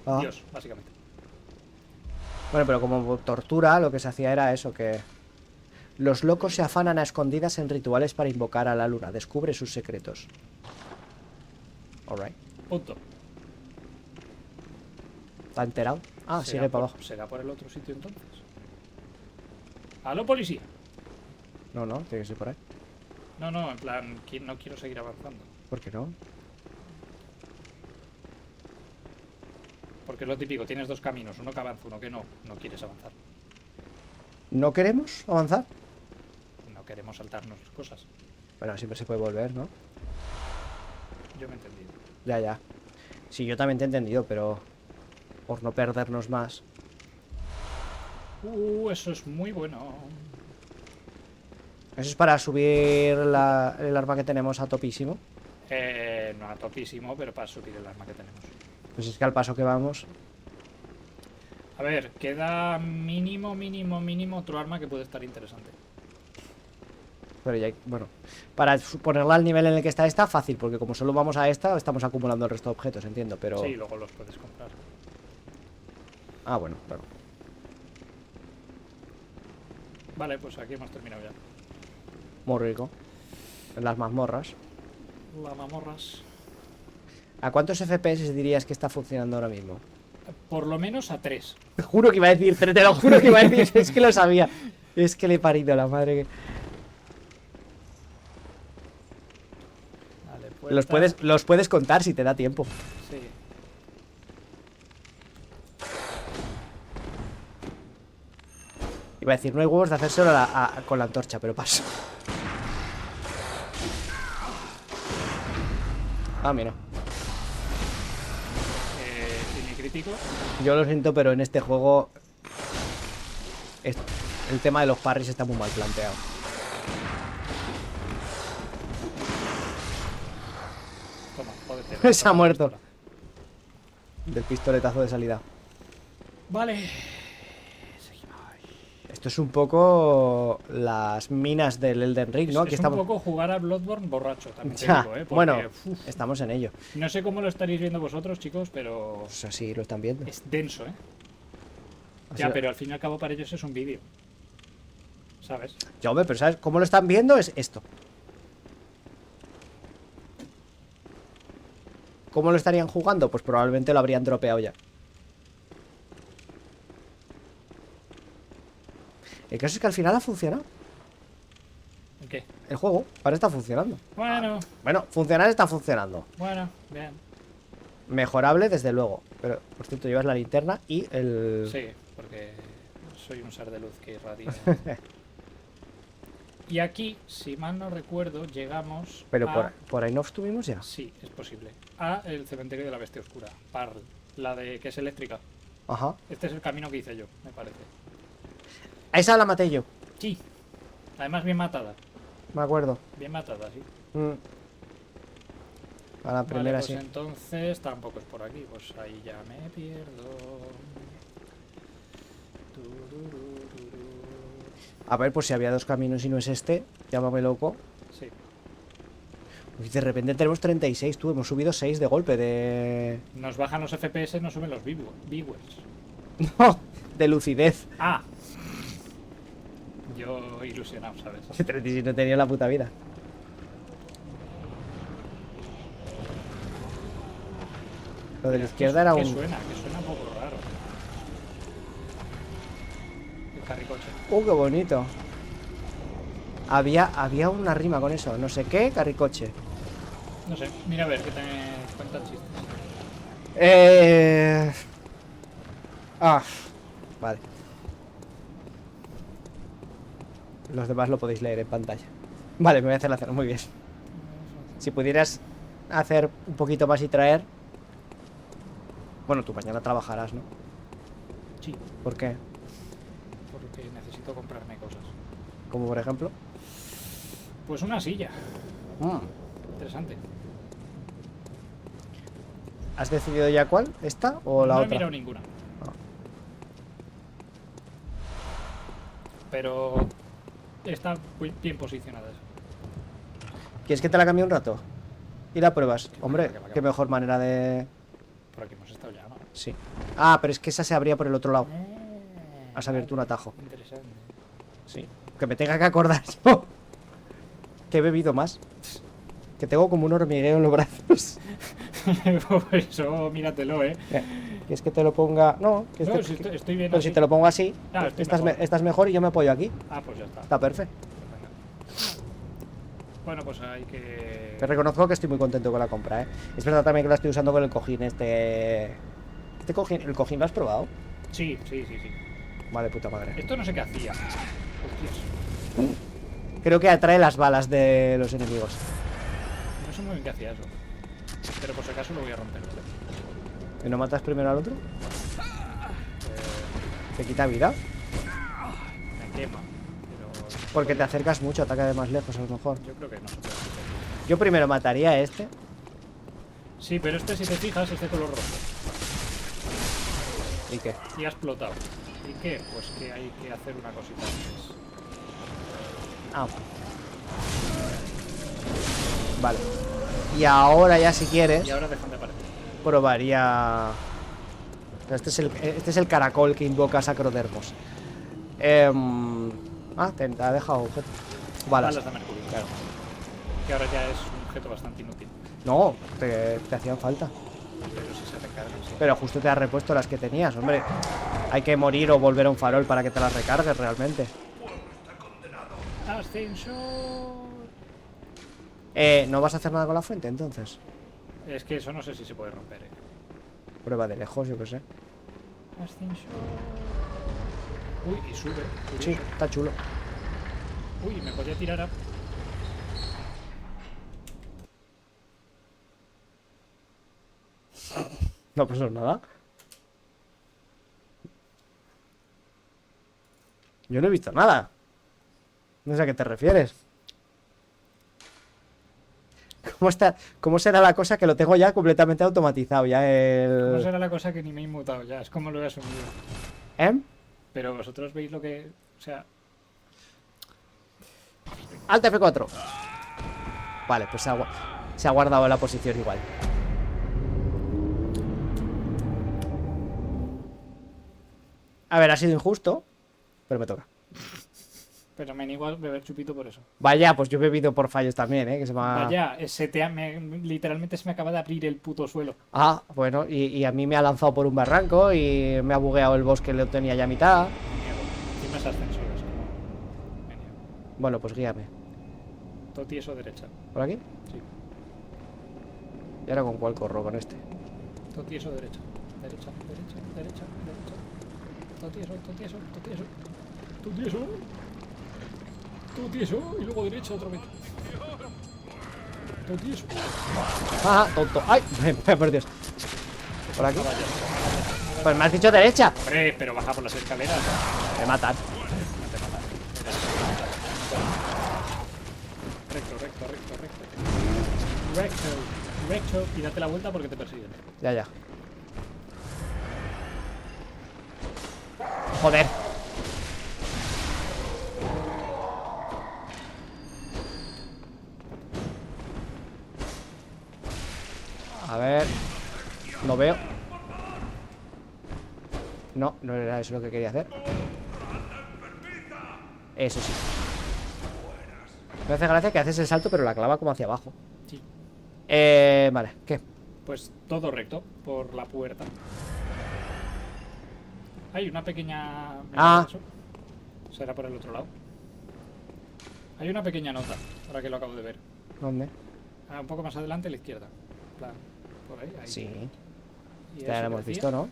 Ah. Dios, básicamente. Bueno, pero como tortura lo que se hacía era eso, que... Los locos se afanan a escondidas en rituales para invocar a la luna. Descubre sus secretos. Alright. Punto. ¿Está enterado? Ah, sigue para abajo. ¿Será por el otro sitio entonces? ¡Aló, policía! No, tiene que ser por ahí. No, en plan, no quiero seguir avanzando. ¿Por qué no? Porque es lo típico, tienes dos caminos, uno que avanza, uno que no quieres avanzar. ¿No queremos avanzar? No queremos saltarnos cosas. Bueno, siempre se puede volver, ¿no? Yo me he entendido. Ya. Sí, yo también te he entendido, pero... Por no perdernos más. Eso es muy bueno. Eso es para subir el arma que tenemos a topísimo. No a topísimo, pero para subir el arma que tenemos. Pues es que al paso que vamos... A ver, queda mínimo otro arma que puede estar interesante. Pero ya, bueno, para ponerla al nivel en el que está esta, fácil, porque como solo vamos a esta, estamos acumulando el resto de objetos, entiendo, pero... Sí, luego los puedes comprar. Ah, bueno, claro. Vale, pues aquí hemos terminado ya. Muy rico. En las mazmorras. La mamorras. ¿A cuántos FPS dirías que está funcionando ahora mismo? Por lo menos a 3. Te juro que iba a decir 3, te lo juro que iba a decir, es que lo sabía. Es que le he parido la madre que... Vale, Los puedes contar si te da tiempo. Sí. Iba a decir, no hay huevos de hacérselo con la antorcha, pero paso. Ah, mira. Crítico. Yo lo siento, pero en este juego el tema de los parries está muy mal planteado. Toma, jódete. Se ha muerto. Del pistoletazo de salida. Vale. Esto es un poco las minas del Elden Ring, ¿no? Es Aquí un estamos... poco jugar a Bloodborne borracho también te Ya, digo, porque, bueno, uf, estamos en ello. no sé cómo lo estaréis viendo vosotros, chicos, pero Pues así lo están viendo. es denso, ¿eh? Así Ya, lo- pero al fin y al cabo para ellos es un vídeo. ¿Sabes? Ya, hombre, pero ¿sabes cómo lo están viendo? Es esto. ¿Cómo lo estarían jugando? Pues probablemente lo habrían dropeado ya. El caso es que al final ha funcionado. ¿El qué? El juego ahora está funcionando. Bueno, Bueno, funcionar está funcionando. bueno, bien. Mejorable, desde luego. Pero, por cierto, llevas la linterna y el... Sí, porque soy un ser de luz que irradia. Y aquí, si mal no recuerdo, llegamos Pero a... por ahí no estuvimos ya. Sí, es posible. A el cementerio de la bestia oscura. Parl, la de que es eléctrica. Ajá. Este es el camino que hice yo, me parece. A esa la maté yo, Sí. Además bien matada. me acuerdo. Bien matada, sí. A la Vale, primera pues sí. entonces tampoco es por aquí. Pues ahí ya me pierdo. Turururururu. A ver, pues si había dos caminos y no es este, llámame loco. Sí. Uy, de repente tenemos 36, tú, hemos subido 6 de golpe de... Nos bajan los FPS, nos suben los viewers. No, de lucidez. Ah. Yo ilusionado, ¿sabes? Ese 36 no tenía la puta vida. Lo de la izquierda era ¿Qué un... suena? Que suena un poco raro. El carricoche. Qué bonito. Había una rima con eso. No sé qué, carricoche. No sé, mira a ver qué te cuentan chistes. Vale. Los demás lo podéis leer en pantalla. Vale, me voy a hacer la cena, muy bien. Si pudieras hacer un poquito más y traer... Bueno, tú mañana trabajarás, ¿no? Sí, ¿Por qué? porque necesito comprarme cosas. Como por ejemplo... Pues una silla. Interesante. ¿Has decidido ya cuál? ¿Esta o la no he otra? mirado ninguna. Ah. Pero está muy bien posicionada. ¿Quieres que te la cambie un rato? Y la pruebas. Hombre, que va. qué mejor manera de... Por aquí hemos estado ya, ¿no? Sí. Ah, pero es que esa se abría por el otro lado. Has abierto un atajo. Interesante. Sí. Que me tenga que acordar yo. Que he bebido más. Que tengo como un hormigueo en los brazos. Por eso, míratelo, ¿eh? ¿Quieres que te lo ponga? No, que No, este- si estoy bien pero así. si te lo pongo así, Ah, estoy estás, mejor. estás mejor y yo me apoyo aquí. Ah, pues ya está. Está perfecto. Bueno, pues hay que... Te reconozco que estoy muy contento con la compra, ¿eh? Es verdad también que la estoy usando con el cojín este... Este cojín, ¿el cojín lo has probado? Sí. Vale, puta madre. Esto no sé qué hacía. Hostias. Creo que atrae las balas de los enemigos. No sé muy bien qué hacía eso. Pero por si acaso lo voy a romper, ¿vale? ¿Y no matas primero al otro? ¿Te quita vida? Me quema. Pero Porque te acercas mucho, ataca de más lejos a lo mejor. yo creo que no se puede hacer. Yo primero mataría a este. Sí, pero este, si te fijas, es de color rojo. ¿Y qué? Y ha explotado. ¿Y qué? Pues que hay que hacer una cosita antes. Ah. Vale. Y ahora ya si quieres, Y ahora dejan de aparecer. probaría... Este es el caracol que invoca Sacrodermos. Te ha dejado objeto. Balas. Balas de mercurio. Claro. Que ahora ya es un objeto bastante inútil. No, te hacían falta. Pero si se recargan, sí. Pero justo te has repuesto las que tenías, hombre. Hay que morir o volver a un farol para que te las recargues realmente. ¡Ascensor! ¿No vas a hacer nada con la fuente entonces? Es que eso no sé si se puede romper, Prueba de lejos, yo qué sé. Ascensor. Uy, y sube. Sí, Curioso. está chulo. Uy, me podía tirar a... No pasó nada. Yo no he visto nada. No sé a qué te refieres. ¿Cómo será la cosa que lo tengo ya completamente automatizado? Ya ¿Cómo el... será la cosa que ni me he inmutado ya? Es como lo he asumido. ¿Eh? Pero vosotros veis lo que... O sea... Alt F4. Vale, pues se ha guardado en la posición igual. A ver, ha sido injusto, pero me toca. Pero me niego a beber chupito por eso. Vaya, pues yo he bebido por fallos también, que se me ha... Vaya, literalmente se me acaba de abrir el puto suelo. Ah, bueno, y a mí me ha lanzado por un barranco y me ha bugueado el bosque, lo tenía ya a mitad. Me niego. Encima es ascensores. Me niego. Bueno, pues guíame. Todo tieso derecha. ¿Por aquí? Sí. ¿Y ahora con cuál corro? Con este. Todo tieso derecha. Derecha, derecha, derecha, derecha. Todo tieso, todo tieso, todo tieso. Todo tieso. Todo tieso. Y luego derecha otra vez. Todo tieso. ¡Ah, tonto! ¡Ay! Por Dios. ¿Por aquí? Pues me has dicho derecha. Hombre, pero baja por las escaleras. Me matan. No te matas. Recto, recto, recto, recto. Recto, recto. Y date la vuelta porque te persiguen. Ya, ya. Joder. A ver. No veo. No, no era eso lo que quería hacer. Eso sí. Me hace gracia que haces el salto, pero la clava como hacia abajo. Sí. Vale, ¿qué? Pues todo recto por la puerta. Hay una pequeña... Ah. Eso. Será por el otro lado. Hay una pequeña nota, ahora que lo acabo de ver. ¿Dónde? Un poco más adelante a la izquierda. En plan, por ahí, ahí. Sí. Y Ya eso lo hemos decía, visto, ¿no?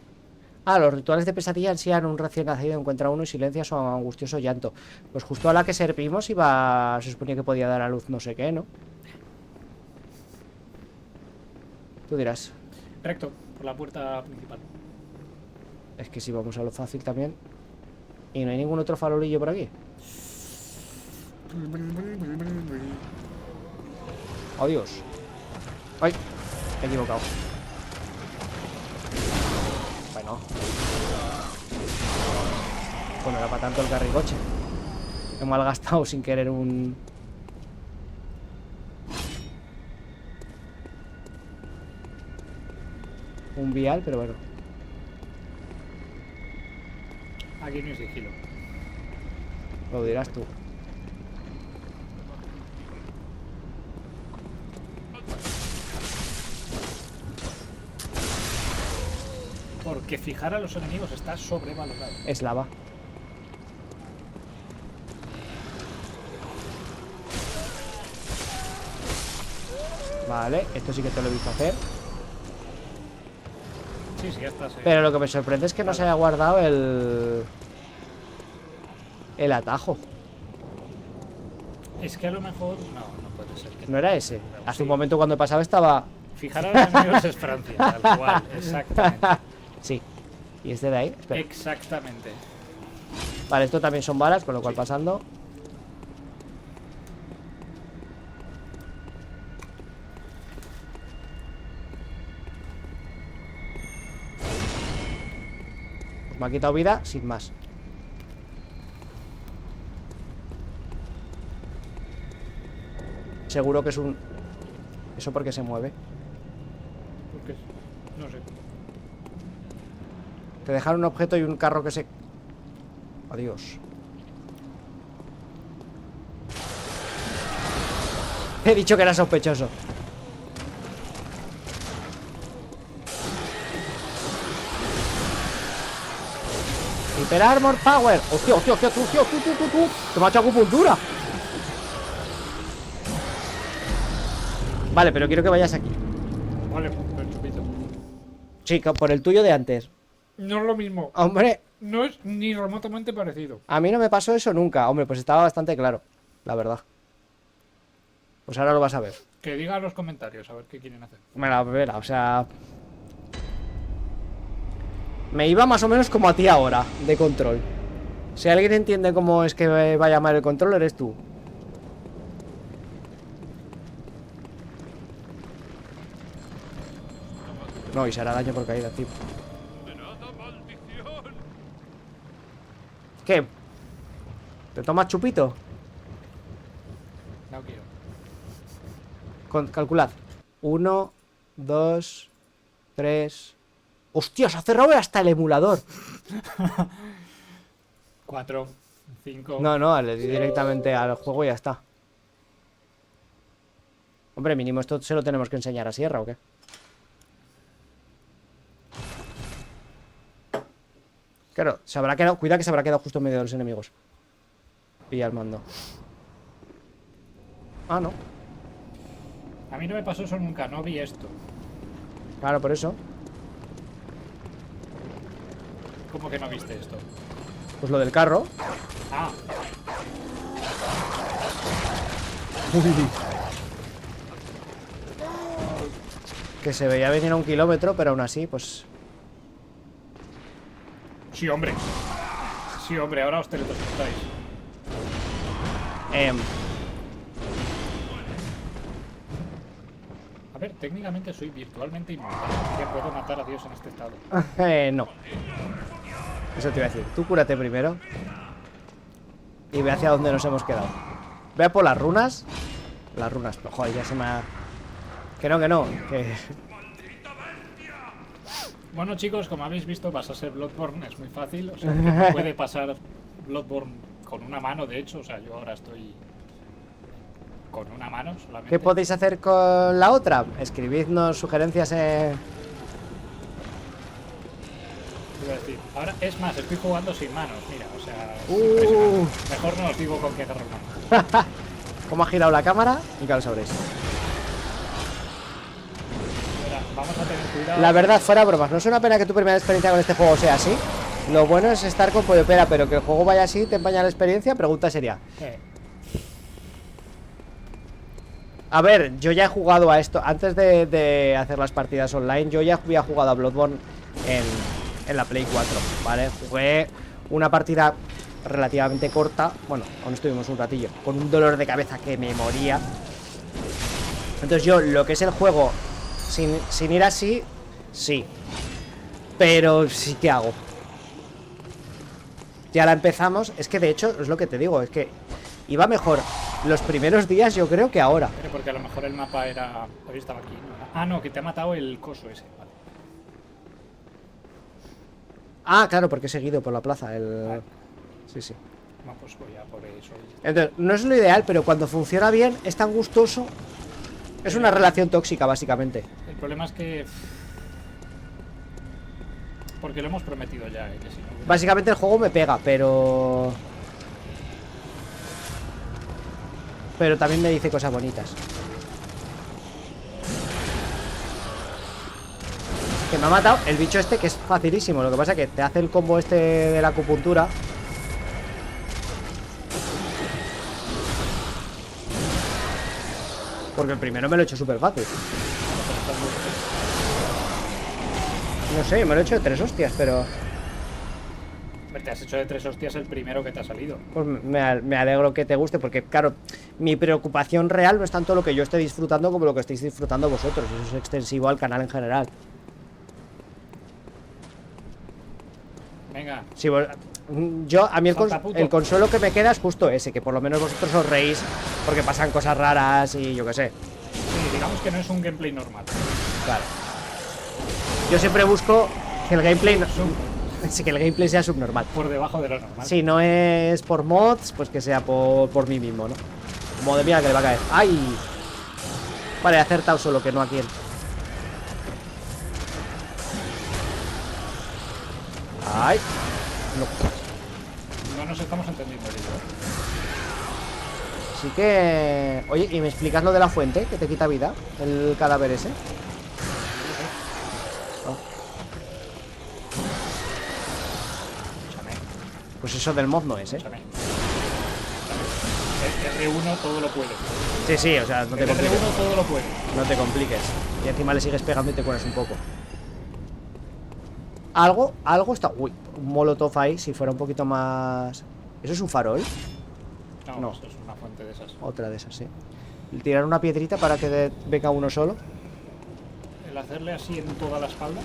Ah, los rituales de pesadilla ansían un recién nacido encuentra a uno y silencia su angustioso llanto. Pues justo a la que servimos iba... Se suponía que podía dar a luz no sé qué, ¿no? Tú dirás. Recto, por la puerta principal. Es que si vamos a lo fácil también. ¿Y no hay ningún otro farolillo por aquí? ¡Oh, Dios! ¡Ay! Me he equivocado. Bueno. Bueno, era para tanto el carricoche. He malgastado sin querer un vial, pero bueno. Aquí no hay sigilo. Lo dirás tú. Porque fijar a los enemigos está sobrevalorado. Es lava. Vale, esto sí que te lo he visto hacer. Sí, sí, ya está. Pero lo que me sorprende es que no se haya guardado el atajo. Es que a lo mejor... No, no puede ser. Que No era ese. Hace Sí. un momento cuando pasaba estaba... Fijar a los enemigos es Francia, tal cual. Exactamente. Sí. Y este de ahí. Espera. Exactamente. Vale, esto también son balas, con lo cual Sí. pasando. Me ha quitado vida sin más. Seguro que es un... ¿Eso porque se mueve? Porque no sé. Te dejaron un objeto y un carro que se... Adiós. He dicho que era sospechoso. Hyper Armor Power. Hostia, hostia, hostia, tú. Te me ha hecho acupuntura. Vale, pero quiero que vayas aquí. Vale, pues chupito. Chica, por el tuyo de antes. No es lo mismo. Hombre, No es ni remotamente parecido. a mí no me pasó eso nunca. Hombre, pues estaba bastante claro, la verdad. Pues ahora lo vas a ver. Que diga en los comentarios a ver qué quieren hacer. Me la vera, o sea... Me iba más o menos como a ti ahora, de control. Si alguien entiende cómo es que va a llamar el control, eres tú. No, y se hará daño por caída, tío. ¿Qué? ¿Te tomas chupito? No quiero. Calculad. 1, 2, 3... ¡Hostia! Se ha cerrado hasta el emulador. 4, 5. No, le di directamente al juego y ya está. Hombre, mínimo esto se lo tenemos que enseñar a Sierra, ¿o qué? Claro, se habrá quedado... Cuida que se habrá quedado justo en medio de los enemigos. Pilla el mando. Ah, no. A mí no me pasó eso nunca, no vi esto. Claro, por eso. ¿Cómo que no viste esto? Pues lo del carro. Ah, Que se veía venir a 1 kilómetro, pero aún así, pues... sí, hombre. Sí, hombre, ahora os teletransportáis. A ver, técnicamente soy virtualmente inmortal. Ya puedo matar a Dios en este estado. No. Eso te iba a decir. Tú cúrate primero. Y ve hacia dónde nos hemos quedado. Ve a por las runas. Las runas. Pero, joder, ya se me ha... Que no. Que... Bueno, chicos, como habéis visto, pasarse Bloodborne es muy fácil. O sea, que puede pasar Bloodborne con una mano, de hecho. O sea, yo ahora estoy con una mano solamente. ¿Qué podéis hacer con la otra? Escribidnos sugerencias en... Te iba a decir. Ahora, es más, estoy jugando sin manos, mira, o sea, es Uh. impresionante. Mejor no os digo con qué agarro mano. ¿Cómo ha girado la cámara? Y claro, sabréis. Mira, vamos a tener cuidado. La verdad, fuera bromas, no es una pena que tu primera experiencia con este juego sea así. Lo bueno es estar con Pollopera, pero que el juego vaya así, te empaña la experiencia. Pregunta seria. A ver, yo ya he jugado a esto. Antes de hacer las partidas online, yo ya había jugado a Bloodborne en la Play 4, ¿vale? Jugué una partida relativamente corta. Bueno, aún estuvimos un ratillo, con un dolor de cabeza que me moría. Entonces yo, lo que es el juego sin ir así, sí. Pero sí que hago. Ya la empezamos. Es que de hecho, es lo que te digo, es que iba mejor los primeros días, yo creo, que ahora. Pero porque a lo mejor el mapa era... Hoy estaba aquí, ¿no? Ah, no, que te ha matado el coso ese, vale. Ah, claro, porque he seguido por la plaza. Sí. Bueno, pues voy a por eso. Entonces, no es lo ideal, pero cuando funciona bien, es tan gustoso. Es una relación tóxica, básicamente. El problema es que... Porque lo hemos prometido ya, que si no... Básicamente el juego me pega, pero también me dice cosas bonitas. Que me ha matado el bicho este, que es facilísimo. Lo que pasa es que te hace el combo este de la acupuntura. Porque el primero me lo he hecho súper fácil. No sé, me lo he hecho de 3 hostias, pero... Te has hecho de 3 hostias el primero que te ha salido. Pues me alegro que te guste, porque claro, mi preocupación real no es tanto lo que yo esté disfrutando como lo que estéis disfrutando vosotros. Eso es extensivo al canal en general. Venga. Sí, yo, a mí Salta, puto. el consuelo que me queda es justo ese, que por lo menos vosotros os reís porque pasan cosas raras y yo qué sé. Sí, digamos que no es un gameplay normal. Claro. Yo siempre busco que el gameplay sí, que el gameplay sea subnormal. Por debajo de lo normal. Si no es por mods, pues que sea por mí mismo, ¿no? Madre mía, que le va a caer. ¡Ay! Vale, he acertado solo, que no a quién. ¡Ay! No. No nos estamos entendiendo, digo. Así que... Oye, ¿y me explicas lo de la fuente? Que te quita vida, el cadáver ese. Oh. Escúchame, Pues eso del mod no es, ¿eh? escúchame. El R1 todo lo puede. Sí, sí, o sea, no te El compliques. R1 todo lo puede. No te compliques. Y encima le sigues pegando y te cuelas un poco. Algo está... Uy, un molotov ahí, si fuera un poquito más... ¿Eso es un farol? No, No. eso es una fuente de esas. Otra de esas, sí. Tirar una piedrita para que venga uno solo. El hacerle así en toda la espalda.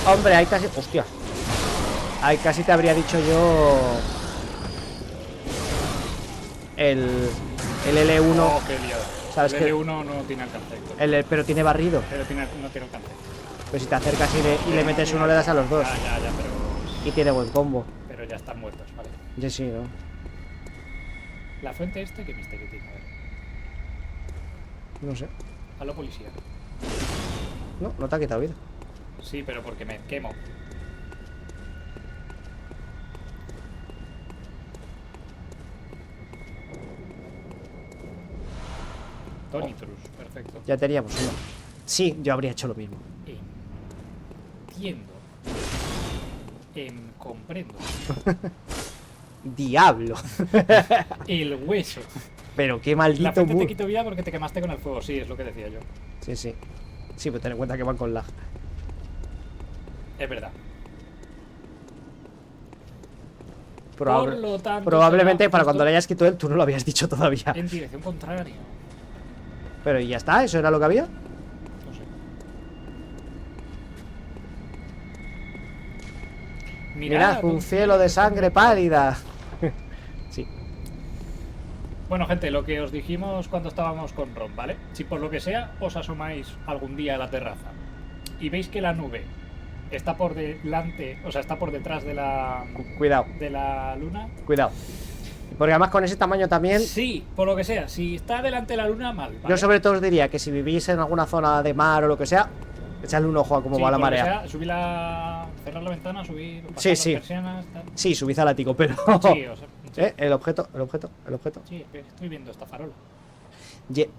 Hombre, ahí casi... Hostia. Ahí casi te habría dicho yo... El L1... Oh, qué liada. ¿Sabes el qué? L1 no tiene alcance, Héctor. Pero tiene barrido. Pero no tiene alcance. Pero si te acercas y le metes uno, le das a los dos. Ya, Y tiene buen combo. pero ya están muertos, vale. Sí, sí, ¿no? La fuente este, ¿qué misterio tiene? A ver. No sé. A la policía. No, no te ha quitado vida. Sí, pero porque me quemo. Tonitrus, perfecto. Ya teníamos uno. Sí, yo habría hecho lo mismo. Entiendo. Comprendo. ¡Diablo! El hueso. Pero qué La maldito fuente te muro. quito vida porque te quemaste con el fuego, sí, es lo que decía yo. Sí, sí. Sí, pues ten en cuenta que van con lag. Es verdad. Probable- Por lo tanto, Probablemente será para justo cuando le hayas quitado él, tú no lo habías dicho todavía. en dirección contraria. Pero y ya está, ¿eso era lo que había? No sé. Mirad, un cielo de sangre pálida. Sí. Bueno, gente, lo que os dijimos cuando estábamos con Ron, ¿vale? Si por lo que sea os asomáis algún día a la terraza y veis que la nube está por delante, o sea, está por detrás de la Cuidado, luna. cuidado. Porque además con ese tamaño también... Sí, por lo que sea, si está delante de la luna, mal, ¿vale? Yo sobre todo os diría que si vivís en alguna zona de mar o lo que sea, echadle un ojo a cómo Sí, va la por lo que marea. sea, cerrar la ventana, subir, pasar Sí, las sí. persianas, tal. Sí, subid al ático, pero... Sí, o sea, sí. El objeto. Sí, estoy viendo esta farola. Lle-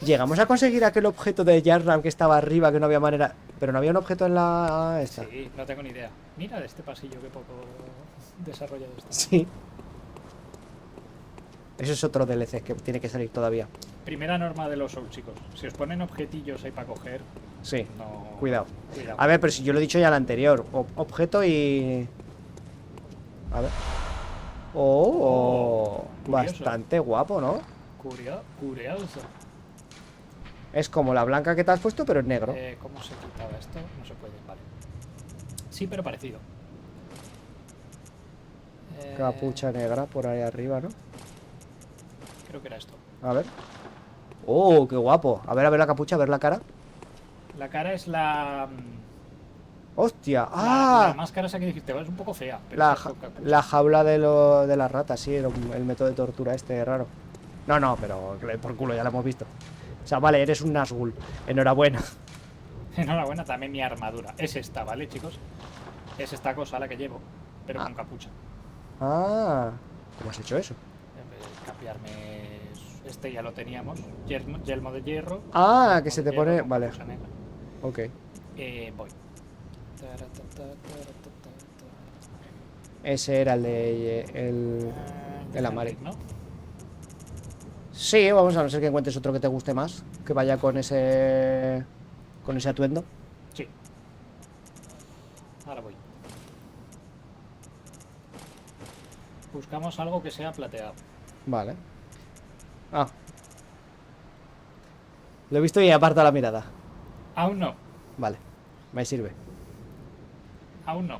Llegamos a conseguir aquel objeto de Jarram que estaba arriba, que no había manera... Pero no había un objeto en la... esta. Sí, no tengo ni idea. Mira de este pasillo, qué poco desarrollado está. Sí. Eso es otro DLC que tiene que salir todavía. Primera norma de los Souls, chicos. Si os ponen objetillos ahí para coger, Sí. no... Cuidado. Cuidado. A ver, pero si yo lo he dicho ya el anterior. Objeto y... A ver. Oh, curioso. bastante guapo, ¿no? Curioso. Es como la blanca que te has puesto, pero es negro. ¿Cómo se quitaba esto? No se puede, vale. Sí, pero parecido. Capucha negra por ahí arriba, ¿no? Creo que era esto. A ver. Oh, qué guapo. A ver la capucha, a ver la cara. La cara es la... ¡Hostia! La ¡Ah! máscara esa que dijiste, es un poco fea. Pero La, es con capucha. la jaula de las ratas, sí, el método de tortura este raro. No, pero por culo, ya lo hemos visto. O sea, vale, eres un Nazgûl. Enhorabuena. Enhorabuena, también mi armadura. Es esta, ¿vale, chicos? Es esta cosa la que llevo, pero Ah. con capucha. Ah, ¿cómo has hecho eso? En vez de cambiarme... Este ya lo teníamos. Yelmo de hierro. Ah, que yelmo se de te hierro pone... con Vale, capucha negra. ok. Voy. Ese era el de... el Amari. ¿No? Sí, vamos a no ser que encuentres otro que te guste más. Que vaya con ese... con ese atuendo. Sí. Ahora voy. Buscamos algo que sea plateado. Vale. Ah. Lo he visto y he apartado la mirada. Aún no. Vale, me sirve. Aún no.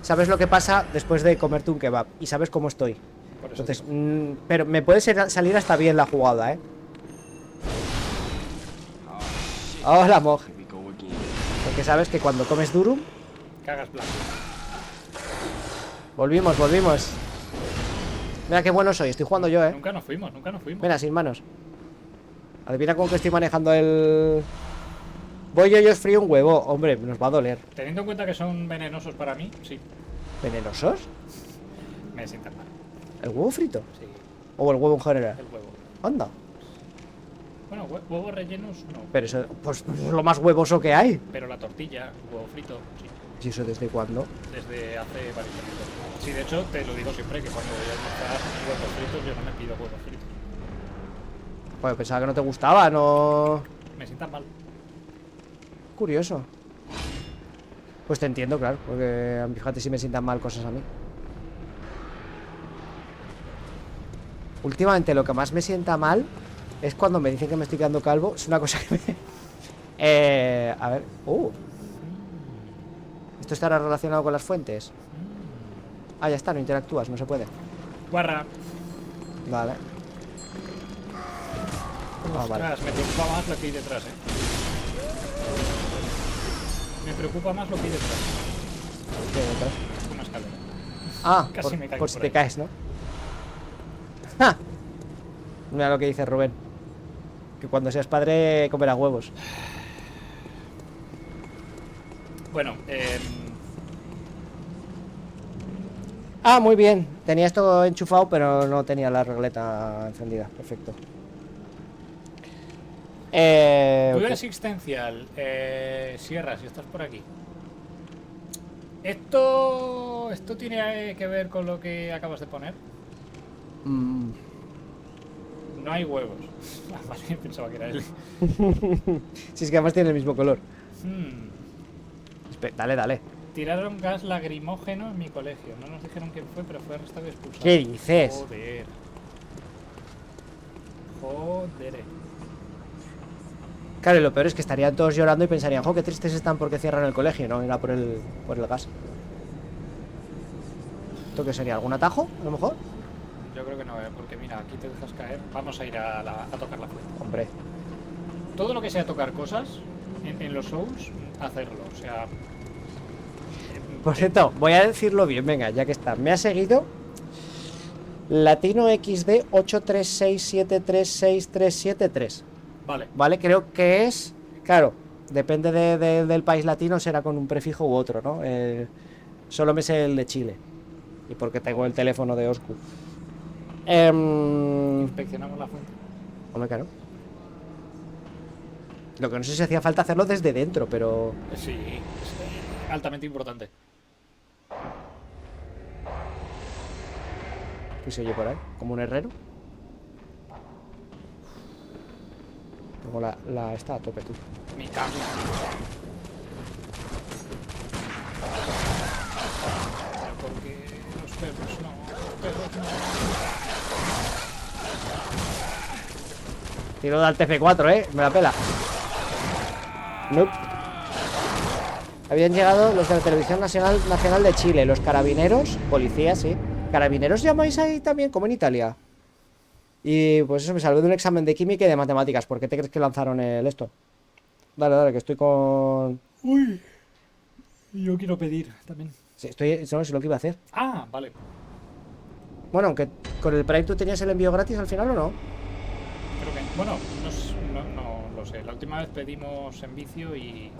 sabes lo que pasa después de comerte un kebab y sabes cómo estoy. Por eso Entonces, digo. pero me puede salir hasta bien la jugada, ¿eh? Hola, Mog. Porque sabes que cuando comes durum, Cagas blanco. volvimos. Mira qué bueno soy, estoy jugando yo, ¿eh? Nunca nos fuimos. Mira, sin manos. Adivina cómo que estoy manejando el... Voy yo y os frío un huevo. Hombre, nos va a doler. Teniendo en cuenta que son venenosos para mí, sí, ¿Venenosos? me sientan mal. ¿El huevo frito? Sí, ¿O el huevo en general? el huevo. Anda. Bueno, huevos rellenos no. Pero eso, pues es lo más huevoso que hay. Pero la tortilla, el huevo frito, sí. ¿Y eso desde cuándo? Desde hace varios años. Sí, de hecho, te lo digo siempre que cuando voy a almorzar huevos fritos, yo no me pido huevos fritos. Pues pensaba que no te gustaba, no... Me sientan mal. Curioso. Pues te entiendo, claro. Porque fíjate si me sientan mal cosas a mí. Últimamente lo que más me sienta mal es cuando me dicen que me estoy quedando calvo. Es una cosa que me... a ver... ¿Esto estará relacionado con las fuentes? Ah, ya está, no interactúas, no se puede. Guarra. Vale. Ah, vale. Ostras, me preocupa más lo que hay detrás, Me preocupa más lo que hay detrás. ¿Qué hay detrás? Una escalera. Ah, Casi me caigo por si por te ahí. caes, ¿no? ¡Ja! Mira lo que dice Rubén. Que cuando seas padre comerás huevos. Bueno, Ah, muy bien. Tenía esto enchufado, pero no tenía la regleta encendida. Perfecto. duda Ok. existencial. Sierra, si estás por aquí. ¿Esto tiene que ver con lo que acabas de poner? Mm, No hay huevos. Ah, vale, pensaba que era él. Si es que además tiene el mismo color. Hmm. Dale, dale. Tiraron gas lagrimógeno en mi colegio. No nos dijeron quién fue, pero fue arrestado y expulsado. ¿Qué dices? Joder. Joder. Claro, y lo peor es que estarían todos llorando y pensarían, jo, qué tristes están porque cierran el colegio. No, era por el gas. ¿Esto qué sería? ¿Algún atajo, a lo mejor? Yo creo que no, porque mira, aquí te dejas caer. Vamos a ir a tocar la fuente. Hombre. Todo lo que sea tocar cosas en los Souls, hacerlo. O sea, Por cierto, voy a decirlo bien, venga, ya que está. Me ha seguido Latino XD 836736373. vale. ¿Vale? Creo que es... Claro, depende del país latino, será con un prefijo u otro, ¿no? Solo me sé el de Chile. Y porque tengo el teléfono de Oscu. Inspeccionamos la fuente. Hombre, claro. Lo que no sé si hacía falta hacerlo desde dentro, pero... Sí, es altamente importante. ¿Qué se oye por ahí? ¿Como un herrero? Tengo la esta a tope, tú. Mi cambio. Porque los perros no. Los perros no. Tiro de al TF4, me la pela. Nope. Habían llegado los de la Televisión Nacional de Chile, los carabineros, policías, sí. ¿Carabineros llamáis ahí también, como en Italia? Y pues eso, me salvé de un examen de química y de matemáticas. ¿Por qué te crees que lanzaron esto? Dale, dale, que estoy con... Uy. Yo quiero pedir también. Sí, eso no es lo que iba a hacer. Ah, vale. Bueno, aunque con el Prime tú tenías el envío gratis al final, ¿o no? Creo que. Bueno, no lo sé. La última vez pedimos en vicio y.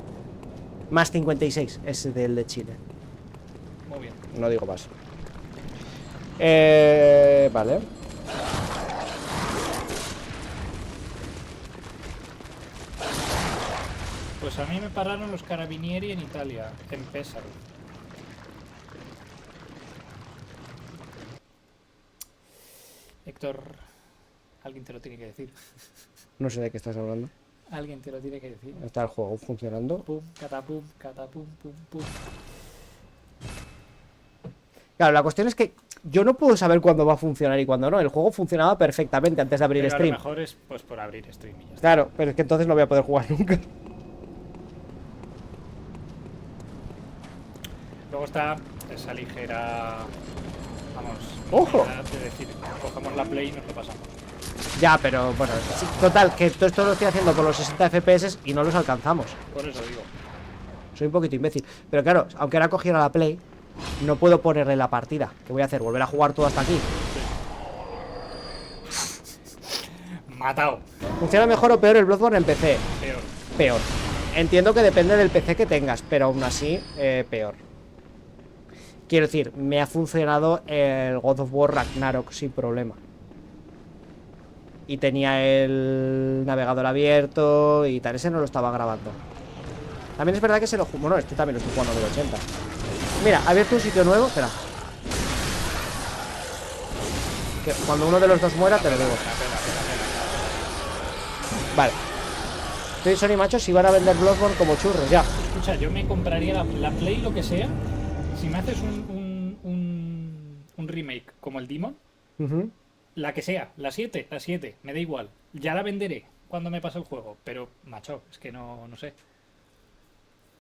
Más 56, es del de Chile. Muy bien. No digo más. Vale. Pues a mí me pararon los carabinieri en Italia, en Pesaro. Héctor, alguien te lo tiene que decir. No sé de qué estás hablando. Alguien te lo tiene que decir. Está el juego funcionando. Pum, catapum, pum, pum. Claro, la cuestión es que yo no puedo saber cuándo va a funcionar y cuándo no. El juego funcionaba perfectamente antes de abrir Pero stream. a lo mejor es pues por abrir stream y ya está. Claro, pero es que entonces no voy a poder jugar nunca. Luego está esa ligera... Vamos, ¡Ojo! de decir, cogemos la Play y nos lo pasamos. Ya, pero bueno, sí, total, que todo esto lo estoy haciendo con los 60 FPS y no los alcanzamos. Por eso digo. Soy un poquito imbécil. Pero claro, aunque ahora cogiera la Play, no puedo ponerle la partida. ¿Qué voy a hacer? ¿Volver a jugar todo hasta aquí? Matado. ¿Funciona mejor o peor el Bloodborne en PC? Peor. Peor. Entiendo que depende del PC que tengas, pero aún así, peor. Quiero decir, me ha funcionado el God of War Ragnarok sin problema. Y tenía el navegador abierto y tal. Ese no lo estaba grabando. También es verdad que se lo... Bueno, este también lo estoy jugando del 80. Mira, ha abierto un sitio nuevo. Espera. Que cuando uno de los dos muera, te lo digo. Vale. Estoy Sony, macho, si van a vender Bloodborne como churros, ya. Escucha, yo me compraría la Play, lo que sea. Si me haces un remake como el Demon, Ujú. la que sea, la 7, me da igual. Ya la venderé cuando me pase el juego. Pero, macho, es que no sé.